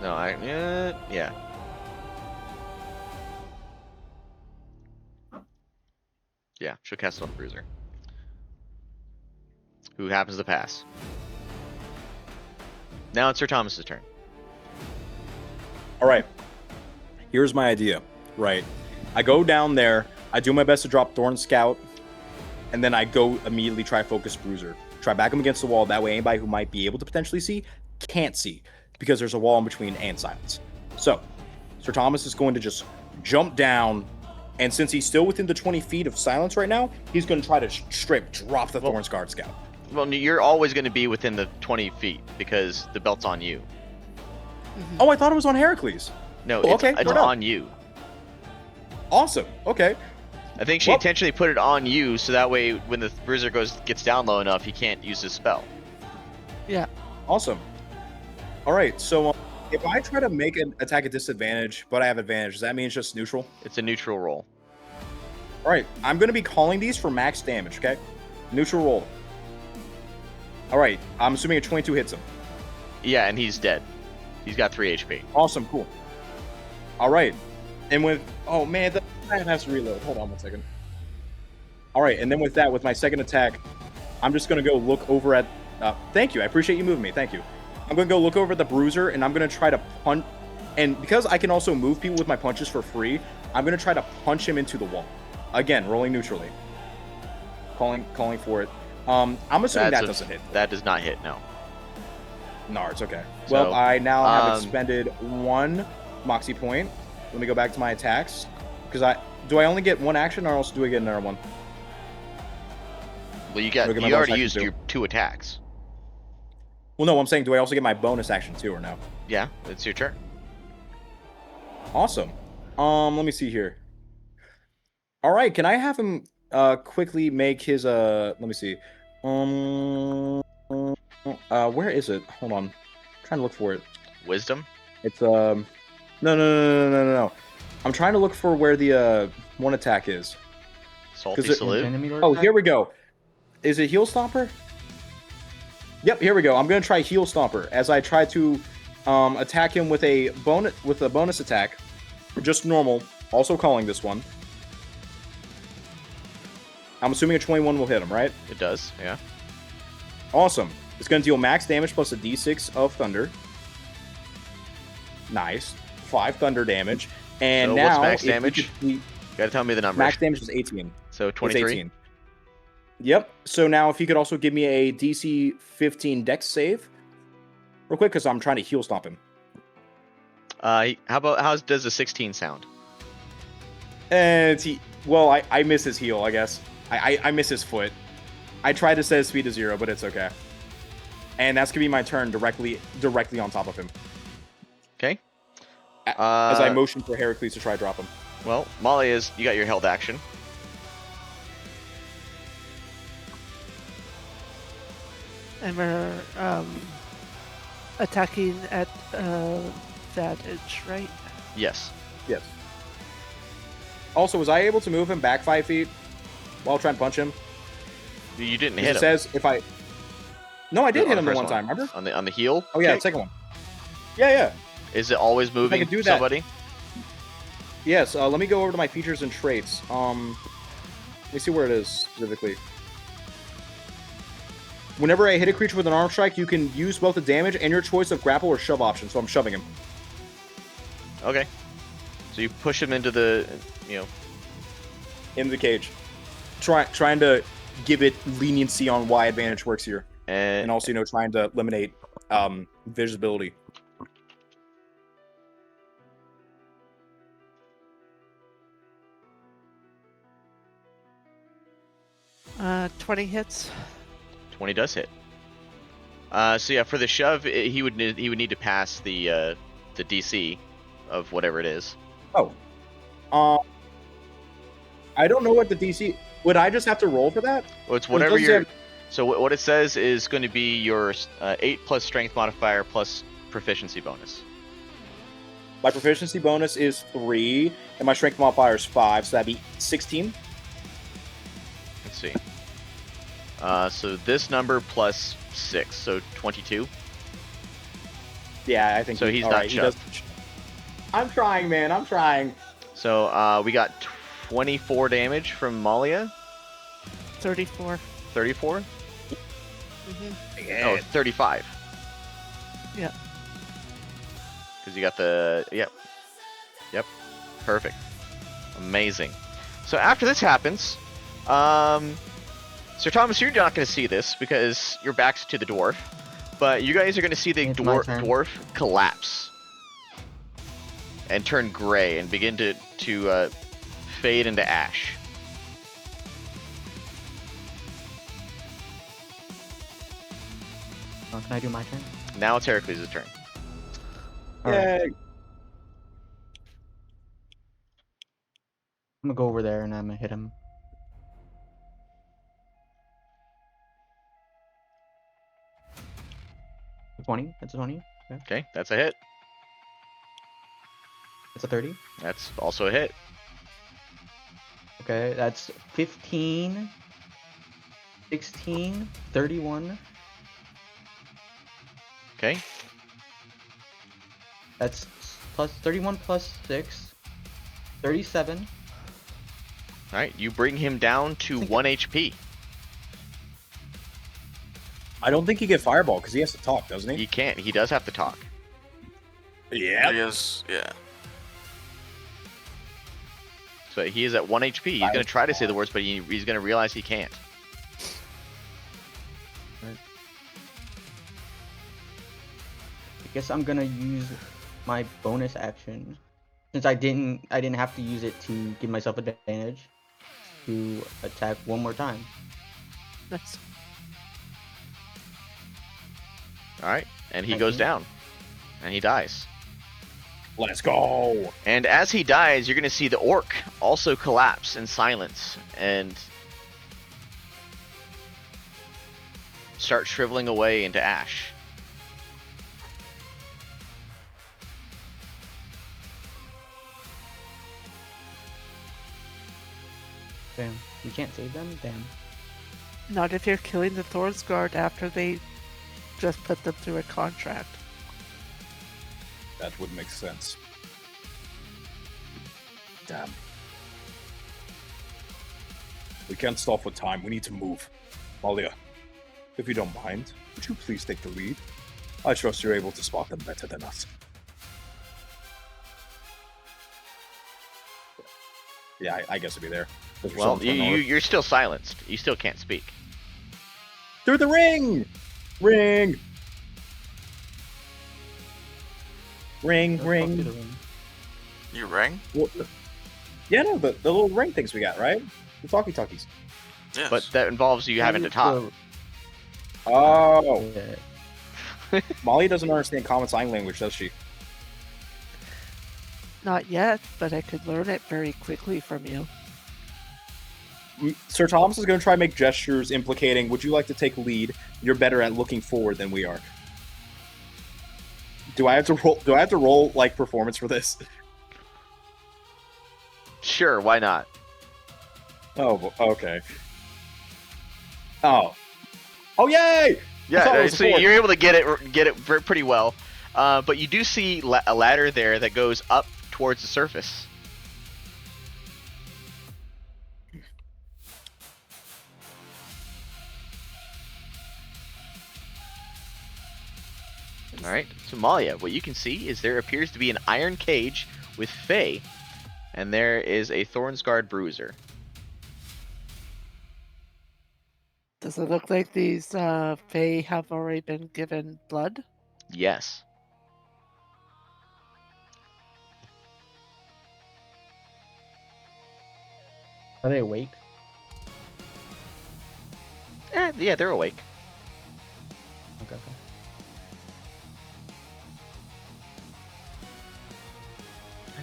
No, yeah. Yeah, she'll cast it on the Bruiser. Who happens to pass. Now it's Sir Thomas's turn.
All right. Here's my idea. Right. I go down there. I do my best to drop Thorn Scout, and then I go immediately try Focus Bruiser. Try back him against the wall. That way, anybody who might be able to potentially see can't see because there's a wall in between and silence. So, Sir Thomas is going to just jump down, and since he's still within the 20 feet of silence right now, he's going to try to straight drop the Thorn Scarred Scout.
Well, you're always going to be within the 20 feet because the belt's on you.
Oh, I thought it was on Heracles.
No,
Oh,
it's,
okay,
it's
fair enough.
on you.
Awesome. Okay.
I think she
Well-
intentionally put it on you so that way when the bruiser gets down low enough, he can't use his spell.
Yeah.
Awesome. All right. So if I try to make an attack at disadvantage, but I have advantage, does that mean it's just neutral?
It's a neutral roll.
All right. I'm going to be calling these for max damage. Okay. Neutral roll. All right. I'm assuming a 22 hits him.
Yeah, and he's dead. He's got 3 HP.
Awesome, cool. All right, and with I have to reload. Hold on 1 second. All right, and then with that, with my second attack, I'm just gonna go look over at. Thank you, I appreciate you moving me. Thank you. I'm gonna go look over at the bruiser, and I'm gonna try to punch. And because I can also move people with my punches for free, I'm gonna try to punch him into the wall. Again, rolling neutrally. Calling for it. I'm assuming that doesn't hit.
That does not hit. No.
No, it's okay.
So,
Well, I now have expended 1 moxie point. Let me go back to my attacks. Because do I only get 1 action, or else do I get another one?
Well, you
Do I get my
you
bonus
already
action
used
too?
your 2 attacks.
Well, no, I'm saying, do I also get my bonus action too, or no?
Yeah, it's your turn.
Awesome. Let me see here. All right, can I have him quickly make his let me see. Where is it? Hold on. I'm trying to look for it.
Wisdom.
It's no. I'm trying to look for where the one attack is.
Salty
'Cause it-
salute.
Oh, here we go. Is it Heel Stomper? Yep, here we go. I'm gonna try Heel Stomper as I try to attack him with a bonus attack, just normal. Also calling this one. I'm assuming a 21 will hit him, right?
It does. Yeah.
Awesome. It's gonna deal max damage plus a d6 of thunder. Nice. 5 thunder damage. And
So
now,
what's max
if we
damage?
could- we-
Gotta tell me the number.
max damage is 18.
So
It's
23.
18. Yep. So now, if you could also give me a DC 15 Dex save, real quick, because I'm trying to heal stomp him.
How does a 16 sound?
And I miss his heel, I guess. I miss his foot. I tried to set his speed to 0, but it's okay. And that's gonna be my turn directly on top of him.
Okay.
As I motion for Heracles to try to drop him.
Well, Molly you got your held action.
And we're attacking at advantage, right?
Yes.
Yes. Also, was I able to move him back 5 feet while trying to punch him?
You didn't
'Cause
hit
it
him.
says if I. No, I did hit him the
first
one time. Remember?
On the heel.
Oh yeah,
kick?
second one. Yeah.
Is it always moving
could do that.
somebody?
Yes. Let me go over to my features and traits. Let me see where it is specifically. Whenever I hit a creature with an arm strike, you can use both the damage and your choice of grapple or shove option. So I'm shoving him.
Okay. So you push him into the,
Into the cage. Trying to give it leniency on why advantage works here. And also, trying to eliminate visibility.
Uh, 20 hits.
20 does hit. So yeah, for the shove, he would need to pass the DC of whatever it is.
Oh. I don't know what the DC. Would I just have to roll for that?
Well, it's
Or
whatever
does it
your.
have-
So what it says is going to be your 8 plus strength modifier plus proficiency bonus.
My proficiency bonus is 3, and my strength modifier is 5, so that'd be 16.
Let's see. So this number plus 6, so 22.
Yeah, I think
So he's
all
not
right, he does. I'm trying, man. I'm trying.
So we got 24 damage from Malia.
34.
34?
Mm-hmm.
Oh, 35.
Yeah.
Because you got the... Yep. Perfect. Amazing. So after this happens, Sir Thomas, you're not going to see this because your back's to the dwarf, but you guys are going to see the
It's my turn.
dwarf collapse and turn gray and begin to fade into ash.
Oh, can I do my turn?
Now it's Heracles' turn.
All right.
Yay.
I'm gonna go over there and I'm gonna hit him. A 20. That's a 20. Okay.
Okay, that's a hit.
That's a 30.
That's also a hit.
Okay, that's 15, 16, 31.
Okay.
That's plus 31 plus 6. 37.
All right, you bring him down to
Think
1 HP.
I don't think you get fireball because he has to talk, doesn't he?
He can't. He does have to talk.
Yeah.
He is, yeah.
So he is at 1 HP. He's going to try to say the words, but he's going to realize he can't.
I guess I'm gonna use my bonus action since I didn't have to use it to give myself advantage to attack one more time.
Nice.
All right, and he goes
19.
down, and he dies.
Let's go.
And as he dies, you're going to see the orc also collapse in silence and start shriveling away into ash.
Damn, you can't save them. Damn.
Not if you're killing the Thor's Guard after they just put them through a contract.
That would make sense. Damn. We can't stop for time. We need to move. Malia, if you don't mind, would you please take the lead? I trust you're able to spot them better than us. Yeah, I guess it'd be there.
Well, you're still silenced. You still can't speak.
Through the ring! Ring! Ring,
Let's go
ring.
through the ring.
You rang?
Well, yeah, no, the little ring things we got, right? The talkie-talkies.
Yes.
But that involves you having to talk.
Oh,
Yeah.
Molly doesn't understand common sign language, does she?
Not yet, but I could learn it very quickly from you.
Sir Thomas is going to try and make gestures implicating, would you like to take lead? You're better at looking forward than we are. Do I have to roll? Do I have to roll like performance for this?
Sure, why not?
Oh, okay. Oh, yay! I thought
Yeah,
it was a
so
4.
you're able to get it pretty well. But you do see a ladder there that goes up towards the surface. Alright, so Malia, what you can see is there appears to be an iron cage with Faye, and there is a Thornsguard Bruiser.
Does it look like these Fae have already been given blood?
Yes.
Are they awake?
Yeah, they're awake.
Okay.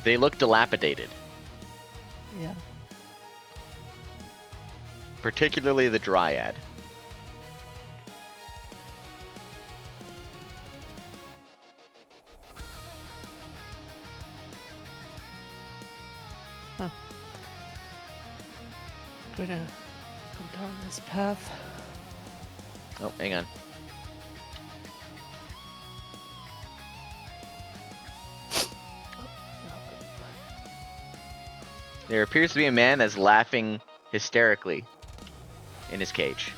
They look dilapidated,
Yeah.
particularly the Dryad.
I'm gonna go down this path.
Oh, hang on. There appears to be a man that's laughing hysterically in his cage.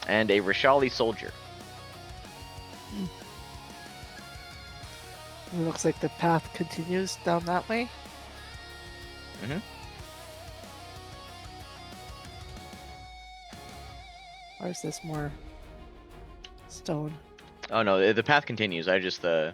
And a Rishali soldier.
It looks like the path continues down that way.
Mhm.
Or is this more stone?
Oh no, the path continues. I just
Okay.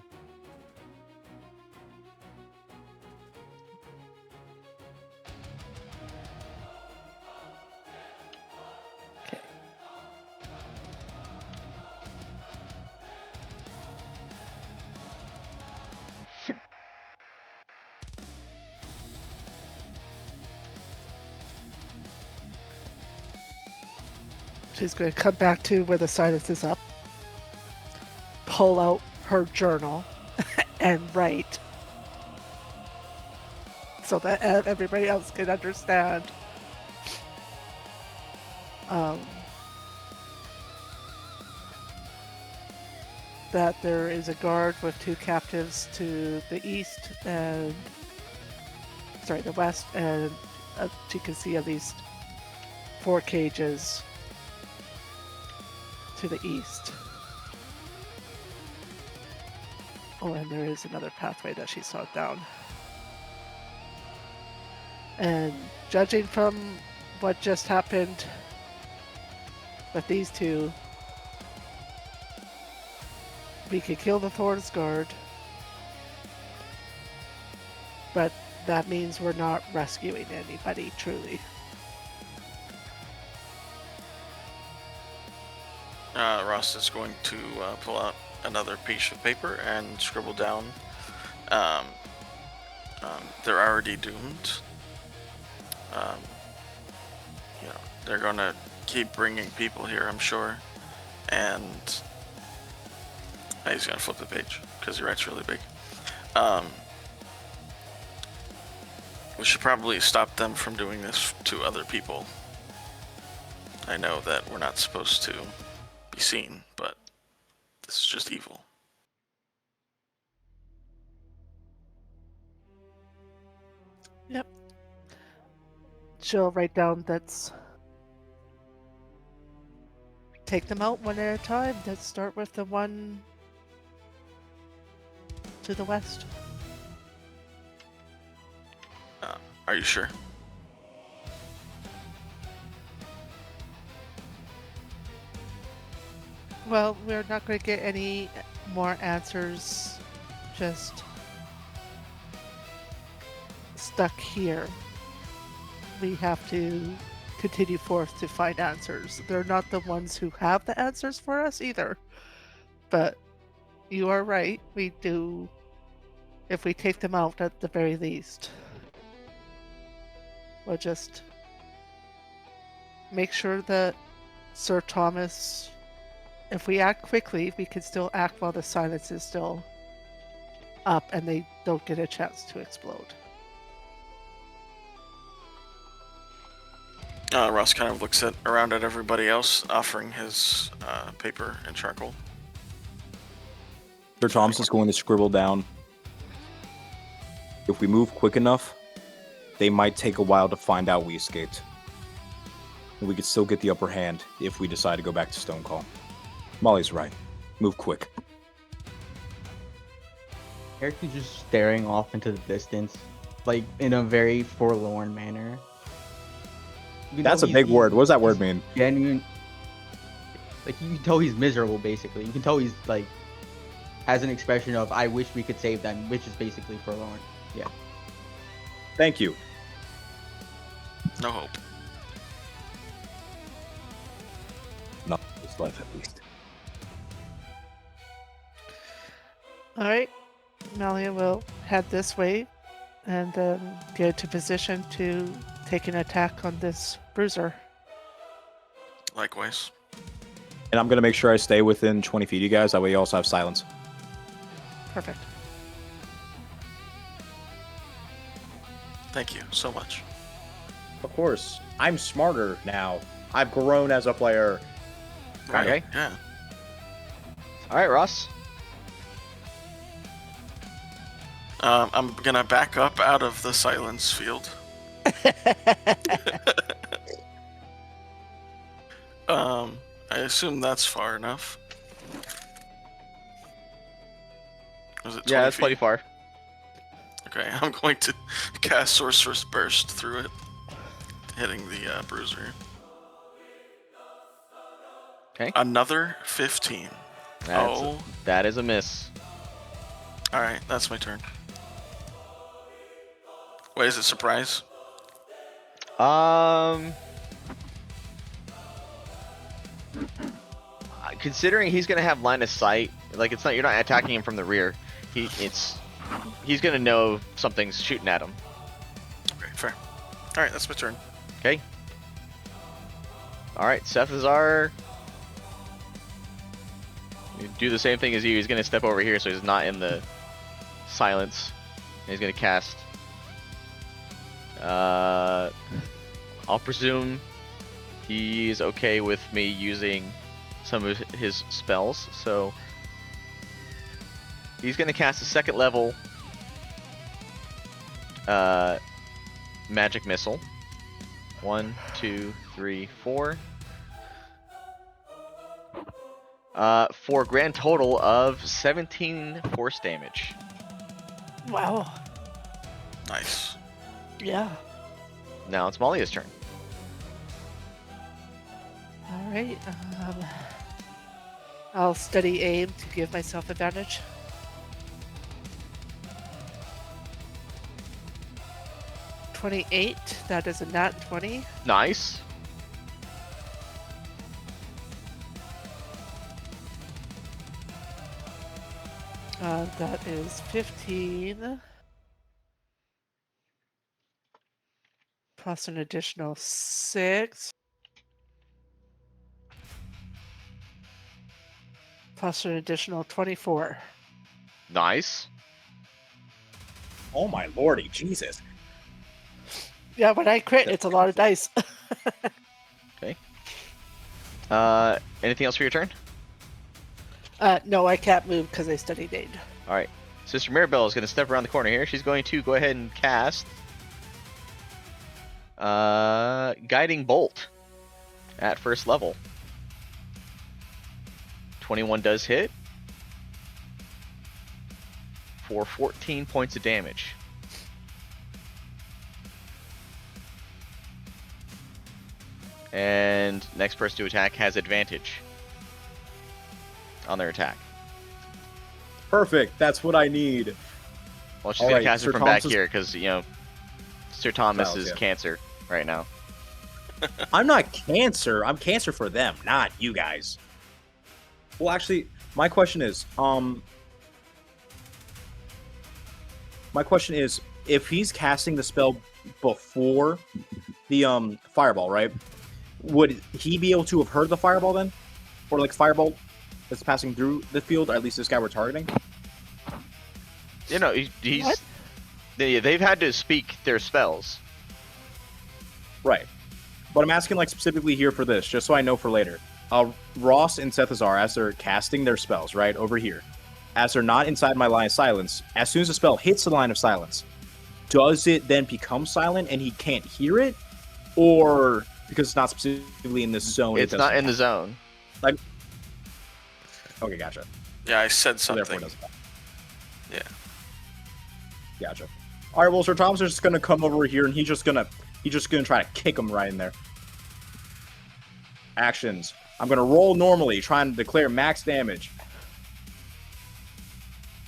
She's going to come back to where the silence is up, pull out her journal, and write so that everybody else can understand. that there is a guard with 2 captives to the east and the west, and you can see at least 4 cages to the east. Oh, and there is another pathway that she saw down. And judging from what just happened with these two, we could kill the Thorn's guard, but that means we're not rescuing anybody, truly.
Ross is going to pull out another piece of paper and scribble down. They're already doomed. They're gonna keep bringing people here, I'm sure. And he's gonna flip the page because he writes really big. We should probably stop them from doing this to other people. I know that we're not supposed to be seen, but this is just evil.
Yep. She'll write down that's... Take them out one at a time. Let's start with the one to the west.
Are you sure?
Well, we're not going to get any more answers just stuck here. We have to continue forth to find answers. They're not the ones who have the answers for us either. But you are right. We do, if we take them out at the very least. We'll just make sure that Sir Thomas, if we act quickly, we can still act while the silence is still up and they don't get a chance to explode.
Ross kind of looks around at everybody else, offering his paper and charcoal.
Sir Thomas is going to scribble down. If we move quick enough, they might take a while to find out we escaped. And we could still get the upper hand if we decide to go back to Stonecall. Molly's right. Move quick.
Eric is just staring off into the distance, like in a very forlorn manner.
That's a big word. What does that word mean?
Genuine. Like, you can tell he's miserable, basically. You can tell he's, like, has an expression of, I wish we could save them, which is basically forlorn. Yeah.
Thank you.
No hope.
Not this life, at least.
Alright, Malia will head this way and then get into position to take an attack on this bruiser.
Likewise.
And I'm going to make sure I stay within 20 feet of you guys. That way you also have silence.
Perfect.
Thank you so much.
Of course. I'm smarter now. I've grown as a player.
Right.
Okay.
Yeah.
All right, Ross.
I'm gonna back up out of the silence field. I assume that's far enough. Was it 20
Yeah, that's
feet?
plenty far.
Okay, I'm going to cast Sorcerer's Burst through it, hitting the bruiser.
Okay.
Another 15.
That is a miss.
Alright, that's my turn. Wait, is it surprise?
Considering he's gonna have line of sight, like you're not attacking him from the rear. He's gonna know something's shooting at him.
Okay, fair. Alright, that's my turn.
Okay. All right, Sethazar. Do the same thing as you. He's gonna step over here so he's not in the silence. And he's gonna cast. I'll presume he's okay with me using some of his spells, so He's gonna cast a second level magic missile. 1, 2, 3, 4. For a grand total of 17 force damage.
Wow.
Nice.
Yeah.
Now it's Malia's turn.
All right. I'll steady aim to give myself advantage. .28. That is a nat 20.
Nice.
That is 15. Plus an additional 6. Plus an additional 24.
Nice.
Oh my lordy, Jesus.
Yeah, when I crit,
That's
it's a lot of dice.
Okay. Anything else for your turn?
No, I can't move because I studied aid.
All right. Sister Mirabelle is going to step around the corner here. She's going to go ahead and cast Guiding Bolt at first level. 21 does hit for 14 points of damage. And next person to attack has advantage on their attack.
Perfect. That's what I need.
Well, she's
All
gonna
right,
cast
Sir
it from back
Thomas's-
here because Sir Thomas
Styles,
is
yeah.
cancer right now.
I'm not cancer. I'm cancer for them, not you guys. Well, actually, my question is, if he's casting the spell before the fireball, right? Would he be able to have heard the fireball then, or like fireball that's passing through the field, or at least this guy we're targeting?
He's
What?
they've had to speak their spells.
Right. But I'm asking like specifically here for this, just so I know for later. Ross and Sethazar, as they're casting their spells, right, over here, as they're not inside my line of silence, as soon as the spell hits the line of silence, does it then become silent and he can't hear it? Or because it's not specifically in this zone?
It's not in the zone.
Okay, gotcha.
Yeah, I said
So therefore
something.
it doesn't.
Yeah.
Gotcha. All right, well, Sir Thomas is just gonna come over here and he's just gonna try to kick him right in there. Actions. I'm gonna roll normally, trying to declare max damage.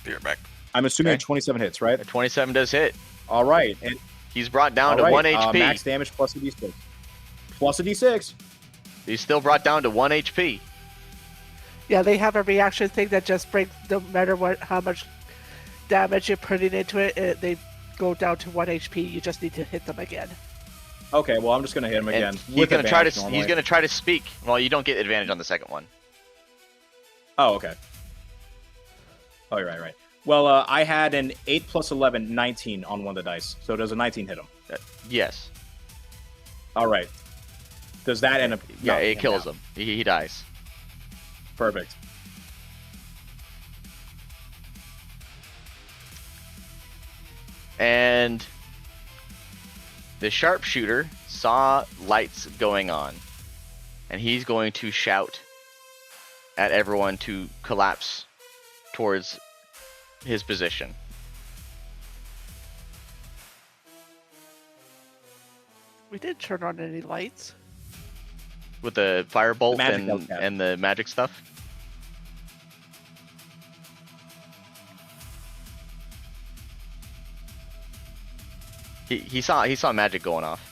Be right back.
I'm assuming
Okay.
27 hits, right?
A 27 does hit.
All right, and
He's brought down
all
to
right,
1 HP.
max damage plus a d6. Plus a d6.
He's still brought down to 1 HP.
Yeah, they have a reaction thing that just brings, no matter how much damage you're putting into it, they go down to 1 HP. You just need to hit them again.
Okay, well, I'm just gonna hit him again.
And he's
with
gonna try
advantage
to
normally.
he's gonna try to speak. Well, you don't get advantage on the second one.
Oh, okay. Oh, you're right. Well, I had an 8 plus 11, 19 on one of the dice. So does a 19 hit him?
Yes.
All right. Does that end up?
Yeah,
knocking
it kills
down?
him. He dies.
Perfect.
And the sharpshooter saw lights going on, and he's going to shout at everyone to collapse towards his position.
We didn't turn on any lights.
With the firebolt
magic that was cast.
and the magic stuff. He saw magic going off.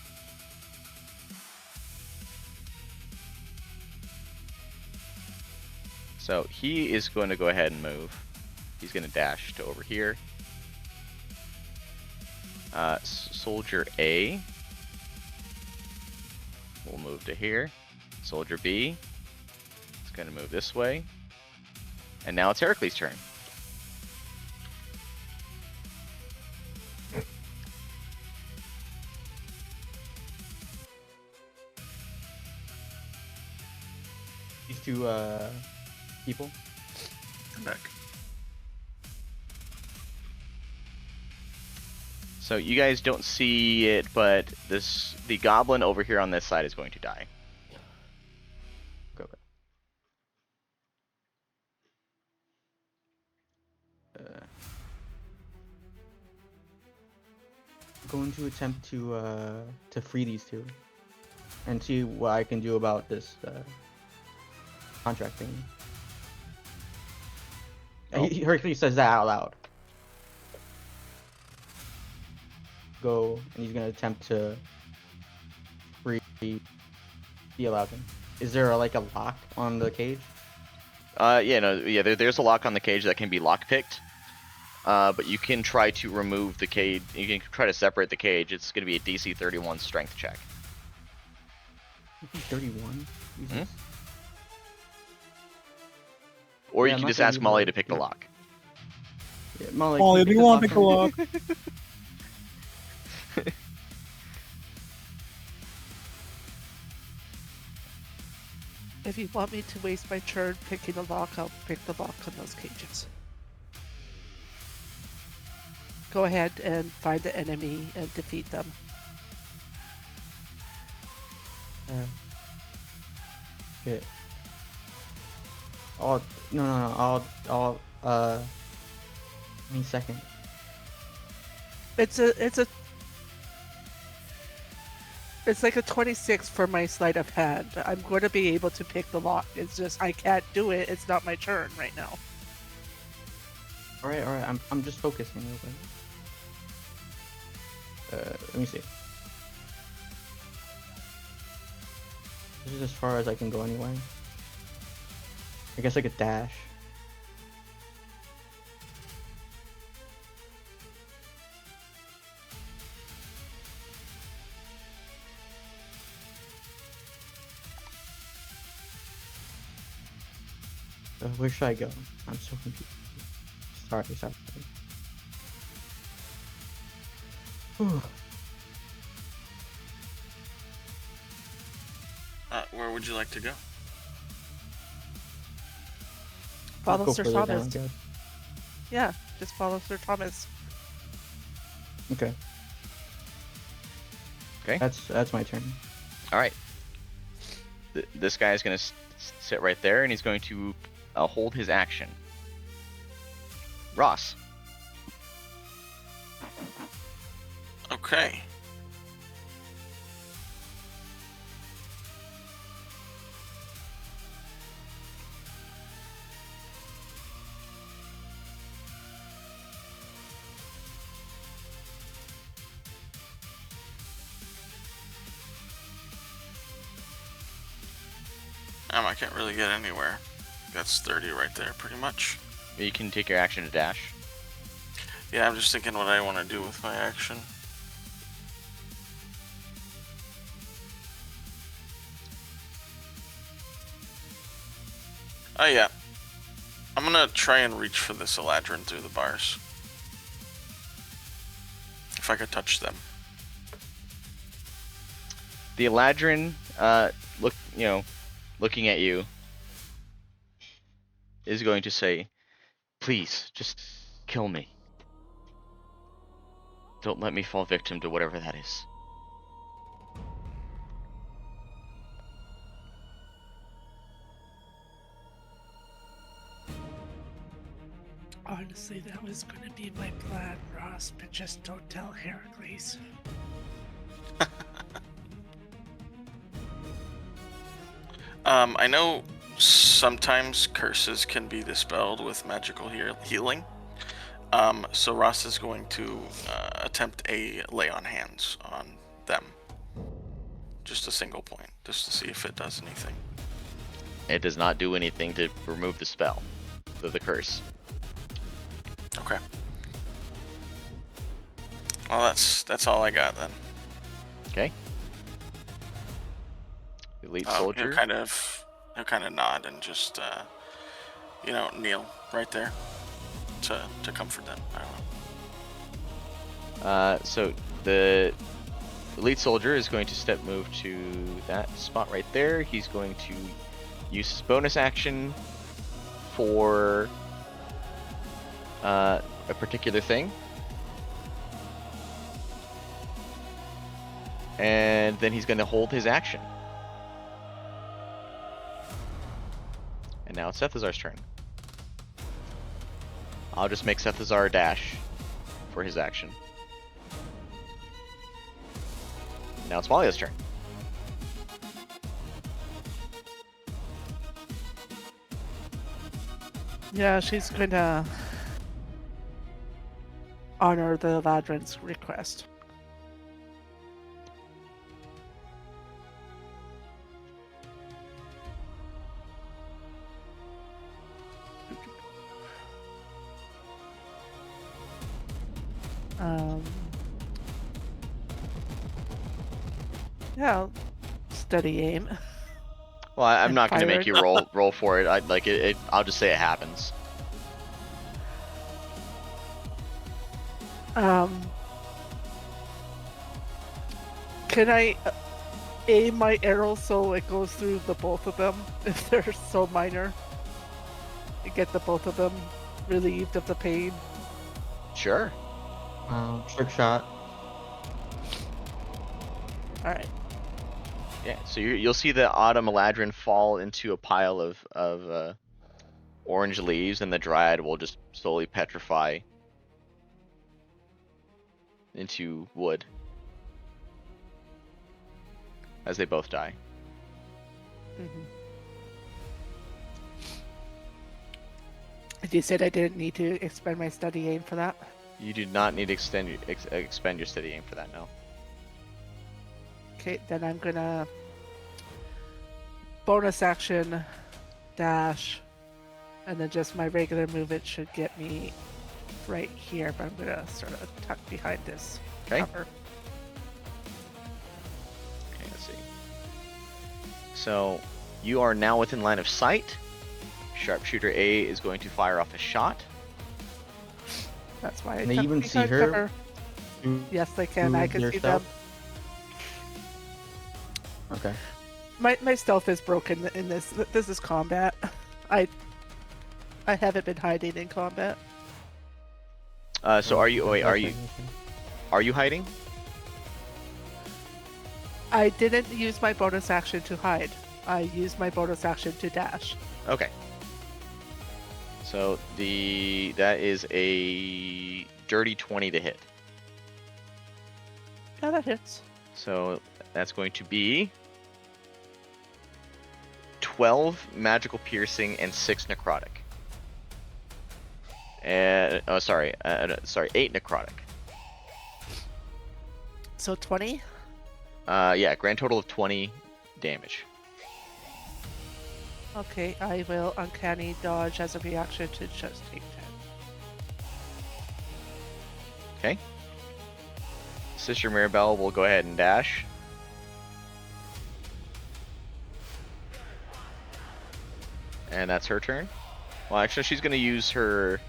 So he is going to go ahead and move. He's going to dash to over here. Soldier A will move to here. Soldier B is going to move this way. And now it's Heracles' turn.
These two people.
I'm back.
So you guys don't see it, but the goblin over here on this side is going to die.
Okay. Going to attempt to free these two, and see what I can do about this contract thing.
Oh.
Hercules says that out loud. Go, and he's gonna attempt to free the Aladdin. Is there like a lock on the cage?
There's a lock on the cage that can be lock picked. But you can try to remove the cage. You can try to separate the cage. It's going to be a DC 31 strength check.
31. Jesus.
Or
Yeah,
you
I'm
can
not
just
gonna
ask
be
Molly
able
to
to
pick the
do it.
lock.
Yeah, Molly,
Molly,
can
do you
pick
want
this
to
lock
pick a
for me?
lock?
If you want me to waste my turn picking a lock, I'll pick the lock on those cages. Go ahead and find the enemy and defeat them.
Shit. No, I'll give me a second.
It's like a 26 for my sleight of hand. I'm going to be able to pick the lock. It's just I can't do it. It's not my turn right now.
All right. I'm just focusing real quick. Let me see. This is as far as I can go anyway. I guess I could dash. Where should I go? I'm so confused. Sorry. Whew.
Where would you like to go?
Follow
Go
Sir
further
Thomas.
down, guys.
Yeah, just follow Sir Thomas.
Okay.
Okay.
That's my turn.
All right. This guy is going to sit right there, and he's going to hold his action. Ross.
Okay. I can't really get anywhere. That's 30 right there, pretty much.
You can take your action to dash.
Yeah, I'm just thinking what I want to do with my action. Oh yeah. I'm gonna try and reach for this Eladrin through the bars. If I could touch them.
The Eladrin, looking at you, is going to say, "Please, just kill me. Don't let me fall victim to whatever that is."
Honestly, that was going to be my plan, Ross, but just don't tell Heracles.
I know sometimes curses can be dispelled with magical healing. So Ross is going to attempt a lay on hands on them. Just a single point, just to see if it does anything.
It does not do anything to remove the spell, the curse.
Okay. Well, that's all I got then.
Okay. Elite
He'll
soldier.
kind of nod and just kneel right there to comfort them. I don't know.
So the elite soldier is going to move to that spot right there. He's going to use his bonus action for a particular thing. And then he's going to hold his action. And now it's Sethazar's turn. I'll just make Sethazar dash for his action. Now it's Malia's turn.
Yeah, she's gonna honor the Ladrin's request. Yeah, steady aim.
Well, I'm
And
not going to make
fire.
you roll for it. I'd like it. I'll just say it happens.
Can I aim my arrow so it goes through the both of them if they're so minor? And get the both of them relieved of the pain.
Sure.
Trick shot.
All right.
Yeah. So you'll see the Autumn Eladrin fall into a pile of orange leaves, and the Dryad will just slowly petrify into wood as they both die.
Mm-hmm. You said I didn't need to expend my steady aim for that.
You do not need to expend your steady aim for that, no.
Okay, then I'm gonna bonus action dash, and then just my regular movement should get me right here, but I'm gonna sort of tuck behind this
Okay.
cover.
Okay, let's see. So you are now within line of sight. Sharpshooter A is going to fire off a shot.
That's why I
Can they
tuck
even see
behind
her?
cover. Yes, they can. I can
Your
see
stealth?
them.
Okay.
My stealth is broken in this. This is combat. I haven't been hiding in combat.
So are you? Wait, are you hiding?
I didn't use my bonus action to hide. I used my bonus action to dash.
Okay. So that is a dirty 20 to hit.
Yeah, that hits.
So that's going to be 12 magical piercing and 6 necrotic. And 8 necrotic.
So 20?
Yeah, grand total of 20 damage.
Okay, I will uncanny dodge as a reaction to just take 10.
Okay. Sister Mirabelle will go ahead and dash. And that's her turn. Well, actually, she's going to use her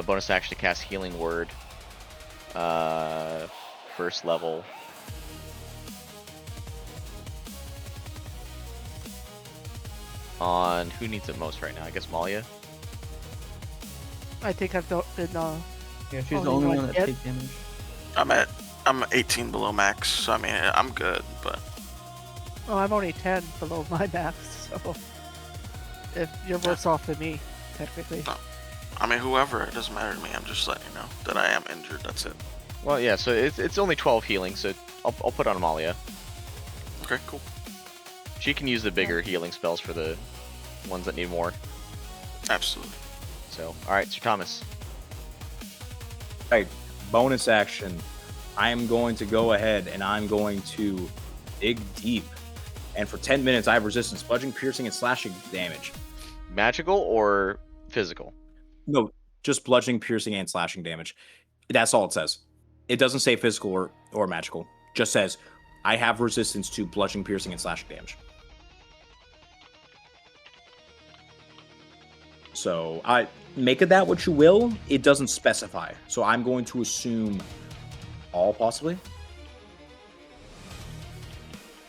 bonus action to cast Healing Word. First level. On who needs it most right now? I guess Malia.
I think I've been
Yeah, she's
Only
the only
one
one that
hit?
takes damage.
I'm 18 below max, so I mean I'm good, but
oh, I'm only 10 below my max, so if you're worse off than me, technically.
I mean whoever, it doesn't matter to me. I'm just letting you know that I am injured. That's it.
Well, yeah, so it's only 12 healing, so I'll put on Amalia.
Okay, cool.
She can use the bigger healing spells for the ones that need more.
Absolutely.
So, alright, Sir Thomas.
Right, bonus action. I am going to go ahead and I'm going to dig deep. And for 10 minutes, I have resistance, bludgeoning, piercing, and slashing damage.
Magical or physical?
No, just bludgeoning, piercing, and slashing damage. That's all it says. It doesn't say physical or magical. Just says, I have resistance to bludgeoning, piercing, and slashing damage. So I make of that what you will. It doesn't specify. So I'm going to assume all, possibly.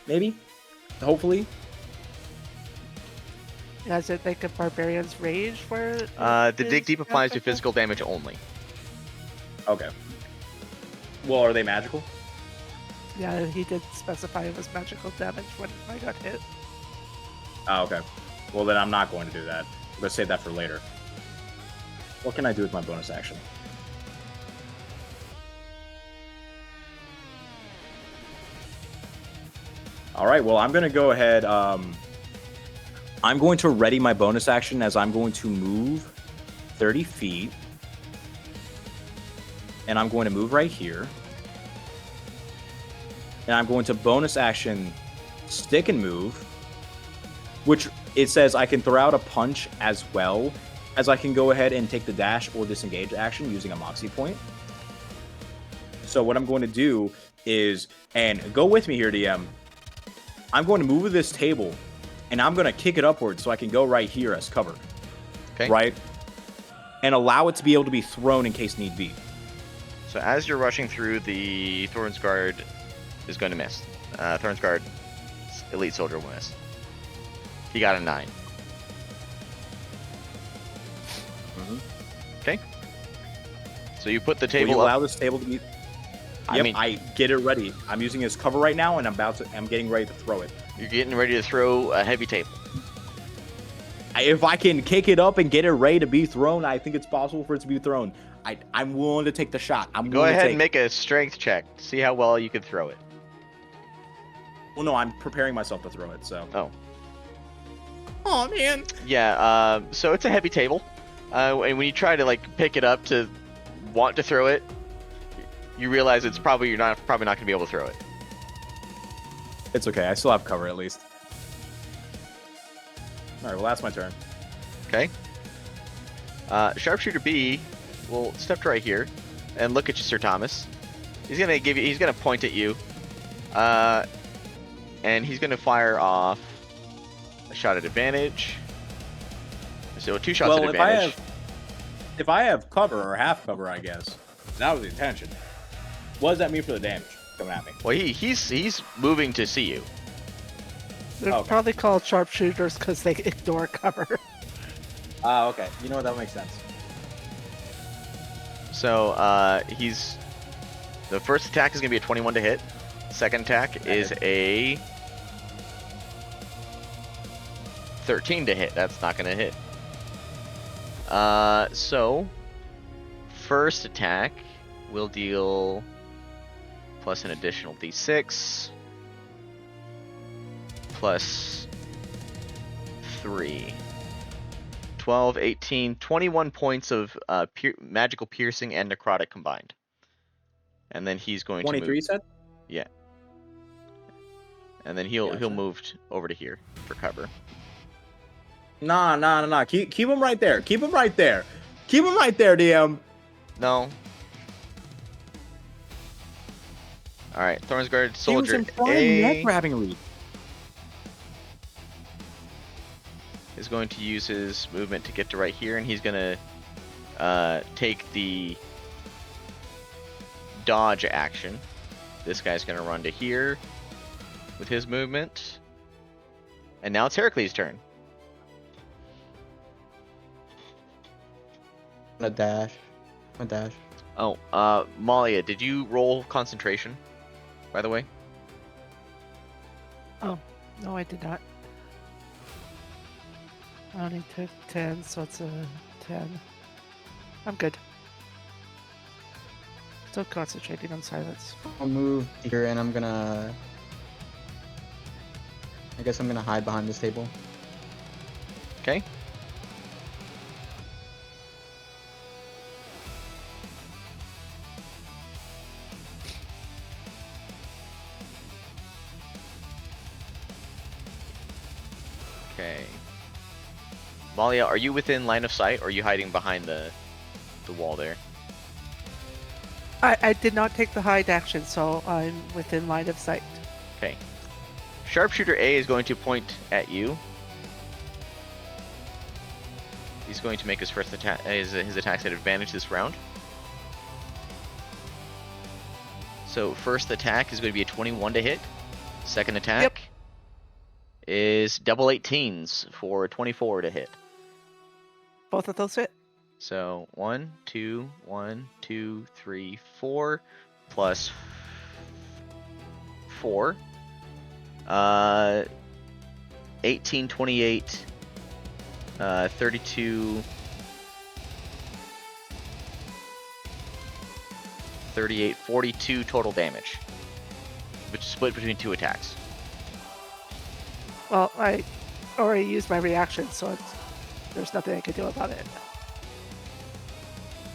Maybe. Hopefully.
Is it like a barbarian's rage where
The dig
is
deep applies to
magical?
physical damage only.
Okay. Well, are they magical?
Yeah, he did specify it was magical damage when I got hit.
Oh, okay. Well, then I'm not going to do that. I'm going to save that for later. What can I do with my bonus action? All right, well, I'm going to go ahead. I'm going to ready my bonus action as I'm going to move 30 feet. And I'm going to move right here. And I'm going to bonus action stick and move, which it says I can throw out a punch as well as I can go ahead and take the dash or disengage action using a Moxie point. So what I'm going to do is, and go with me here, DM, I'm going to move this table, and I'm going to kick it upwards so I can go right here as cover.
Okay.
Right? And allow it to be able to be thrown in case need be.
So as you're rushing through, the Thorn's Guard is going to miss. Thorn's Guard elite soldier will miss. He got a 9. Okay. So you put the
Will
table
you
up.
allow this table to be...
I
Yep,
mean,
I get it ready. I'm using it as cover right now, and I'm getting ready to throw it.
you're getting ready to throw a heavy table.
If I can kick it up and get it ready to be thrown, I think it's possible for it to be thrown. I'm willing to take the shot.
Go ahead and make a strength check. See how well you can throw it.
Well, no, I'm preparing myself to throw it, so...
Oh.
Oh, man.
Yeah, so it's a heavy table. And when you try to, like, pick it up to want to throw it, you realize you're probably not going to be able to throw it.
It's okay. I still have cover, at least. All right, well, that's my turn.
Okay. Sharpshooter B will step right here and look at you, Sir Thomas. He's gonna point at you, and he's gonna fire off a shot at advantage. So 2 shots at advantage.
If I have cover or half cover, I guess that was the intention. What does that mean for the damage coming at me?
Well, he's moving to see you.
They're
Okay.
probably called sharpshooters because they ignore cover.
Ah, okay. You know what? That makes sense.
So the first attack is gonna be a 21 to hit. Second attack is a 13 to hit. That's not gonna hit. So first attack will deal plus an additional d6 plus 3. 12, 18, 21 points of magical piercing and necrotic combined. And then he's going
23,
to move.
you said?
Yeah. And then he'll
Gotcha.
move over to here for cover.
Nah. Keep him right there. Keep him right there. Keep him right there, DM.
No. All right, Thorn's Guard Soldier
He was implying neck
A
grabbing lead.
is going to use his movement to get to right here, and he's gonna take the dodge action. This guy's gonna run to here with his movement, and now it's Heracles' turn.
A dash.
Oh, Malia, did you roll concentration, by the way?
Oh, no, I did not. I only took 10, so it's a 10. I'm good. Still concentrating on silence.
I'll move here and I guess I'm gonna hide behind this table.
Okay. Okay. Malia, are you within line of sight, or are you hiding behind the wall there?
I did not take the hide action, so I'm within line of sight.
Okay. Sharpshooter A is going to point at you. He's going to make his first attack. His attacks at advantage this round. So first attack is going to be a 21 to hit. Second attack is double 18s for 24 to hit.
Both of those hit.
So 1, 2, 3, 4, plus 4, 18, 28, 32, 38, 42 total damage, which is split between 2 attacks.
Well, I already used my reaction, so there's nothing I can do about it.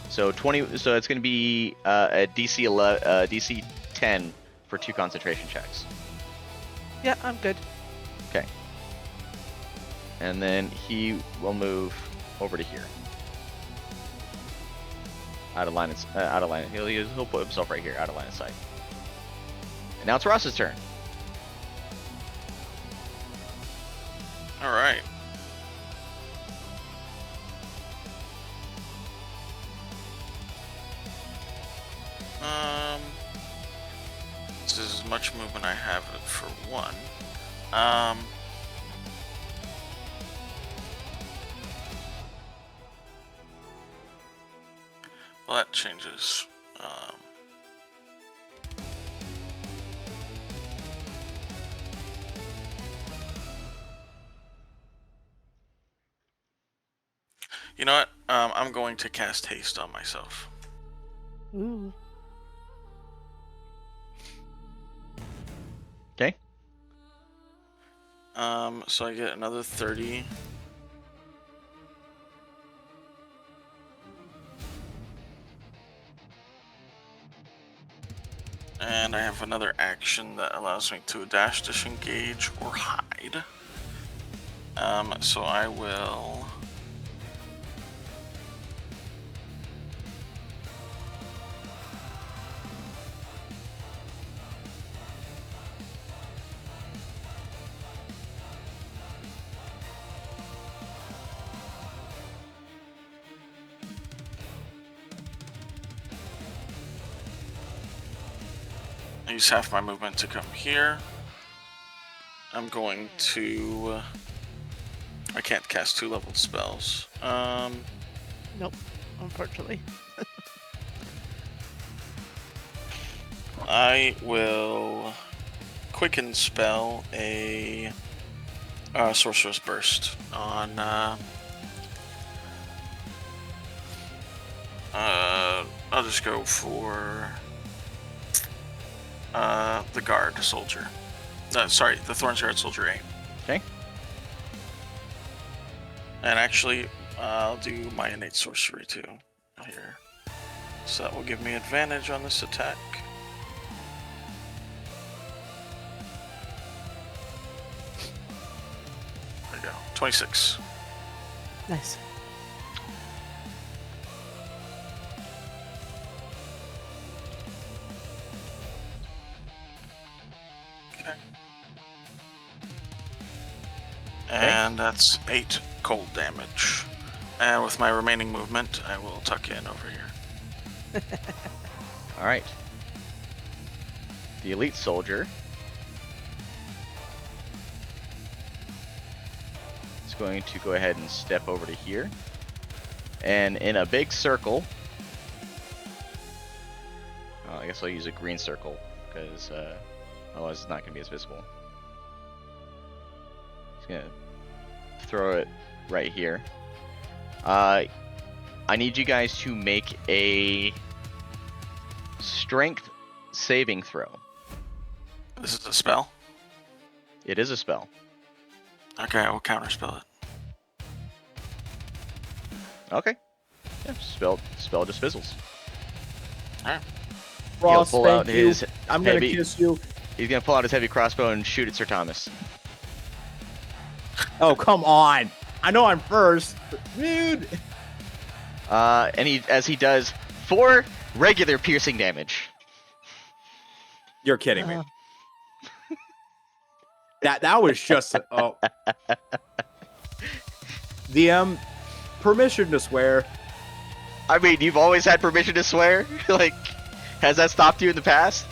So 20. So it's going to be a DC 11, DC 10 for 2 concentration checks.
Yeah, I'm good.
Okay. And then he will move over to here. Out of line. Out of line. He'll put himself right here, out of line of sight. And now it's Ross's turn.
All right. This is as much movement I have for one. Well, that changes. You know what? I'm going to cast haste on myself.
Ooh.
Okay.
So I get another 30. And I have another action that allows me to dash, disengage, or hide. So I will... use half my movement to come here. I'm going to... I can't cast 2-level spells.
Nope, unfortunately.
I will quicken spell a Sorcerer's Burst on... I'll just go for... the guard soldier. Sorry, the Thorns Guard soldier 8.
Okay.
And actually, I'll do my innate sorcery too here. So that will give me advantage on this attack. There we go. 26.
Nice.
Okay. And that's 8 cold damage. And with my remaining movement, I will tuck in over here.
All right. The elite soldier is going to go ahead and step over to here, and in a big circle. I guess I'll use a green circle because otherwise it's not going to be as visible. Just gonna throw it right here. I need you guys to make a strength saving throw.
This is a spell?
It is a spell.
Okay, I will counterspell it.
Okay. Yeah, spell just fizzles.
Alright.
Ross,
He'll pull out
thank you.
his
I'm gonna
heavy-
kiss you.
He's gonna pull out his heavy crossbow and shoot at Sir Thomas.
Oh, come on. I know I'm first, but dude.
And as he does 4 regular piercing damage.
You're kidding me.
Uh,
That was just oh. DM, permission to swear.
I mean, you've always had permission to swear. Like, has that stopped you in the past?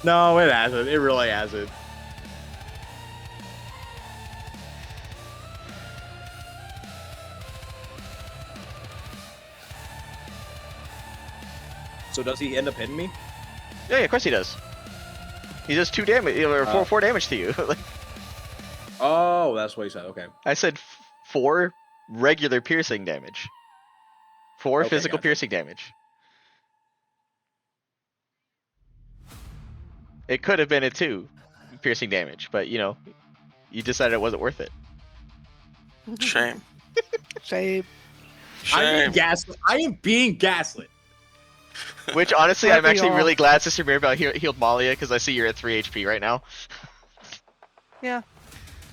No, it hasn't. It really hasn't. So does he end up hitting me?
Yeah, of course he does. He does 2 damage, or 4 damage to you.
Oh, that's what he said. Okay.
I said 4 regular piercing damage. 4
Okay,
physical
gotcha.
piercing damage. It could have been a 2 piercing damage, but you decided it wasn't worth it.
Shame.
Shame.
Shame.
I am being gaslit.
Which honestly,
Aren't
I'm
we
actually
all?
really glad Sister Mirabelle healed Malia because I see you're at 3 HP right now.
Yeah.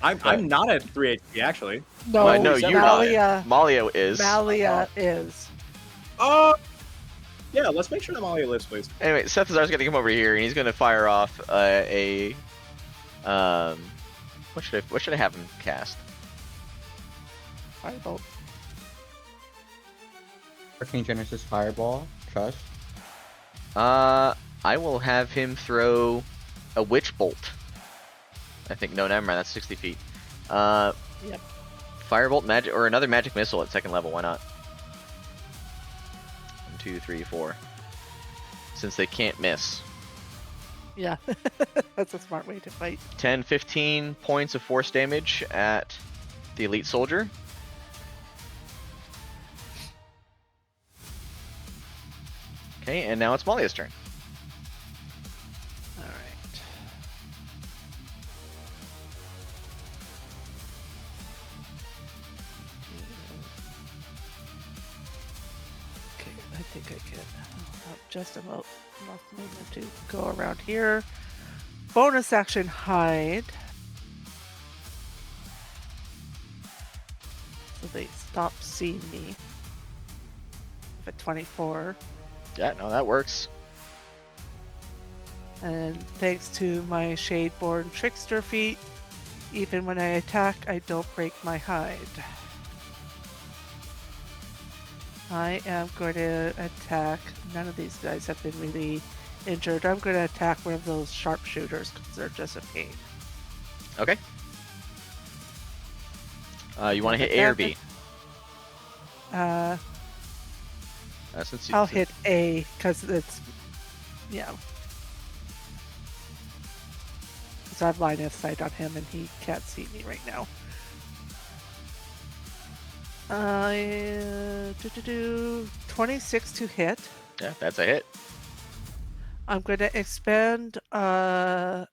I'm not at 3 HP actually.
No,
Well, no, you're not.
Malia.
Malia is.
Malia is.
Oh. Yeah, let's make sure that Malia lives, please.
Anyway, Sethazar's gonna come over here and he's gonna fire off what should I have him cast?
Firebolt.
Arcane Genesis Fireball. Trust.
I will have him throw a Witch Bolt. I think no, never mind. That's 60 feet.
Yep.
Firebolt, magic, or another magic missile at 2nd level. Why not? 1, 2, 3, 4. Since they can't miss.
Yeah. That's a smart way to fight.
10, 15 points of force damage at the elite soldier. Okay, and now it's Malia's turn.
All right. Okay, I think I can. I'll have just about enough movement to go around here. Bonus action hide. So they stop seeing me. At 24.
Yeah, no, that works.
And thanks to my Shadeborn Trickster feat, even when I attack, I don't break my hide. I am going to attack. None of these guys have been really injured. I'm going to attack one of those sharpshooters because they're just a pain.
Okay. You want to hit A or B? Since
I'll hit A because it's, yeah. So I have line of sight on him and he can't see me right now. 26 to hit.
Yeah, that's a hit.
I'm going to expend a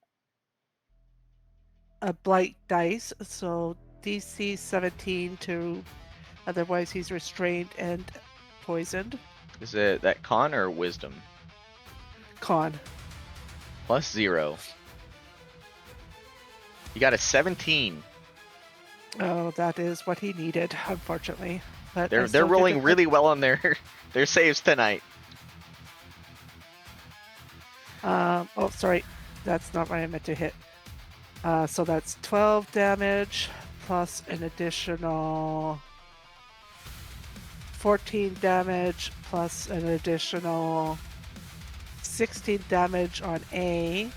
blight dice, so DC 17 to, otherwise he's restrained and poisoned.
Is it that con or wisdom?
Con.
+0. You got a 17.
Oh, that is what he needed, unfortunately. But
They're rolling really well on their saves tonight.
Oh, sorry. That's not what I meant to hit. So that's 12 damage plus an additional 14 damage plus an additional 16 damage on A.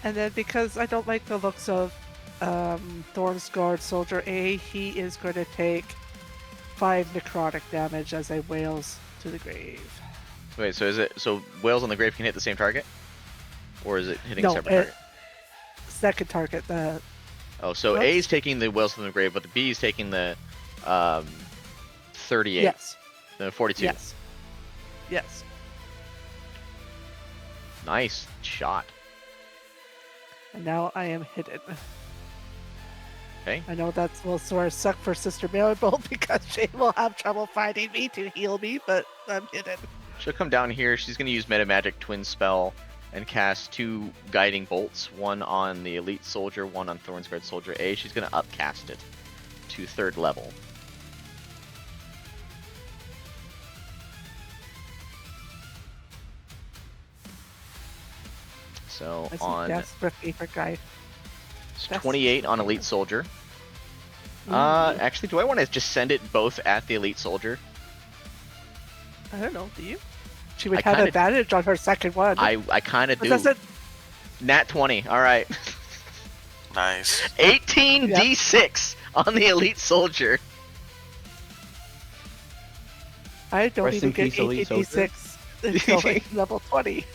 And then because I don't like the looks of Thornsguard Soldier A, he is going to take 5 necrotic damage as I wails to the grave.
Wait, so Whales on the Grave can hit the same target? Or is it hitting a
No,
separate target?
second target.
Oh, so
Oops.
A is taking the Whales on the Grave, but the B is taking the 38.
Yes.
The 42.
Yes. Yes.
Nice shot.
And now I am hidden.
Okay.
I know that will sort of suck for Sister Maribel because she will have trouble finding me to heal me, but I'm hidden.
She'll come down here. She's going to use Metamagic Twin Spell and cast 2 Guiding Bolts, one on the Elite Soldier, one on Thornsguard Soldier A. She's going to upcast it to 3rd level. So
I see
on
desperately for guy.
it's 28 on Elite Soldier. Actually, do I want to just send it both at the Elite Soldier?
I don't know. Do you? She would
I
have
kinda-
advantage on her second one.
I kind of
But
do.
doesn't-
Nat 20. All right.
Nice.
18d6 on the Elite Soldier.
I don't
Rest
even
in
get
peace, Elite Soldier.
18d6 until like level 20.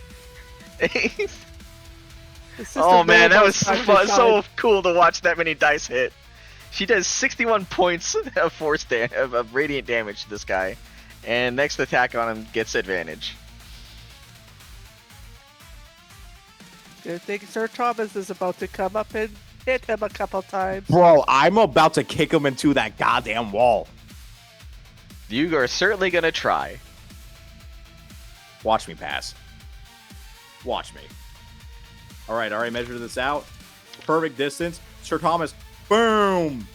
It's just
Oh
a
man, that
random
was so,
side to
fun, so
side.
cool to watch that many dice hit. She does 61 points of of radiant damage to this guy, and next attack on him gets advantage.
Good thing Sir Thomas is about to come up and hit him a couple times.
Bro, I'm about to kick him into that goddamn wall.
You are certainly gonna try.
Watch me pass. Watch me. All right, measure this out. Perfect distance. Sir Thomas, boom!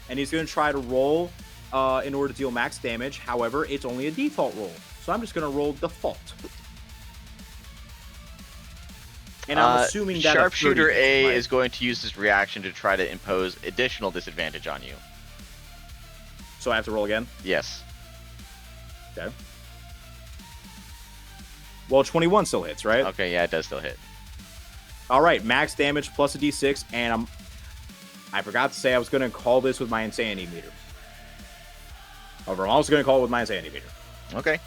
And he's going to try to roll in order to deal max damage. However, it's only a default roll. So I'm just going to roll default. And I'm assuming that
Sharpshooter A
right?
is going to use this reaction to try to impose additional disadvantage on you.
So I have to roll again?
Yes.
Okay. Well, 21 still hits, right?
Okay, yeah, it does still hit.
All right, max damage plus a d6, and I forgot to say I was going to call this with my insanity meter. However, I'm also going to call it with my insanity meter.
Okay.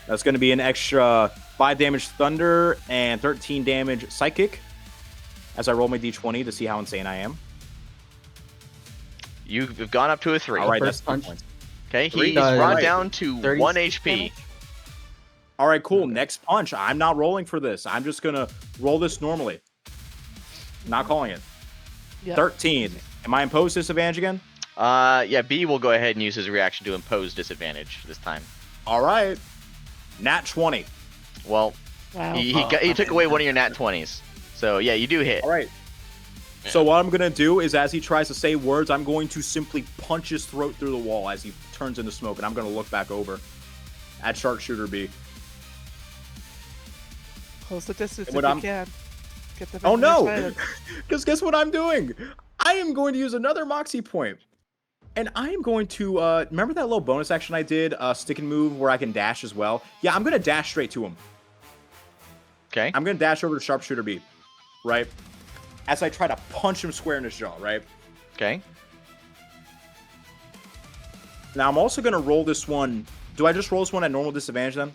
That's going to be an extra 5 damage thunder and 13 damage psychic as I roll my d20 to see how insane I am.
You've gone up to a 3.
All right,
First
that's
punch.
points.
Okay,
Three
he's
does
run
right.
down to
36
1 HP.
damage?
All right, cool. Next punch. I'm not rolling for this. I'm just going to roll this normally. Not calling it.
Yep.
13. Am I imposed disadvantage again?
Yeah, B will go ahead and use his reaction to impose disadvantage this time.
All right. Nat 20.
Well,
Wow.
he took away one of your nat 20s. So, yeah, you do hit.
All right. So what I'm going to do is as he tries to say words, I'm going to simply punch his throat through the wall as he turns into smoke, and I'm going to look back over at Sharpshooter B.
Close the distance if
What
you
I'm-
can. Get them
Oh
in there
no!
silent.
Because guess what I'm doing? I am going to use another Moxie point. And I am going to, remember that little bonus action I did, stick and move, where I can dash as well? Yeah, I'm going to dash straight to him.
Okay.
I'm going to dash over to Sharpshooter B, right? As I try to punch him square in his jaw, right?
Okay.
Now, I'm also going to roll this one. Do I just roll this one at normal disadvantage then?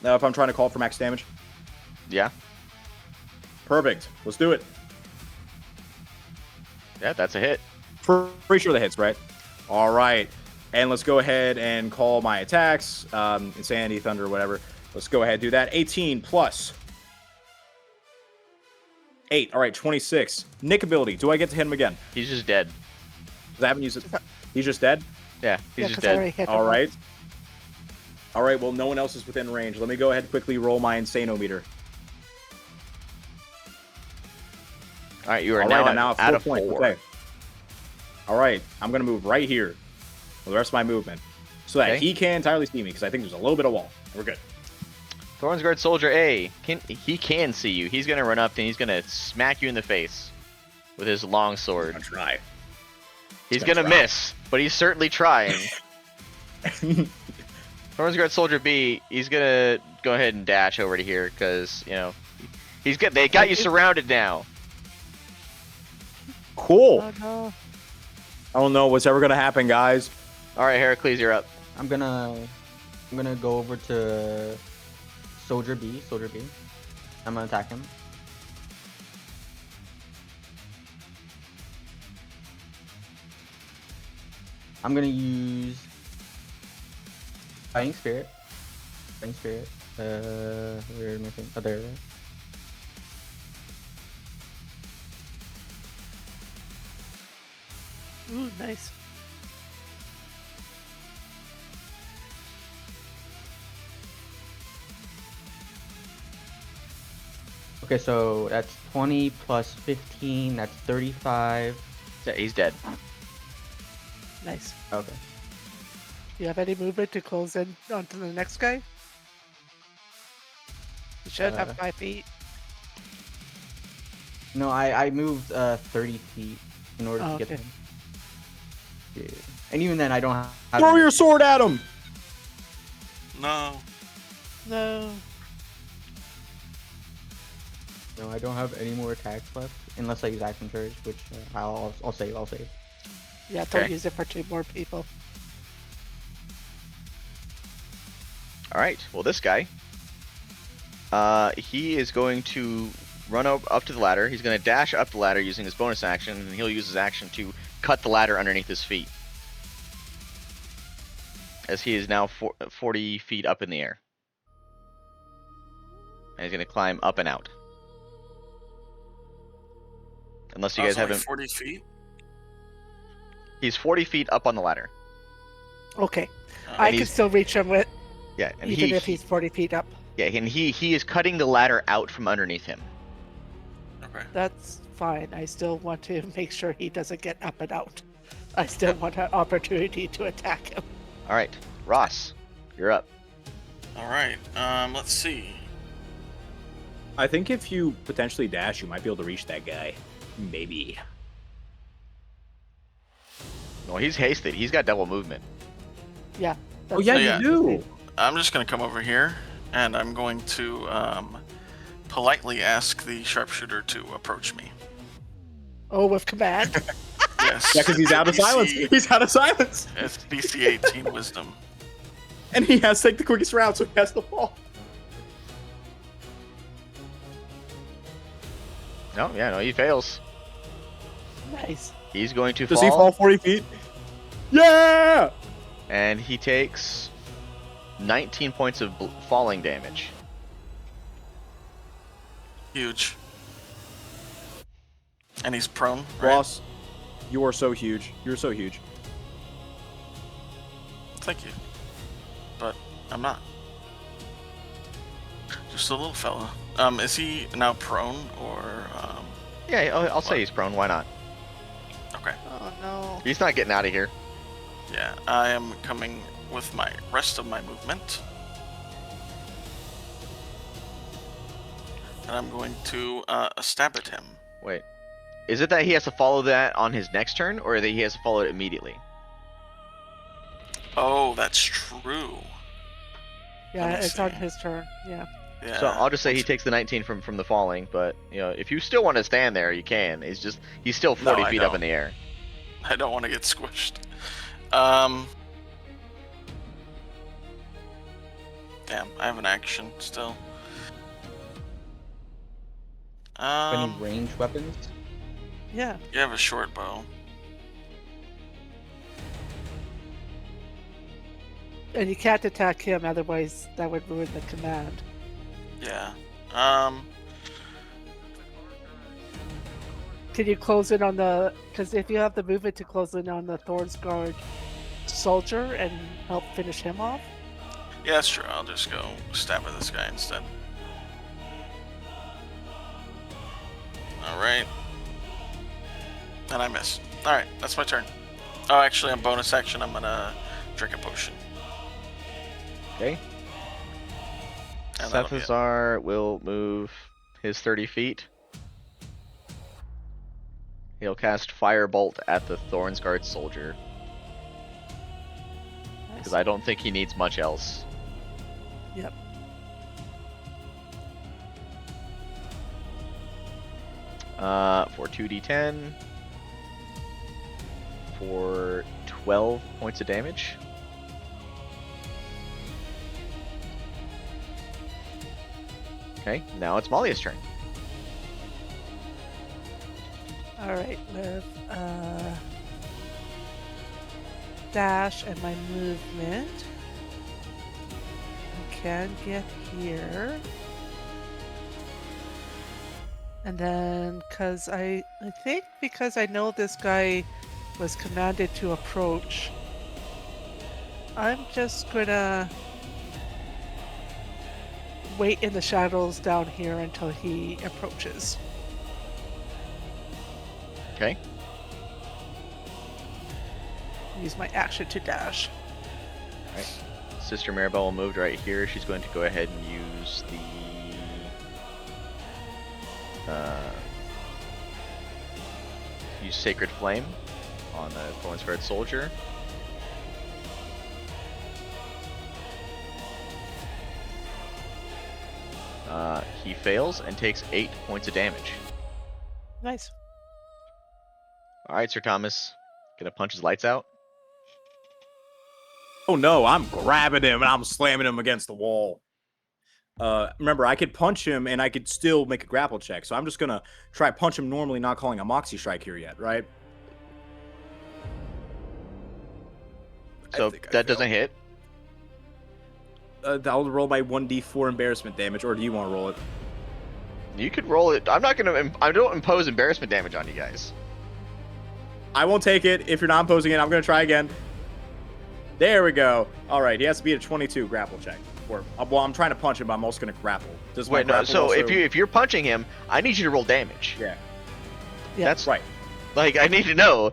If I'm trying to call for max damage?
Yeah.
Perfect. Let's do it.
Yeah, that's a hit.
Pretty sure that hits, right? All right. And let's go ahead and call my attacks. Insanity, Thunder, whatever. Let's go ahead and do that. 18 plus 8. All right, 26. Nick ability. Do I get to hit him again?
He's just dead.
'Cause I haven't used it. He's just dead?
Yeah, he's
Yeah,
just
'cause I already
dead.
hit him
All
once.
right. All right, well, no one else is within range. Let me go ahead and quickly roll my Insanometer.
All right, you are
All
now,
right, I'm now
at,
at 4
out of
points.
4.
Okay. All right, I'm going to move right here for the rest of my movement so that
Okay.
he can entirely see me because I think there's a little bit of wall. We're good.
Thornsguard Soldier A, he can see you. He's going to run up and he's going to smack you in the face with his long sword.
I'm going to try.
He's
gonna
going to
try.
miss, but he's certainly trying. Thornsguard Soldier B, he's going to go ahead and dash over to here because, you know, they got you surrounded now.
Cool.
Oh no.
I don't know what's ever going to happen, guys.
All right, Heracles, you're up.
I'm gonna go over to Soldier B. I'm gonna attack him. I'm gonna use Fighting Spirit. Where am I thinking? Oh, there.
Ooh, nice.
Okay, so that's 20 plus 15. That's 35.
Yeah, he's dead.
Nice.
Okay.
Do you have any movement to close in onto the next guy? You should have 5 feet.
No, I moved 30 feet in order
Oh,
to get
okay.
them. Yeah. And even then, I don't have.
Throw your sword at him.
No.
No.
No, I don't have any more attacks left unless I use action surge, which I'll save.
Yeah, don't
Okay.
use it for 2 more people.
All right, well, this guy He is going to run up to the ladder. He's going to dash up the ladder using his bonus action, and he'll use his action to cut the ladder underneath his feet. As he is now 40 feet up in the air. And he's going to climb up and out. Unless you guys have him.
40 feet.
He's 40 feet up on the ladder.
Okay.
Uh,
I
and
can
he's-
still reach him with,
Yeah, and
even if he's 40 feet up.
Yeah, and he is cutting the ladder out from underneath him.
Okay.
That's fine. I still want to make sure he doesn't get up and out. I still want an opportunity to attack him.
All right, Ross, you're up.
All right. Let's see.
I think if you potentially dash, you might be able to reach that guy. Maybe.
No, he's hasted. He's got double movement.
Yeah.
Oh yeah,
yeah.
you do.
I'm just gonna come over here, and I'm going to politely ask the sharpshooter to approach me.
Oh, with command.
Yes.
Yeah, because he's out of
DC
silence. He's out of silence.
It's DC 18 Wisdom.
And he has to take the quickest route, so he has to fall.
No, he fails.
Nice.
He's going to
Does
fall.
he fall 40 feet? Yeah!
And he takes 19 points of falling damage.
Huge. And he's prone. Right?
Ross, you are so huge. You're so huge.
Thank you. But I'm not. Just a little fella. Is he now prone or?
Yeah, I'll say he's prone. Why not?
Okay.
Oh, no.
He's not getting out of here.
Yeah, I am coming with my rest of my movement. And I'm going to stab at him.
Wait. Is it that he has to follow that on his next turn, or that he has to follow it immediately?
Oh, that's true.
Yeah,
Let me
it's on
see.
his turn. Yeah.
Yeah.
So I'll just say he takes the 19 from the falling, but if you still want to stand there, you can. He's still 40
I
feet up
don't.
in the air.
I don't want to get squished. Damn, I have an action still.
Any ranged weapons?
Yeah.
You have a short bow.
And you can't attack him, otherwise that would ruin the command.
Yeah.
Can you close in on the... Because if you have the movement to close in on the Thorns Guard soldier and help finish him off?
Yeah, that's true. I'll just go stab at this guy instead. Alright. And I miss. Alright, that's my turn. Oh, actually, on bonus action, I'm gonna drink a potion.
Okay.
And that'll be it.
Sethazar will move his 30 feet. He'll cast Firebolt at the Thorns Guard soldier, because I don't think he needs much else.
Yep.
For 2d10, for 12 points of damage. Okay, now it's Malia's turn.
Alright, with dash and my movement, I can get here. And then, I think because I know this guy was commanded to approach, I'm just gonna wait in the shadows down here until he approaches.
Okay.
Use my action to dash.
Sister Maribel moved right here. She's going to go ahead and use the use Sacred Flame on the Thorns Guard soldier. He fails and takes 8 points of damage.
Nice.
All right, Sir Thomas, gonna punch his lights out.
Oh no, I'm grabbing him and I'm slamming him against the wall. remember, I could punch him and I could still make a grapple check. So I'm just gonna try punch him normally, not calling a Moxie Strike here yet, right? I
So
think I
that
failed.
doesn't hit.
I'll roll my 1d4 embarrassment damage, or do you want to roll it?
You could roll it. I'm not gonna. I don't impose embarrassment damage on you guys.
I won't take it. If you're not imposing it, I'm gonna try again. There we go. All right, he has to be a 22 grapple check. Or well, I'm trying to punch him, but I'm also gonna grapple. Does my
Wait, no.
grapple
So
also...
if you're punching him, I need you to roll damage.
Yeah.
Yeah.
That's
Right.
like I need to know.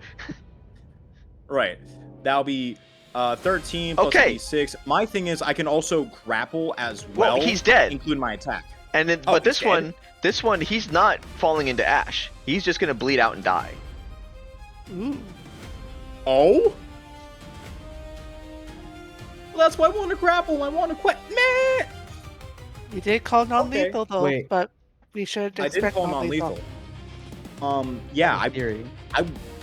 Right. That'll be 13 plus
Okay.
6. My thing is, I can also grapple as well.
Well, he's dead.
Include my attack.
And then,
Oh,
but
he's
this one, he's not falling into ash. He's just gonna bleed out and die.
Ooh.
Oh. Well, that's why I want to grapple. I want to quit. Meh.
We did call non-lethal though,
Wait.
but we should
I
expect
did call
non-lethal.
non-lethal. Yeah,
Theory.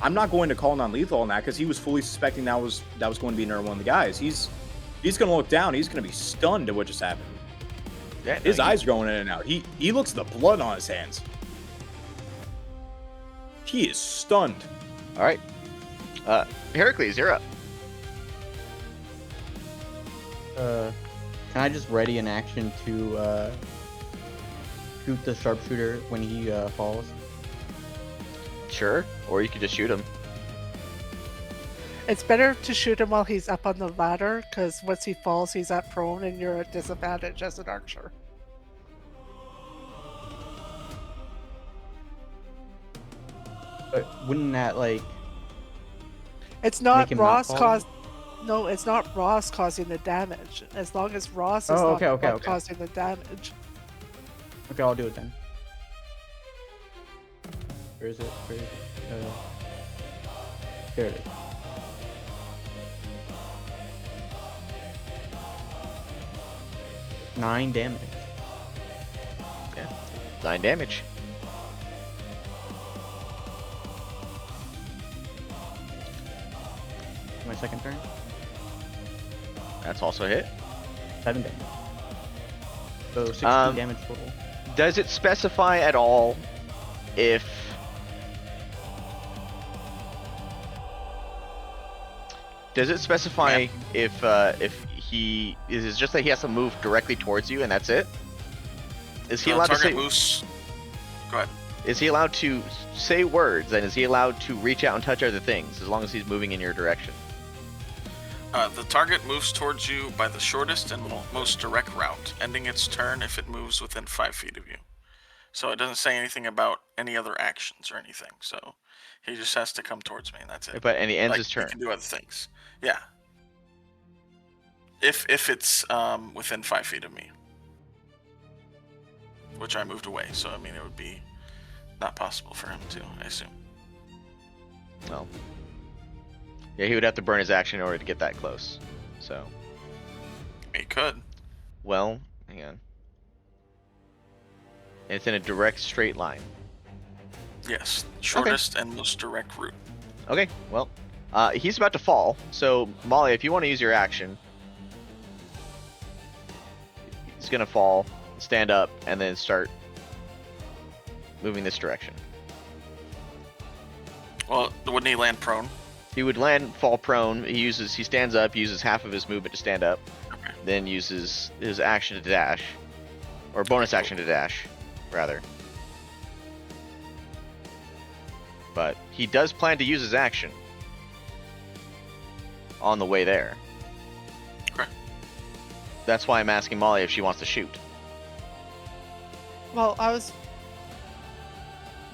I'm not going to call non-lethal on that because he was fully suspecting that was going to be another one of the guys. He's going to look down. He's going to be stunned at what just happened.
Yeah,
His
no,
eyes are going in and out. He looks at the blood on his hands. He is stunned.
All right. Heracles, you're up.
Can I just ready an action to shoot the sharpshooter when he falls?
Sure. Or you could just shoot him.
It's better to shoot him while he's up on the ladder, because once he falls, he's at prone, and you're at disadvantage as an archer.
But wouldn't that like?
It's not
him not
Ross
fall?
No, it's not Ross causing the damage. As long as Ross is
Oh,
not
okay, okay,
not
okay.
causing the damage.
Okay, I'll do it then. Where is it? Where is it? There it is. Nine damage.
9 damage.
My second turn.
That's also a hit.
7 damage. So 16 damage total.
Does it specify at all if if he is it just that he has to move directly towards you and that's it? Is he allowed to
target
say?
moves. Go ahead.
Is he allowed to say words? And is he allowed to reach out and touch other things as long as he's moving in your direction?
The target moves towards you by the shortest and most direct route, ending its turn if it moves within 5 feet of you. So it doesn't say anything about any other actions or anything. So he just has to come towards me, and that's it.
And he ends
Like,
his turn.
He can do other things. Yeah. If it's within 5 feet of me, which I moved away, so I mean it would be not possible for him to, I assume.
No. Yeah, he would have to burn his action in order to get that close. So,
He could.
well, hang on. And it's in a direct straight line.
Yes, shortest and most direct route.
Okay, well, he's about to fall. So, Molly, if you want to use your action, he's gonna fall, stand up, and then start moving this direction.
Well, wouldn't he land prone?
He would fall prone. He stands up, uses half of his movement to stand up,
Okay.
then uses his action to dash, or bonus action to dash, rather. But he does plan to use his action on the way there.
Okay.
That's why I'm asking Molly if she wants to shoot.
Well,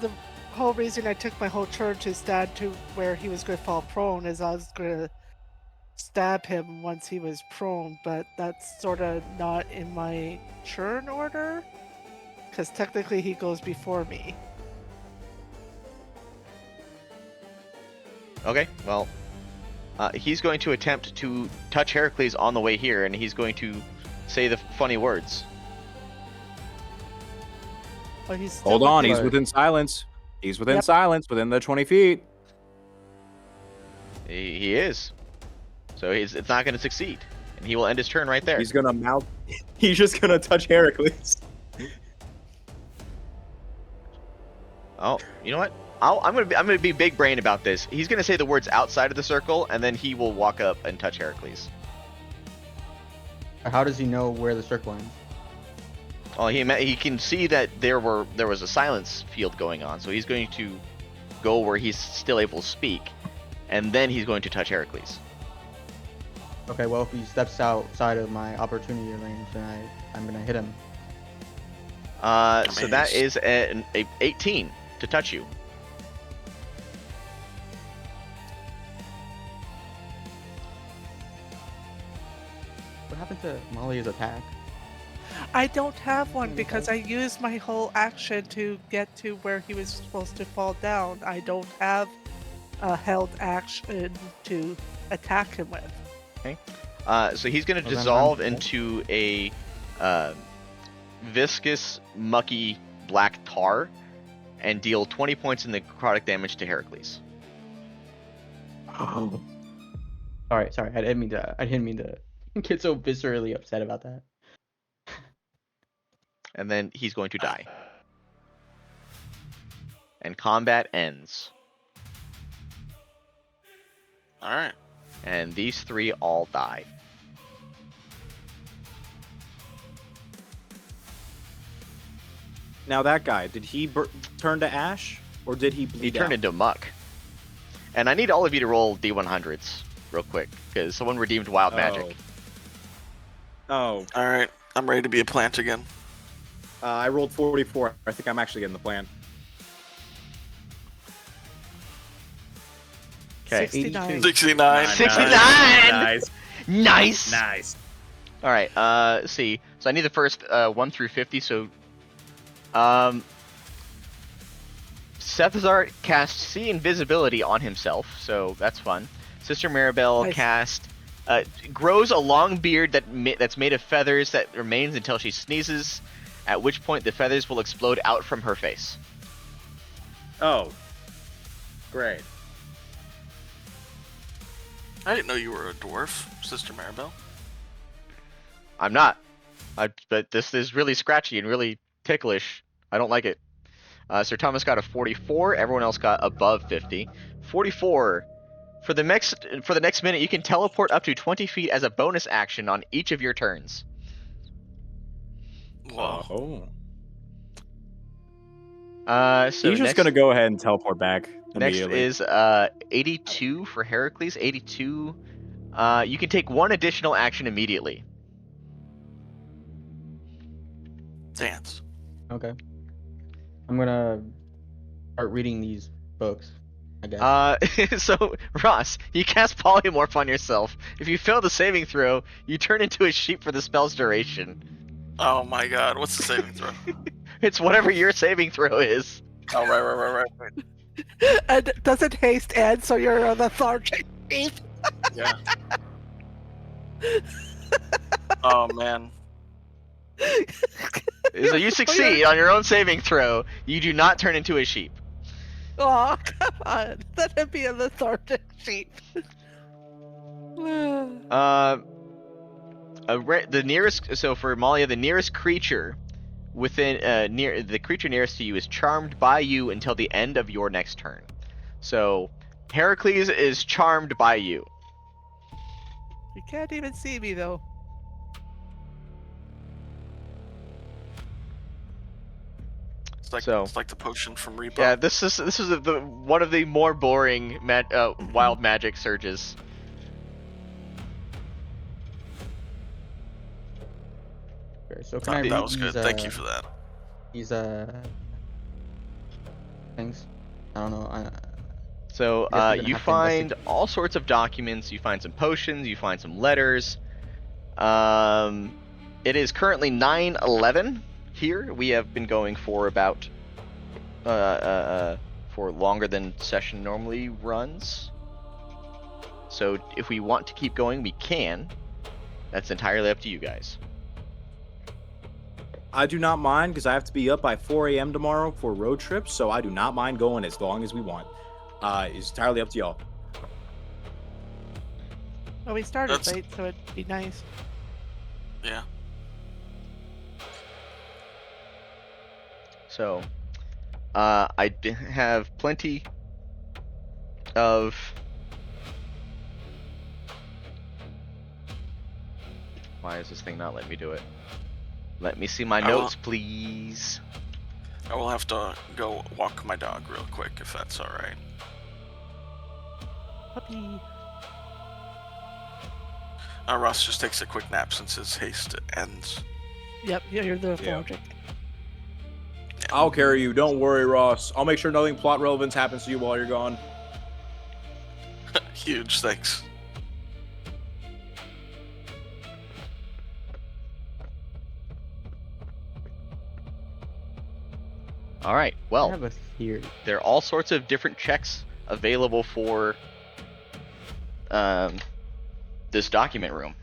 the whole reason I took my whole turn to stand to where he was going to fall prone is I was going to stab him once he was prone, but that's sort of not in my turn order, because technically he goes before me.
Okay, well, he's going to attempt to touch Heracles on the way here, and he's going to say the funny words.
But he's still
Hold on,
within-
he's within silence. He's within
Yep.
silence, within the 20 feet.
He is. So it's not going to succeed. He will end his turn right there.
He's gonna mount. He's just gonna touch Heracles.
Oh, you know what? I'm gonna be big brain about this. He's gonna say the words outside of the circle, and then he will walk up and touch Heracles.
How does he know where the circle ends?
Well, he can see that there was a silence field going on, so he's going to go where he's still able to speak, and then he's going to touch Heracles.
Okay, well, if he steps outside of my opportunity range, then I'm gonna hit him.
So that is an 18 to touch you.
What happened to Molly's attack?
I don't have one because I used my whole action to get to where he was supposed to fall down. I don't have a held action to attack him with.
Okay. So he's going to
then
dissolve
I'm-
into a viscous, mucky black tar and deal 20 points in necrotic damage to Heracles.
Oh. Sorry, I didn't mean to get so viscerally upset about that.
And then he's going to die. And combat ends.
All right.
And these three all die.
Now that guy, did he turn to ash or did he bleed
He turned
out?
into muck. And I need all of you to roll D100s real quick, because someone redeemed wild magic.
Oh,
All right. I'm ready to be a plant again.
I rolled 44. I think I'm actually getting the plan.
Okay.
69.
69.
69!
Nice.
Nice!
Nice.
Alright, let's see. So I need the first 1 through 50, so... Sethazar cast See Invisibility on himself, so that's fun. Sister Maribel
Nice.
cast... grows a long beard that's made of feathers that remains until she sneezes, at which point the feathers will explode out from her face.
Oh, great.
I didn't know you were a dwarf, Sister Maribel.
I'm not. But this is really scratchy and really ticklish. I don't like it. Sir Thomas got a 44. Everyone else got above 50. 44. For the next minute, you can teleport up to 20 feet as a bonus action on each of your turns.
Whoa.
Oh.
So
He's just
next,
gonna go ahead and teleport back
next
immediately.
is 82 for Heracles. 82. You can take one additional action immediately.
Dance.
Okay. I'm gonna start reading these books, I guess.
So Ross, you cast polymorph on yourself. If you fail the saving throw, you turn into a sheep for the spell's duration.
Oh my god, what's the saving throw?
It's whatever your saving throw is.
Oh, right.
And doesn't haste end, so you're a lethargic thief.
Yeah. Oh man.
So you succeed on your own saving throw. You do not turn into a sheep.
Oh, come on. Let him be a lethargic sheep.
The nearest. So for Malia, the nearest creature within the creature nearest to you is charmed by you until the end of your next turn. So Heracles is charmed by you.
You can't even see me, though.
It's like the potion from Reaper.
Yeah, this is the one of the more boring wild magic surges.
Okay, so can I read
That was
these,
good. Thank you for that.
These things? I don't know.
So
I guess we're gonna
you
have to
find
investigate.
all sorts of documents. You find some potions. You find some letters. It is currently 9:11 here. We have been going for about for longer than session normally runs. So if we want to keep going, we can. That's entirely up to you guys.
I do not mind because I have to be up by 4 a.m. tomorrow for a road trip, so I do not mind going as long as we want. It's entirely up to y'all.
Well, we started
That's-
late, so it'd be nice.
Yeah.
So, have plenty of. Why is this thing not letting me do it? Let me see my
I will-
notes, please.
I will have to go walk my dog real quick if that's all right.
Puppy.
Ross just takes a quick nap since his haste ends.
Yep, you're the
Yeah.
logic.
I'll carry you. Don't worry, Ross. I'll make sure nothing plot relevance happens to you while you're gone.
Huge, thanks.
All right.
I
Well,
have a theory.
there are all sorts of different checks available for this document room.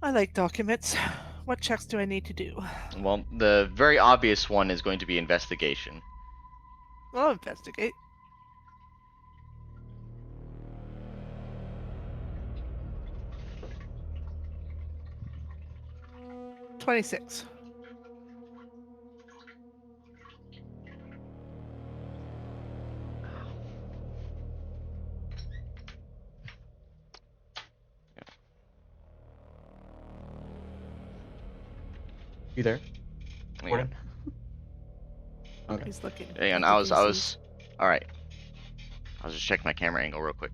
I like documents. What checks do I need to do?
Well, the very obvious one is going to be investigation.
I'll investigate. $26.
You there,
Hang on.
Gordon? Okay.
He's looking.
Hang on,
at
I
the
was.
VCs.
All right. I was just checking my camera angle real quick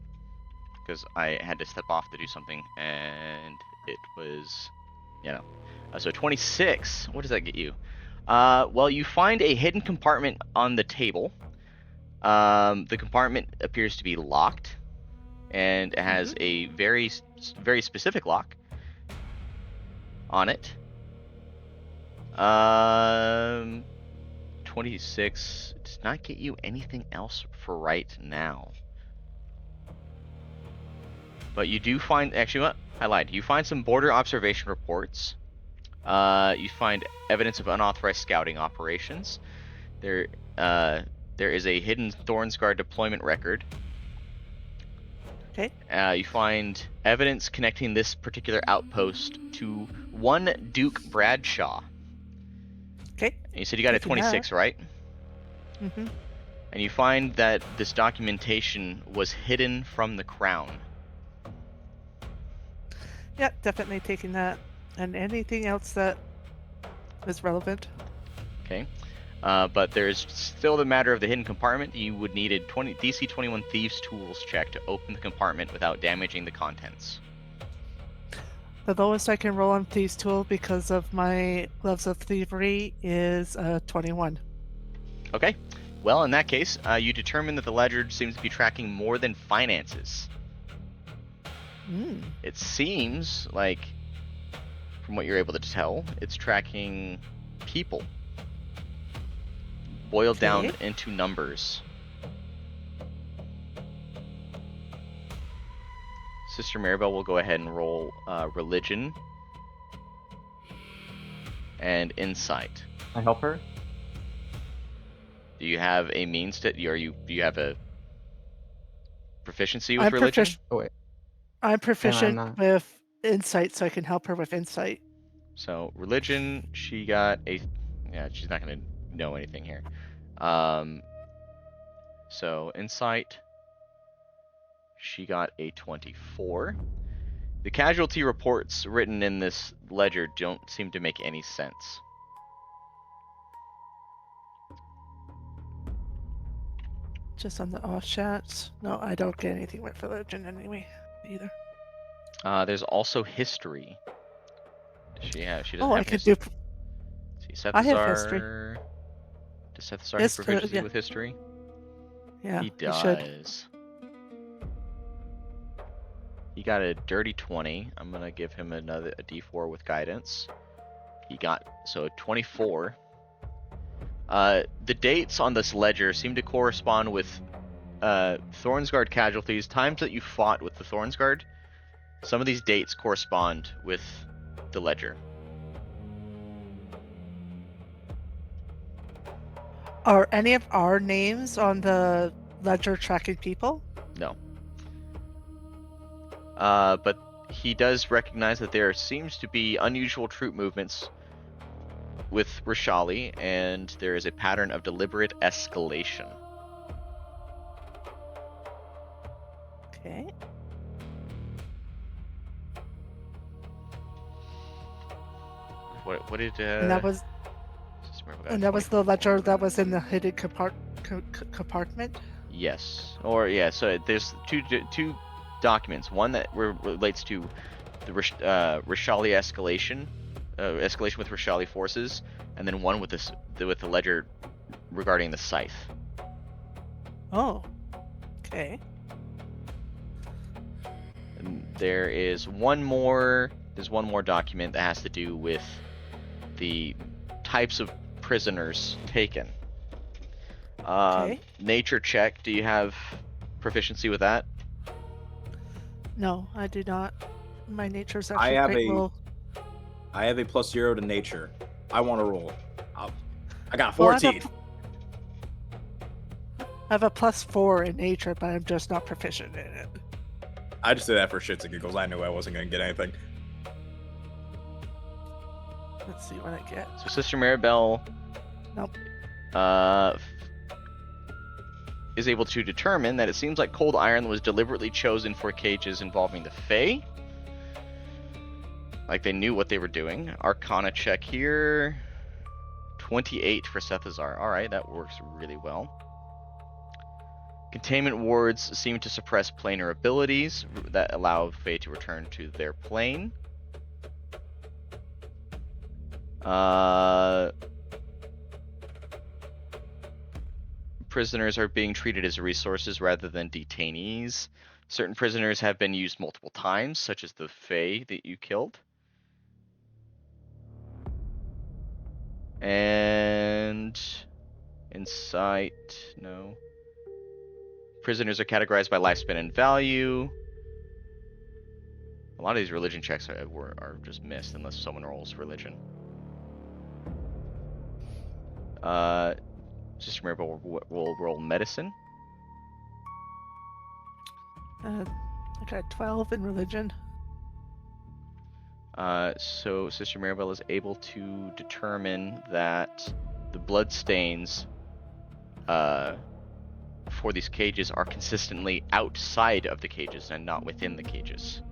because I had to step off to do something, and it was, so 26. What does that get you? Well, you find a hidden compartment on the table. The compartment appears to be locked, and it has a very specific lock on it. 26 does not get you anything else for right now. But you do find, actually, what? I lied. You find some border observation reports. You find evidence of unauthorized scouting operations. There is a hidden Thorns Guard deployment record.
Okay.
You find evidence connecting this particular outpost to one Duke Bradshaw.
Okay.
And you said you got a
Taking that.
26, right?
Mm-hmm.
And you find that this documentation was hidden from the crown.
Yeah, definitely taking that. And anything else that is relevant.
Okay. But there's still the matter of the hidden compartment. You would need a DC 21 Thieves Tools check to open the compartment without damaging the contents.
The lowest I can roll on Thieves Tool because of my Gloves of Thievery is 21.
Okay. Well, in that case, you determine that the ledger seems to be tracking more than finances. It seems like, from what you're able to tell, it's tracking people. Boiled down
Okay.
into numbers. Sister Maribel will go ahead and roll religion and insight.
Can I help her?
Do you have a means to? Do you have a proficiency with
I'm
religion?
Oh wait.
I'm proficient
not.
with insight, so I can help her with insight.
So religion, she got a. Yeah, she's not gonna know anything here. So insight, she got a 24. The casualty reports written in this ledger don't seem to make any sense.
Just on the off chance. No, I don't get anything with religion anyway, either.
There's also history. Does she have? She doesn't
Oh,
have
I could
history.
do.
See,
I have history.
Does Sethazar have proficiency
yeah.
with history?
Yeah,
He
you should.
does. He got a dirty 20. I'm gonna give him a D4 with guidance. He got a 24. The dates on this ledger seem to correspond with Thornsguard casualties, times that you fought with the Thornsguard. Some of these dates correspond with the ledger.
Are any of our names on the ledger tracking people?
No. But he does recognize that there seems to be unusual troop movements with Rashali, and there is a pattern of deliberate escalation.
Okay.
What did
And that was the ledger that was in the hidden compartment.
Yes. Or yeah. So there's two documents. One that relates to the Rashali escalation with Rashali forces, and then one with the ledger regarding the scythe.
Oh. Okay.
And there's one more document that has to do with the types of prisoners taken.
Okay.
Nature check. Do you have proficiency with that?
No, I do not. My nature's
I
actually
have
quite
a-
low.
I have a +0 to nature. I want to roll. I got
Well, I have
14.
I have a +4 in nature, but I'm just not proficient in it.
I just did that for shits and giggles. I knew I wasn't going to get anything.
Let's see what I get.
So Sister Maribel.
Nope.
Is able to determine that it seems like cold iron was deliberately chosen for cages involving the Fae. Like they knew what they were doing. Arcana check here. 28 for Sethazar. Alright, that works really well. Containment wards seem to suppress planar abilities that allow Fae to return to their plane. Prisoners are being treated as resources rather than detainees. Certain prisoners have been used multiple times, such as the Fae that you killed. And insight, no. Prisoners are categorized by lifespan and value. A lot of these religion checks are just missed unless someone rolls religion. Just remember, we'll roll medicine.
I got 12 in religion.
So Sister Maribel is able to determine that the blood stains for these cages are consistently outside of the cages and not within the cages.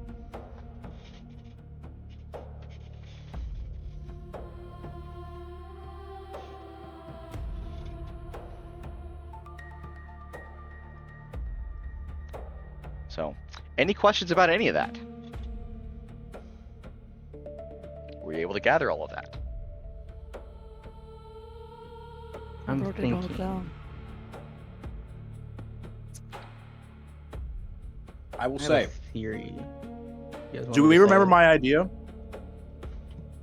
So, any questions about any of that? Were you able to gather all of that?
I'm
Wrote it all
thinking.
down.
I will
I have
say,
a theory. You guys want
do
me
we
to
remember
say it?
my idea?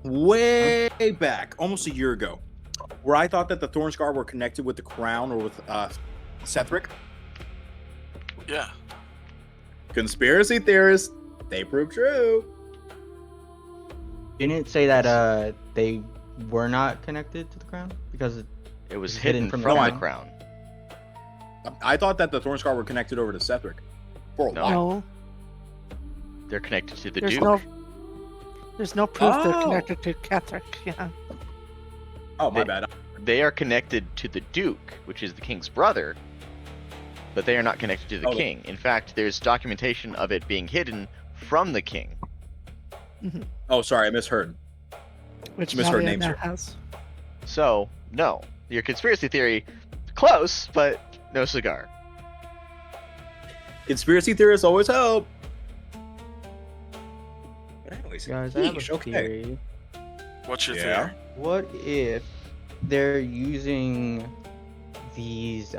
Way back, almost a year ago, where I thought that the Thornscar were connected with the crown or with Sethric?
Yeah.
Conspiracy theorists, they prove true.
Didn't it say that they were not connected to the crown because
It was
It's
hidden from
the
the
crown.
crown.
I thought that the Thornscar were connected over to Sethric for a
No.
while.
No,
They're connected to the
there's
Duke.
there's no proof they're
Oh.
connected to Catholic. Yeah.
Oh, my
They-
bad.
They are connected to the Duke, which is the king's brother, but they are not connected to the
Oh.
king. In fact, there's documentation of it being hidden from the king.
Oh, sorry, I misheard.
Which
Misheard
Mariana
names
has.
So, no. Your conspiracy theory, close, but no cigar.
Conspiracy theorists always help. But anyways,
guys, I have a
yeesh, okay.
theory.
What's your
Yeah.
theory?
What if they're using these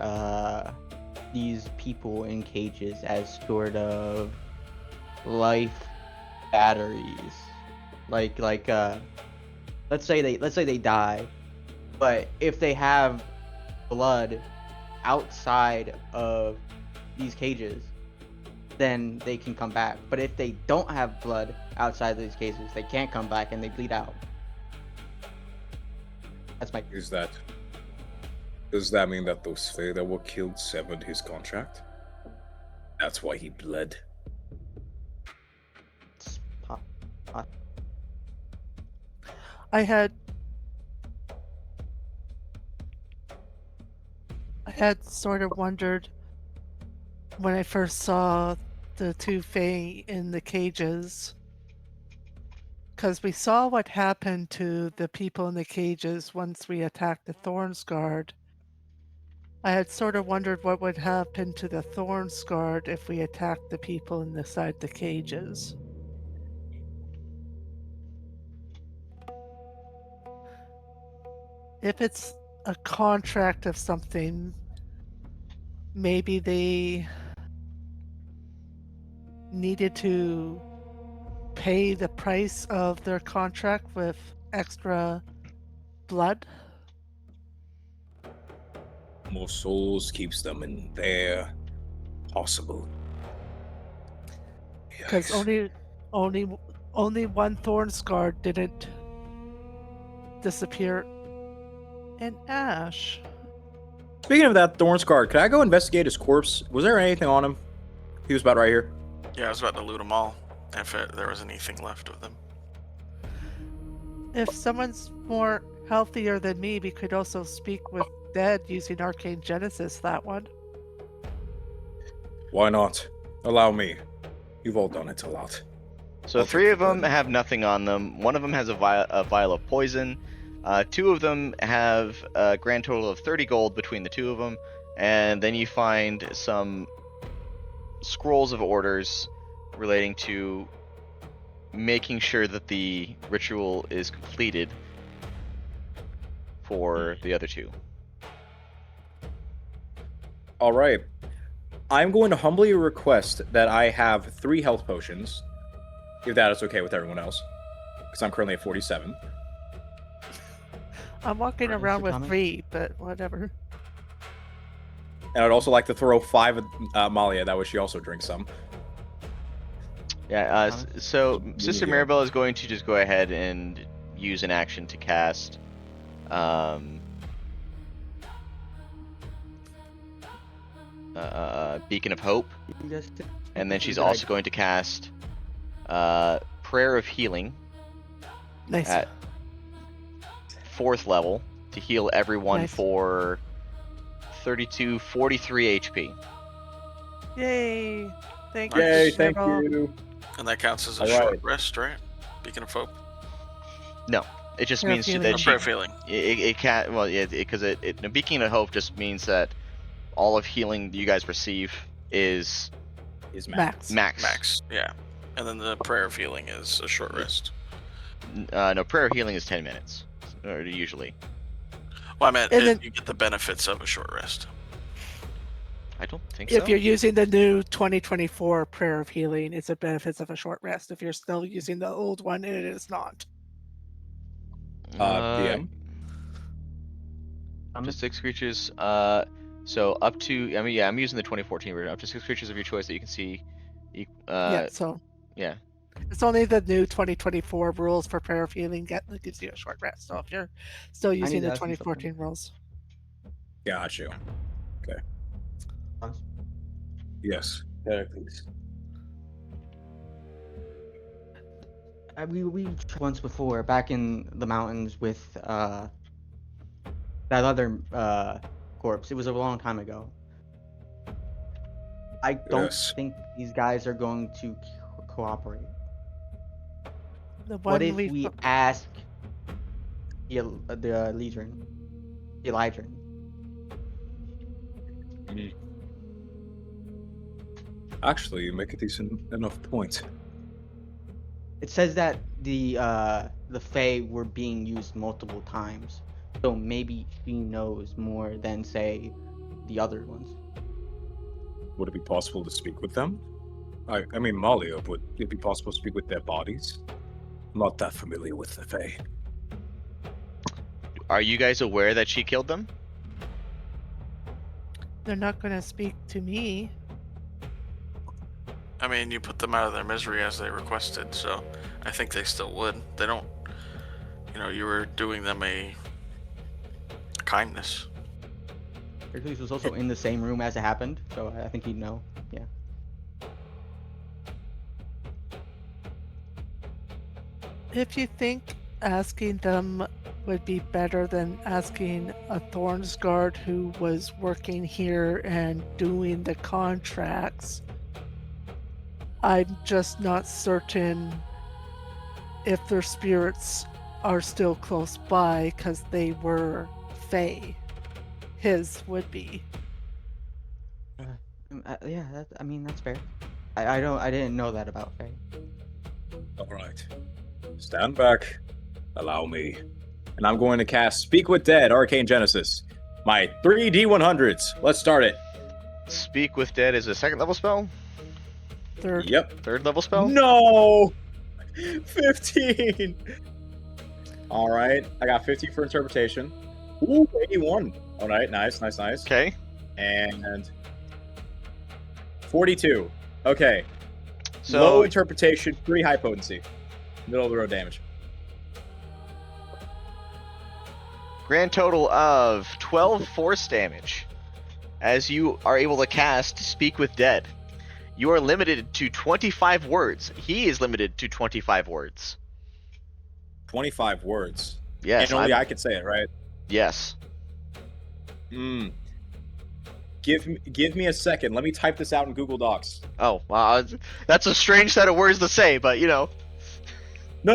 people in cages as sort of life batteries? Like let's say they die, but if they have blood outside of these cages, then they can come back. But if they don't have blood outside of these cages, they can't come back and they bleed out. That's my
Who's that? Does that mean that those Fae that were killed severed his contract? That's why he bled.
It's po-
I had sort of wondered when I first saw the two Fae in the cages, because we saw what happened to the people in the cages once we attacked the Thorns Guard. I had sort of wondered what would happen to the Thorns Guard if we attacked the people inside the cages. If it's a contract of something, maybe they needed to pay the price of their contract with extra blood.
More souls keeps them in there. Possible.
Because
Yikes.
only one Thorns Guard didn't disappear in ash.
Speaking of that Thorns Guard, could I go investigate his corpse? Was there anything on him? He was about right here.
Yeah, I was about to loot them all if there was anything left of them.
If someone's more healthier than me, we could also speak with dead using Arcane Genesis, that one.
Why not? Allow me. You've all done it a lot.
So
I'll
three
take
of
the
them
burden.
have nothing on them. One of them has a vial of poison. Two of them have a grand total of 30 gold between the two of them. And then you find some scrolls of orders relating to making sure that the ritual is completed for the other two.
All right. I'm going to humbly request that I have 3 health potions, if that is okay with everyone else, because I'm currently at 47.
I'm walking
Alright,
around
Mr.
with
Thomas?
3, but whatever.
And I'd also like to throw 5 at Malia, that way she also drinks some.
Yeah,
Thomas?
so
Just
Sister
leave it here.
Maribel is going to just go ahead and use an action to cast Beacon of Hope,
You guys think
and then she's
Good
also
idea.
going to cast Prayer of Healing
Nice.
at 4th level to heal everyone
Nice.
for 43 HP.
Yay! Thank
Yay,
you,
thank
Cheryl.
you.
And that counts as a
All
short
right.
rest, right? Beacon of Hope.
No, it just
Prayer of
means
Healing.
that
Or
she
prayer of healing.
it can't. Well, yeah, because a Beacon of Hope just means that all of healing you guys receive is
Is
Max.
Max. Yeah. And then the prayer of healing is a short rest.
no, Prayer of Healing is 10 minutes, usually.
Well, I meant
And then-
you get the benefits of a short rest.
I don't think
If
so.
you're using the new 2024 Prayer of Healing, it's a benefits of a short rest. If you're still using the old one, it is not.
DM?
Up to 6 creatures. So up to, I mean, yeah, I'm using the 2014 version. Up to 6 creatures of your choice that you can see.
Yeah, so
Yeah.
it's only the new 2024 rules for Prayer of Healing that gives you a short rest. So if you're still using
need
the
to ask you
2014 rules,
Got you.
Thomas?
Yes. Please.
We tried once before back in the mountains with that other corpse. It was a long time ago. I don't
Yes.
think these guys are going to cooperate.
the
What
one
if
we
we ask the Elysian?
Actually, you make a decent enough point.
It says that the Fae were being used multiple times, so maybe she knows more than say the other ones.
Would it be possible to speak with them? I mean, Malia, would it be possible to speak with their bodies? I'm not that familiar with the Fae.
Are you guys aware that she killed them?
they're not going to speak to me.
I mean, you put them out of their misery as they requested, so I think they still would. They don't, you were doing them a kindness.
Hercules was also in the same room as it happened, so I think he'd know. Yeah.
If you think asking them would be better than asking a Thorns guard who was working here and doing the contracts, I'm just not certain if their spirits are still close by because they were Fae. His would be.
Yeah, I mean that's fair. I didn't know that about Faye.
All right. Stand back. Allow me. And I'm going to cast Speak with Dead, Arcane Genesis. My 3D100s. Let's start it.
Speak with Dead is a 2nd level spell?
Third.
Yep.
3rd level spell?
No! 15! All right. I got 50 for interpretation. Ooh, 81. All right. Nice.
Okay.
And 42. Okay.
So
Low interpretation, 3 high potency. Middle of the road damage.
grand total of 12 force damage. As you are able to cast Speak with Dead. You are limited to 25 words. He is limited to 25 words.
25 words.
Yes.
And only I could say it, right?
Yes.
Give me a second. Let me type this out in Google Docs.
Oh, that's a strange set of words to say, but you know.
No.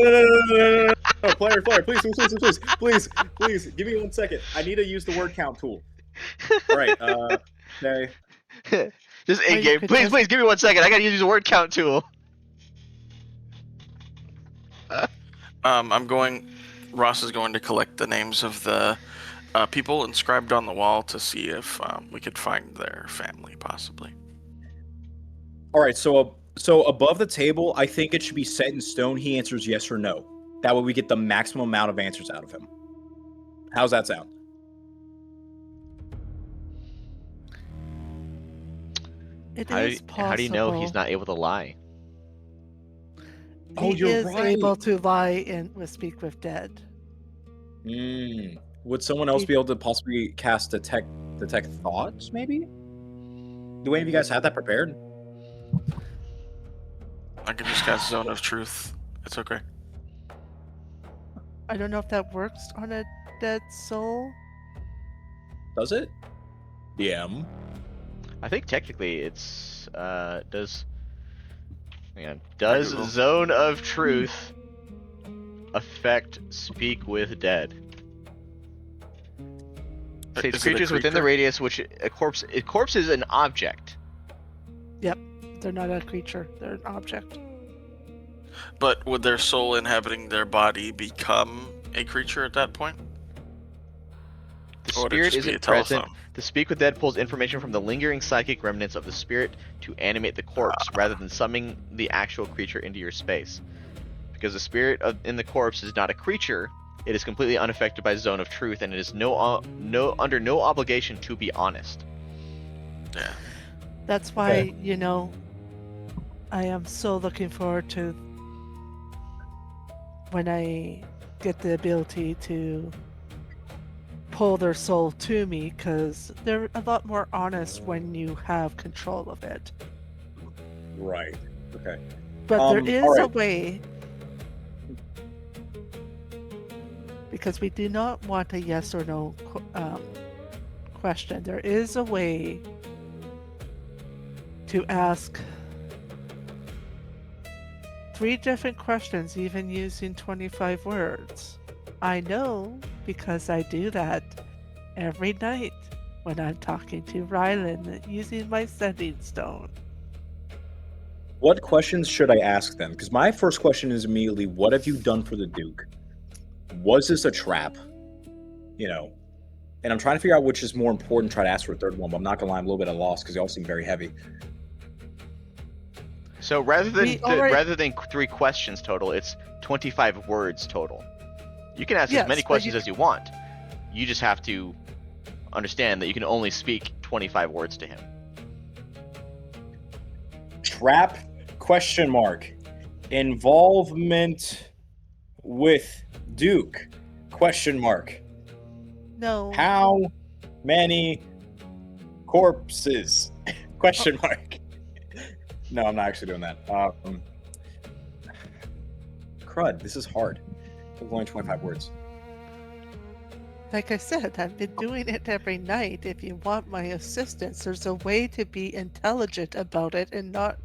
Player, please. Give me 1 second. I need to use the word count tool. All right. Okay.
Just
Or you
in-game.
could
Please, give me 1 second. I gotta use the word count tool.
Ross is going to collect the names of the people inscribed on the wall to see if we could find their family, possibly.
All right. So above the table, I think it should be set in stone. He answers yes or no. That way we get the maximum amount of answers out of him. How's that sound?
It is possible.
How do you know he's not able to lie?
Oh,
He
you're
is
right.
able to lie with Speak with Dead.
Would someone else be able to possibly cast detect thoughts? Maybe. Do any of you guys have that prepared?
I can just cast Zone of Truth. It's okay.
I don't know if that works on a dead soul.
Does it? DM.
I think technically it's does
Google.
Zone of Truth affect Speak with Dead? States
Is it a
creatures within the
creature?
radius which a corpse is an object.
Yep, they're not a creature; they're an object.
But would their soul inhabiting their body become a creature at that point?
The
Or would it
spirit
just be a
isn't present.
telephone?
The Speak with Dead pulls information from the lingering psychic remnants of the spirit to animate the corpse, rather than summoning the actual creature into your space. Because the spirit in the corpse is not a creature, it is completely unaffected by Zone of Truth, and it is under no obligation to be honest.
Yeah.
That's why I am so looking forward to when I get the ability to pull their soul to me, because they're a lot more honest when you have control of it.
Right. Okay.
But there is a
alright.
way, because we do not want a yes or no question. There is a way to ask 3 different questions, even using 25 words. I know because I do that every night when I'm talking to Rylan using my sending stone.
What questions should I ask them? Because my first question is immediately, what have you done for the Duke? Was this a trap? And I'm trying to figure out which is more important, try to ask for a third one, but I'm not going to lie, I'm a little bit at a loss because they all seem very heavy.
So rather
We already-
than 3 questions total, it's 25 words total. You can ask
Yes,
as many
but
questions
you-
as you want. You just have to understand that you can only speak 25 words to him.
Trap? Question mark. Involvement with Duke? Question mark.
No.
How many corpses? Question mark. No, I'm not actually doing that. Crud, this is hard. It's only 25 words.
Like I said, I've been doing it every night. If you want my assistance, there's a way to be intelligent about it and not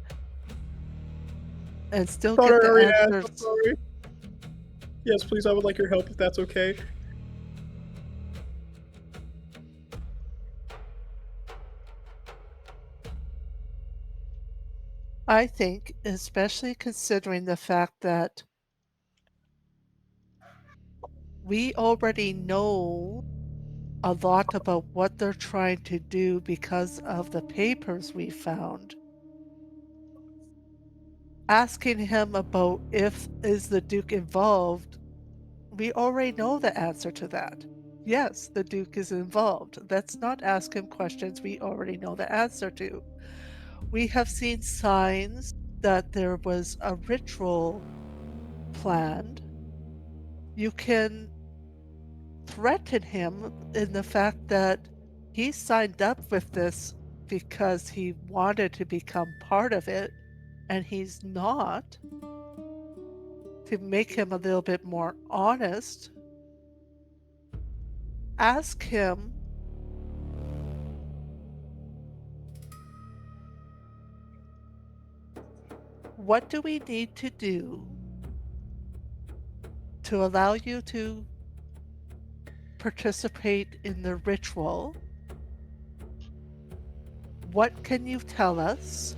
and still
Thought
get
I
the
already asked, I'm
answers.
sorry. Yes, please, I would like your help if that's okay.
I think, especially considering the fact that we already know a lot about what they're trying to do because of the papers we found. Asking him about if is the Duke involved, we already know the answer to that. Yes, the Duke is involved. Let's not ask him questions we already know the answer to. We have seen signs that there was a ritual planned. You can threaten him in the fact that he signed up with this because he wanted to become part of it and he's not, to make him a little bit more honest. Ask him what do we need to do to allow you to participate in the ritual? What can you tell us?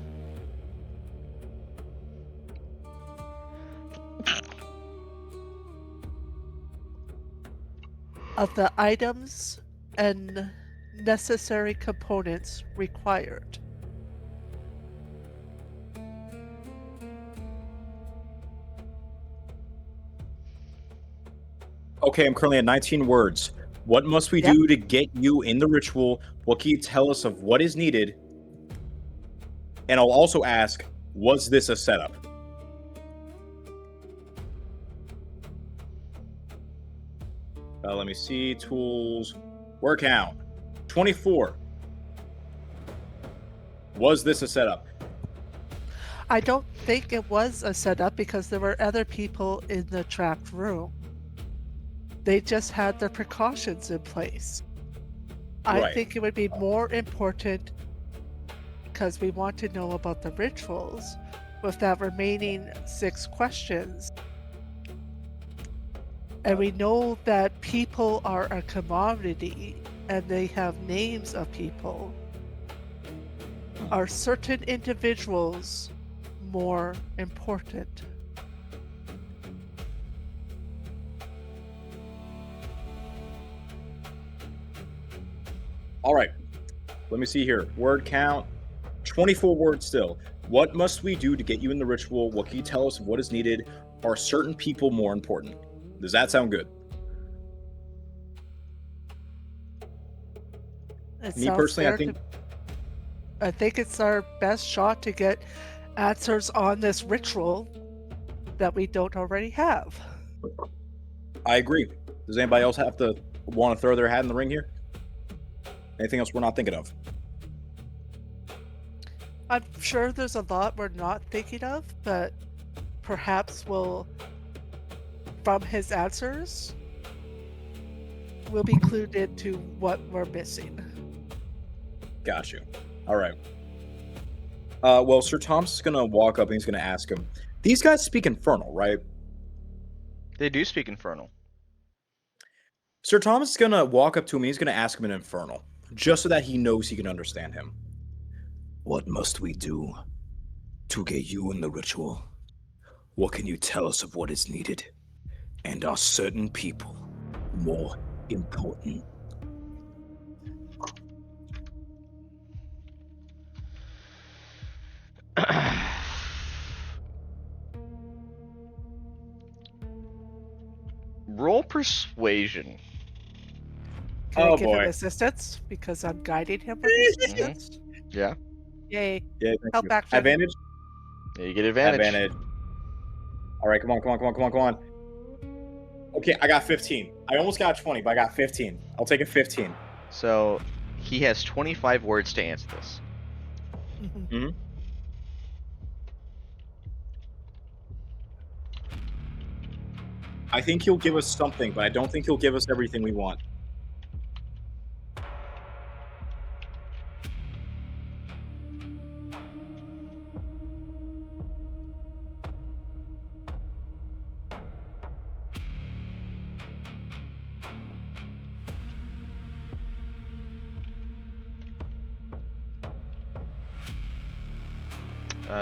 Of the items and necessary components required.
Okay, I'm currently at 19 words. What must we
Yep.
do to get you in the ritual? What can you tell us of what is needed? And I'll also ask, was this a setup? Let me see. Tools. Word count. 24. Was this a setup?
I don't think it was a setup because there were other people in the trapped room. They just had their precautions in place. I
Right.
think it would be more important, because we want to know about the rituals, with that remaining 6 questions. And we know that people are a commodity and they have names of people. Are certain individuals more important?
All right. Let me see here. Word count. 24 words still. What must we do to get you in the ritual? What can you tell us of what is needed? Are certain people more important? Does that sound good?
It
Me
sounds
personally,
fair I think it's our best shot to get answers on this ritual that we don't already have.
I agree. Does anybody else have to want to throw their hat in the ring here? Anything else we're not thinking of?
I'm sure there's a lot we're not thinking of, but perhaps from his answers, we'll be clued into what we're missing.
Got you. All right. Well, Sir Tom's gonna walk up and he's gonna ask him. These guys speak Infernal, right?
They do speak Infernal.
Sir Thomas is gonna walk up to him and he's gonna ask him in Infernal, just so that he knows he can understand him.
What must we do to get you in the ritual? What can you tell us of what is needed? And are certain people more important?
Roll persuasion.
Can
Oh,
I give him
boy.
assistance because I'm guiding him with assistance?
Yeah.
Yay.
Yeah, thank
Help
you.
action.
Advantage?
Yeah, you get advantage.
Advantage. All right, come on. Okay, I got 15. I almost got 20, but I got 15. I'll take a 15.
So He has 25 words to answer this.
Mhm.
I think he'll give us something, but I don't think he'll give us everything we want.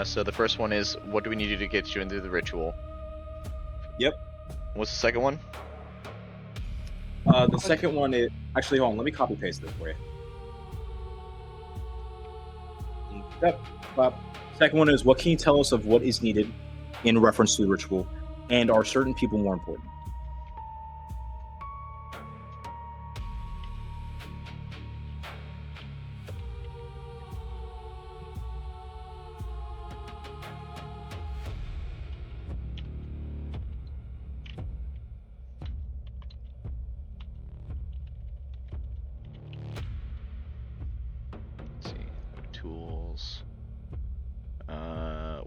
So the first one is, what do we need to do to get you into the ritual?
Yep.
What's the second one?
The second one is actually hold on. Let me copy paste this for you. Yep. Second one is, what can you tell us of what is needed in reference to the ritual, and are certain people more important?
Let's see. Tools.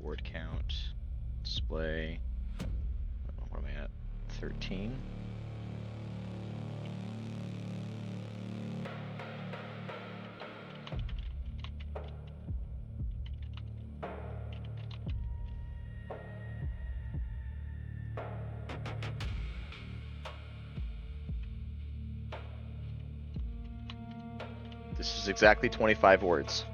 Word count. Display. Where am I at? 13. This is exactly 25 words.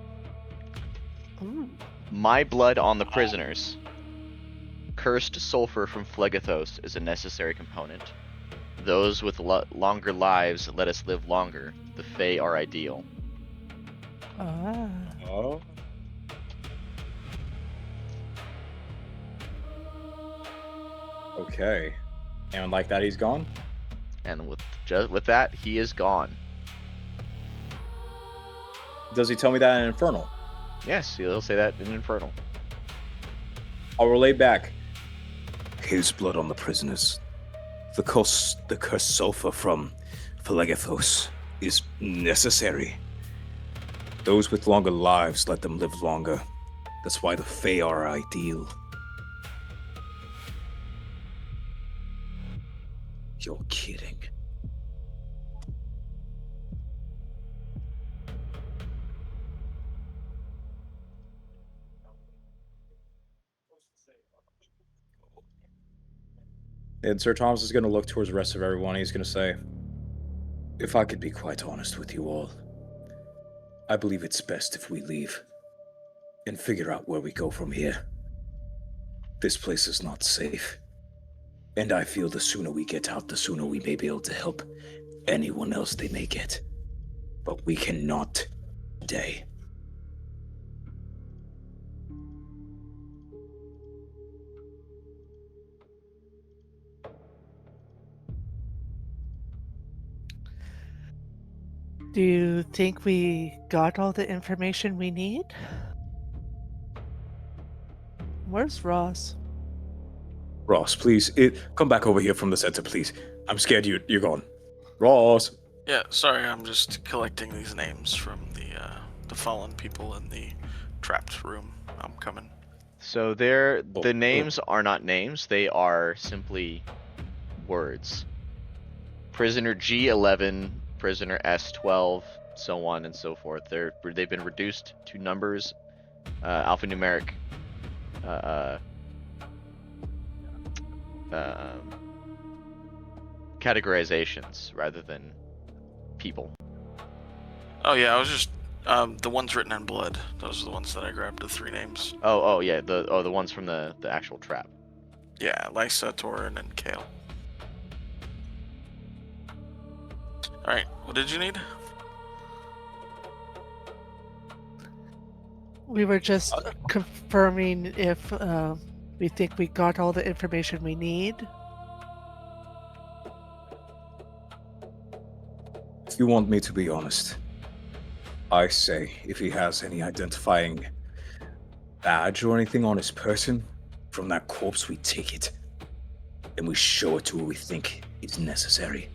Ooh.
My blood on the prisoners. Cursed sulfur from Phlegethos is a necessary component. Those with longer lives let us live longer. The Fae are ideal.
Ah.
Oh. Okay. And like that, he's gone.
And with that, he is gone.
Does he tell me that in Infernal?
Yes, he'll say that in Infernal.
I'll relay back.
His blood on the prisoners. The cursed sulfur from Phlegethos is necessary. Those with longer lives let them live longer. That's why the Fae are ideal. You're kidding.
And Sir Thomas is going to look towards the rest of everyone. He's going to say,
If I could be quite honest with you all, I believe it's best if we leave and figure out where we go from here. This place is not safe. And I feel the sooner we get out, the sooner we may be able to help anyone else they may get. But we cannot today.
Do you think we got all the information we need? Where's Ross?
Ross, please, come back over here from the center, please. I'm scared you're gone. Ross!
Yeah, sorry, I'm just collecting these names from the fallen people in the trapped room. I'm coming.
So the names are not names, they are simply words. Prisoner G11, prisoner S12, so on and so forth. They've been reduced to numbers, alphanumeric categorizations rather than people.
Oh yeah, I was just the ones written in blood. Those are the ones that I grabbed. The 3 names.
Oh yeah, the ones from the actual trap.
Yeah, Lysa, Torin, and Kale. All right, what did you need?
We were just confirming if we think we got all the information we need.
If you want me to be honest, I say if he has any identifying badge or anything on his person from that corpse, we take it and we show it to who we think is necessary.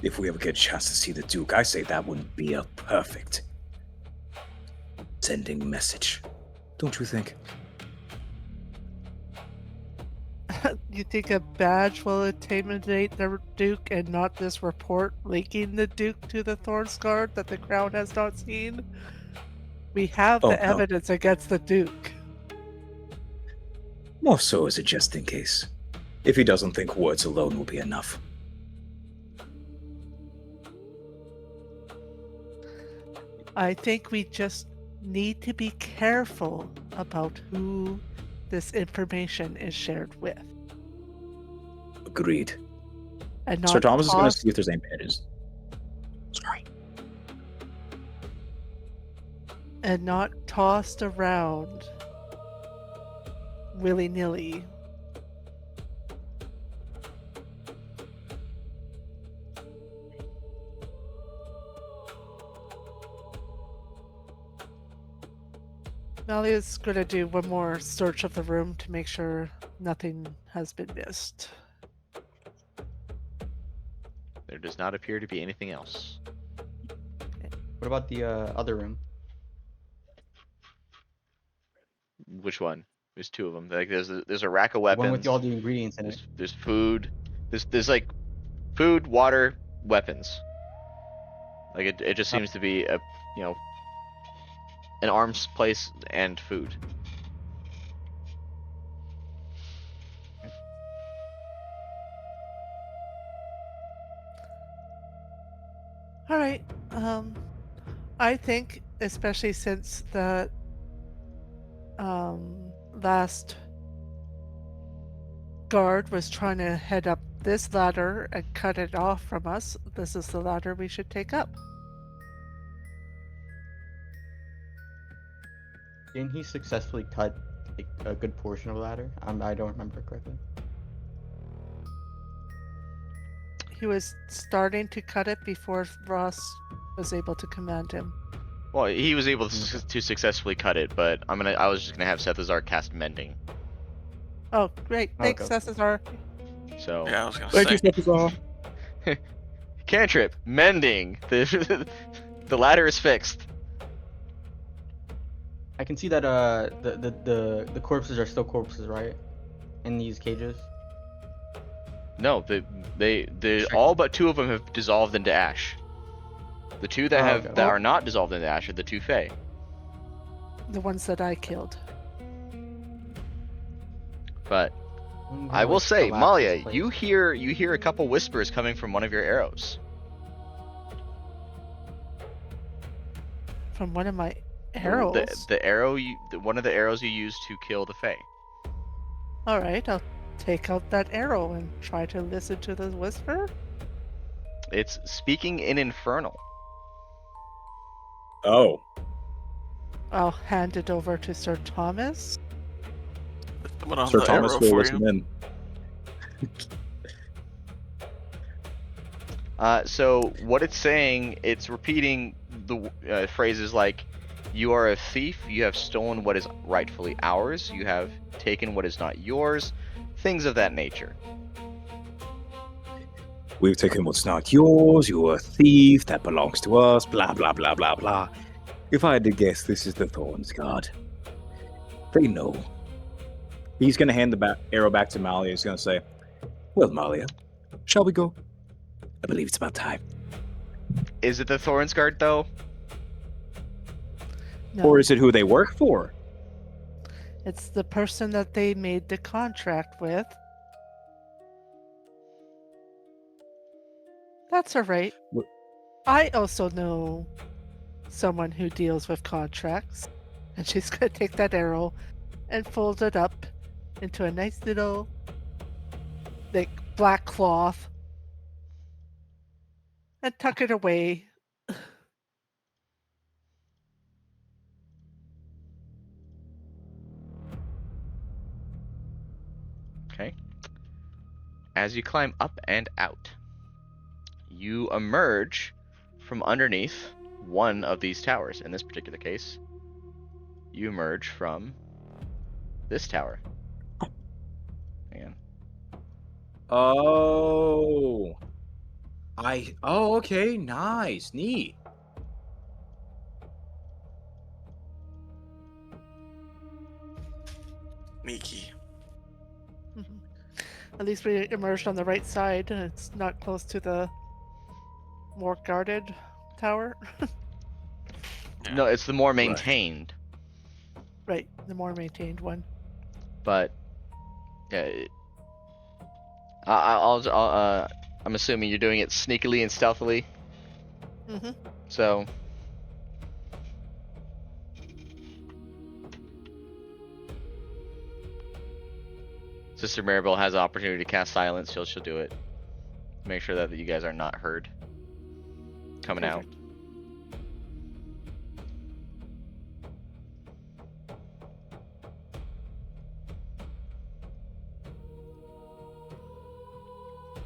If we ever get a chance to see the Duke, I say that would be a perfect sending message. Don't you think?
You think a badge will intimidate the Duke and not this report linking the Duke to the Thornsguard that the Crown has not seen? We have
Oh,
the
no.
evidence against the Duke.
More so as a just in case. If he doesn't think words alone will be enough.
I think we just need to be careful about who this information is shared with.
Agreed.
And not
Sir Thomas is going to
toss
see if there's any badges.
Sorry.
and not tossed around willy-nilly. Malia's gonna do one more search of the room to make sure nothing has been missed.
There does not appear to be anything else.
What about the other room?
Which one? There's two of them. Like there's a rack of
The
weapons.
one with all the ingredients in it.
There's food. There's like food, water, weapons. Like it just seems to be a an arms place and food.
All right. I think, especially since the last guard was trying to head up this ladder and cut it off from us, this is the ladder we should take up.
Didn't he successfully cut like, a good portion of the ladder? I don't remember correctly.
He was starting to cut it before Ross was able to command him.
Well, he was able to successfully cut it, but I was just gonna have Sethazar cast mending.
Oh, great. Thanks,
Okay.
Cesar.
So
Yeah, I was gonna
Thank
say.
you, Sethazar.
cantrip mending. The ladder is fixed.
I can see that the corpses are still corpses, right? In these cages.
No, they all but two of them have dissolved into ash. The two that
Oh, okay.
that are not dissolved into ash are the two Fae.
The ones that I killed.
But I will say, Malia, you hear a couple whispers coming from one of your arrows.
From one of my arrows.
The arrow one of the arrows you used to kill the Fae.
All right, I'll take out that arrow and try to listen to the whisper.
It's speaking in Infernal.
Oh.
I'll hand it over to Sir Thomas.
Someone on
Sir
the
Thomas
arrow
will
for
listen
you.
in.
So what it's saying, it's repeating the phrases like, "You are a thief. You have stolen what is rightfully ours. You have taken what is not yours." Things of that nature.
We've taken what's not yours, you're a thief, that belongs to us, blah blah blah blah blah. If I had to guess, this is the Thorns God. They know.
He's going to hand the arrow back to Malia. He's going to say,
Well, Malia, shall we go? I believe it's about time.
Is it the Thornsguard though?
No,
or is it who they work for?
it's the person that they made the contract with. That's all right.
Wh-
I also know someone who deals with contracts, and she's gonna take that arrow and fold it up into a nice little, like, black cloth and tuck it away.
Okay. As you climb up and out, you emerge from underneath one of these towers. In this particular case, you emerge from this tower. Hang on.
Oh. Oh, okay, nice, neat.
Sneaky.
Mhm. At least we emerged on the right side, and it's not close to the more guarded tower.
Yeah.
No, it's the more
Right.
maintained,
Right, the more maintained one.
but yeah, I'm assuming you're doing it sneakily and stealthily.
Mm-hmm.
So Sister Maribel has the opportunity to cast silence. She'll do it. Make sure that you guys are not heard coming out.
Perfect.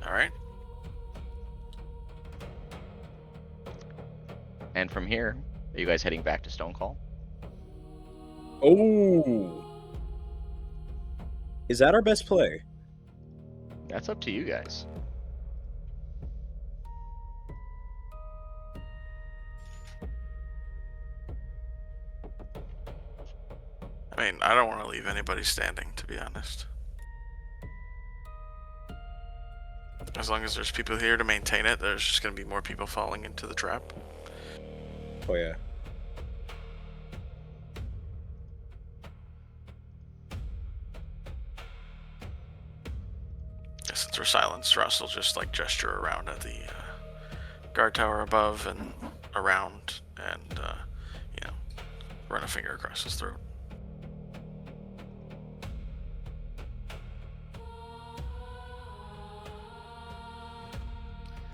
All right.
And from here, are you guys heading back to Stonecall?
Oh, is that our best play?
That's up to you guys.
I mean, I don't want to leave anybody standing, to be honest. As long as there's people here to maintain it, there's just going to be more people falling into the trap.
Oh yeah.
Yeah, since we're silenced, Ross will just like gesture around at the guard tower above and around, and you know, run a finger across his throat.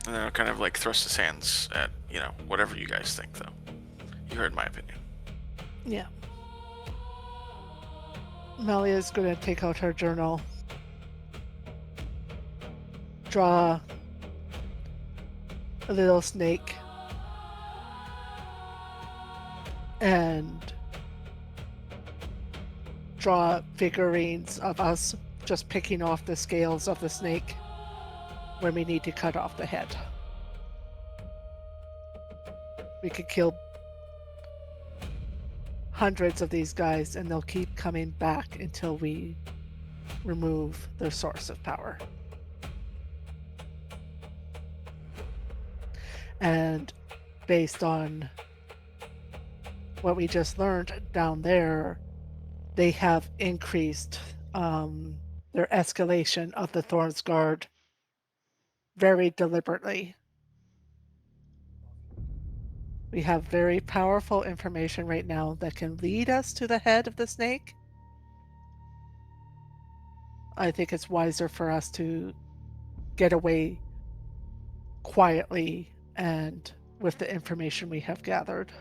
And then I'll kind of like thrust his hands at, you know, whatever you guys think, though. You heard my opinion.
Yeah. Melia's gonna take out her journal, draw a little snake, and draw figurines of us just picking off the scales of the snake when we need to cut off the head. We could kill hundreds of these guys and they'll keep coming back until we remove their source of power. And based on what we just learned down there, they have increased their escalation of the Thorns Guard very deliberately. We have very powerful information right now that can lead us to the head of the snake. I think it's wiser for us to get away quietly and with the information we have gathered.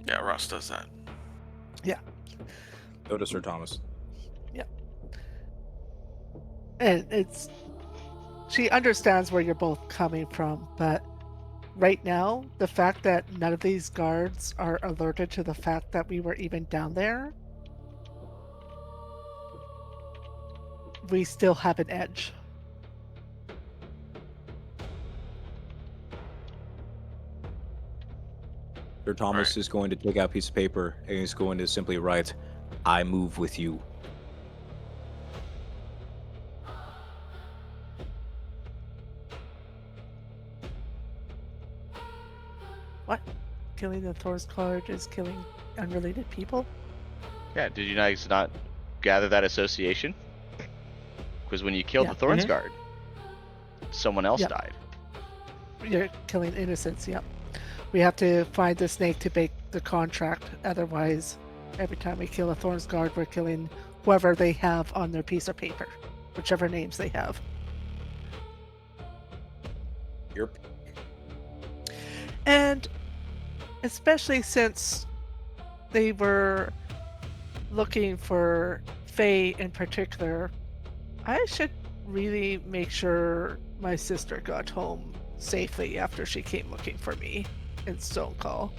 Yeah, Ross does that.
Yeah.
So does Sir Thomas.
And she understands where you're both coming from, but right now, the fact that none of these guards are alerted to the fact that we were even down there, we still have an edge.
Sir Thomas
Right.
is going to take out a piece of paper and he's going to simply write, "I move with you."
What? Killing the Thor's Guard is killing unrelated people?
Yeah, did you guys not gather that association? Because when you killed
Yeah.
the Thorns
Mhm.
Guard, someone else
Yeah.
died.
You're killing innocents, yep. We have to find the snake to break the contract. Otherwise, every time we kill a Thorns Guard, we're killing whoever they have on their piece of paper, whichever names they have.
Your
And especially since they were looking for Faye in particular, I should really make sure my sister got home safely after she came looking for me in Stone Call.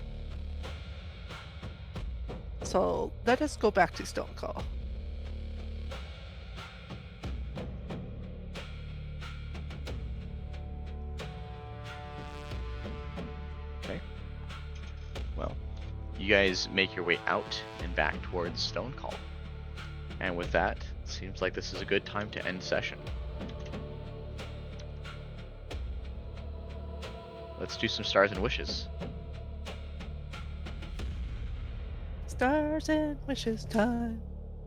So let us go back to Stone Call.
Okay. Well, you guys make your way out and back towards Stone Call. And with that, it seems like this is a good time to end session. Let's do some stars and wishes.
Stars and wishes time.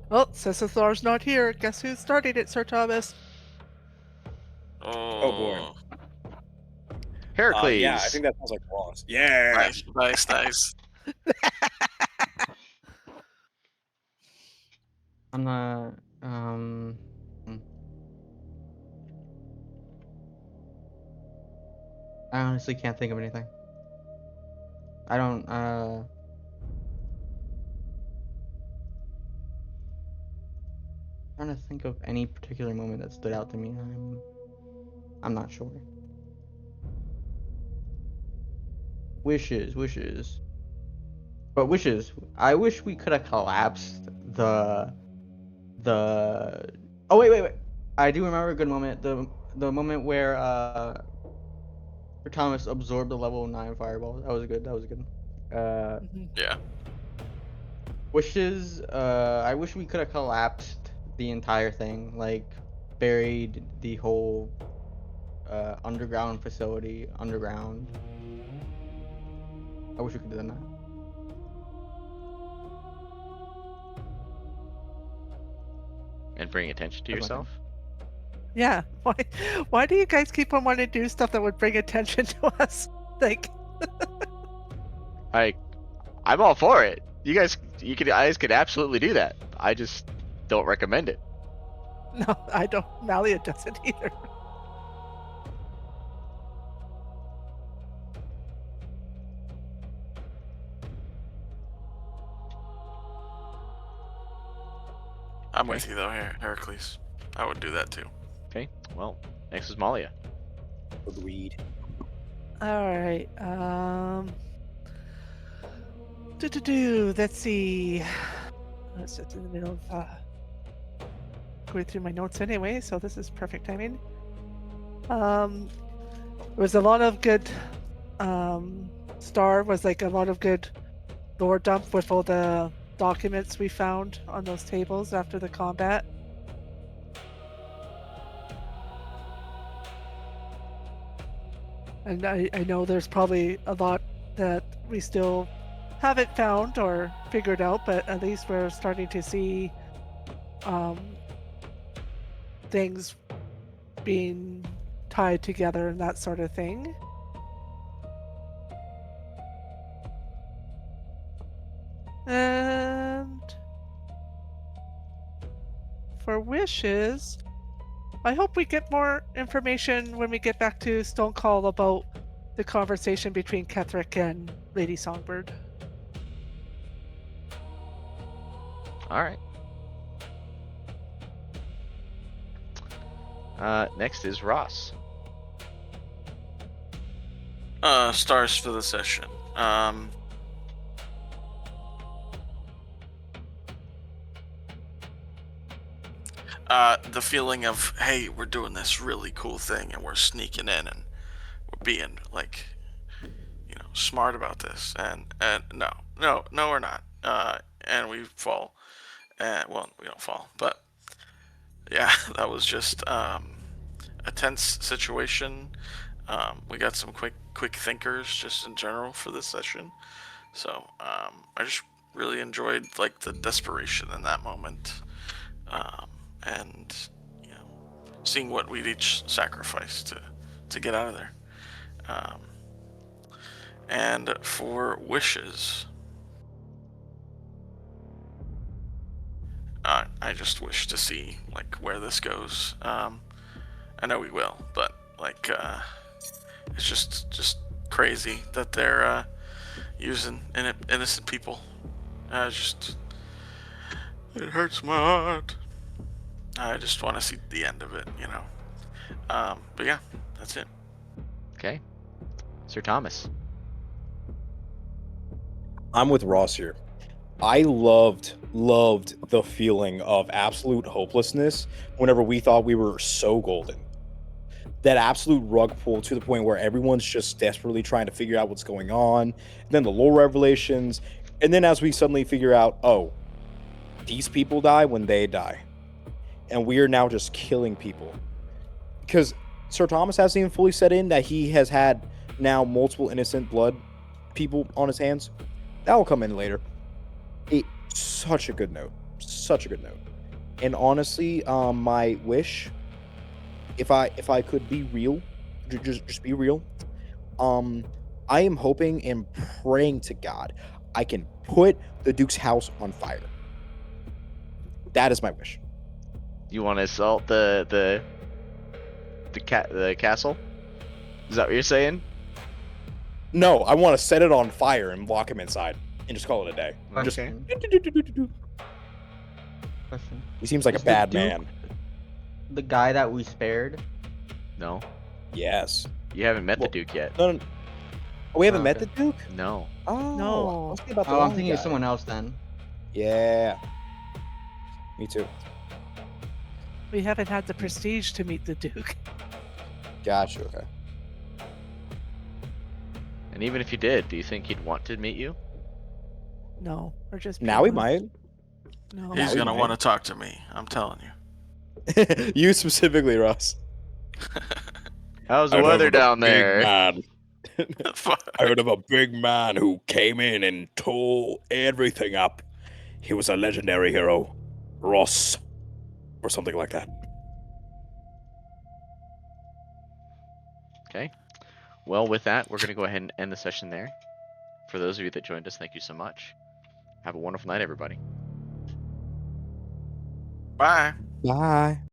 Well, Cecil's not here. Guess who's starting it, Sir Thomas?
Oh boy.
Heracles!
Yeah, I think that sounds like Ross. Yeah.
Nice.
I'm not. Hmm. I honestly can't think of anything. I don't. Trying to think of any particular moment that stood out to me. I'm not sure. Wishes. But wishes. I wish we could have collapsed the. Oh wait. I do remember a good moment. The moment where Thomas absorbed the level 9 fireball. That was good.
Yeah.
Wishes. I wish we could have collapsed the entire thing. Like buried the whole underground facility underground. I wish we could have done that.
And bring attention to
That's my
yourself.
Yeah. Why do you guys keep on wanting to do stuff that would bring attention to us? Like,
I'm all for it. You guys could absolutely do that. I just don't recommend it.
no, I don't. Malia doesn't either.
I'm with you though, Heracles. I would do that too.
Okay. Well, next is Malia.
Agreed.
All right. Let's see. It's just in the middle of going through my notes anyway, so this is perfect timing. There was a lot of good. Star was like a lot of good lore dump with all the documents we found on those tables after the combat. And I know there's probably a lot that we still haven't found or figured out, but at least we're starting to see things being tied together and that sort of thing. And for wishes, I hope we get more information when we get back to Stone Call about the conversation between Ketherick and Lady Songbird.
All right. Next is Ross.
Stars for the session. The feeling of, hey, we're doing this really cool thing and we're sneaking in and we're being like, smart about this, and no, we're not. And we fall. Well, we don't fall, but yeah, that was just a tense situation. We got some quick thinkers just in general for this session, so I just really enjoyed like the desperation in that moment, and seeing what we'd each sacrifice to get out of there. And for wishes, I just wish to see like where this goes. I know we will, but like It's just crazy that they're using innocent people. It hurts my heart. I just want to see the end of it, you know. But yeah, that's it.
Okay. Sir Thomas.
I'm with Ross here. I loved the feeling of absolute hopelessness whenever we thought we were so golden. That absolute rug pull to the point where everyone's just desperately trying to figure out what's going on. Then the lore revelations, and then as we suddenly figure out, oh, these people die when they die, and we are now just killing people. Because Sir Thomas hasn't even fully set in that he has had now multiple innocent blood people on his hands. That will come in later. Such a good note. Such a good note. And honestly, my wish, if I could be real, just be real, I am hoping and praying to God I can put the Duke's house on fire. That is my wish.
You want to assault the castle? Is that what you're saying?
No, I want to set it on fire and lock him inside and just call it a day. Just
Okay.
Question.
he seems like a
Is the
bad
Duke
man.
The guy that we spared?
No,
Yes.
you haven't met
Well,
the Duke yet.
No. Oh, we haven't
Oh,
met
okay.
the Duke?
No.
Oh,
No.
I was thinking about the
Oh, I'm
wrong
thinking of
guy.
someone else then.
Yeah. Me too.
We haven't had the prestige to meet the Duke.
Gotcha. Okay.
And even if you did, do you think he'd want to meet you?
No, we're just
Now we
people.
might.
No.
He's
we
gonna
might.
want to talk to me. I'm telling you.
You specifically, Russ.
How's the weather down there?
Man. I heard of a big man who came in and tore everything up. He was a legendary hero, Ross, or something like that.
Okay. Well, with that, we're going to go ahead and end the session there. For those of you that joined us, thank you so much. Have a wonderful night, everybody.
Bye.
Bye.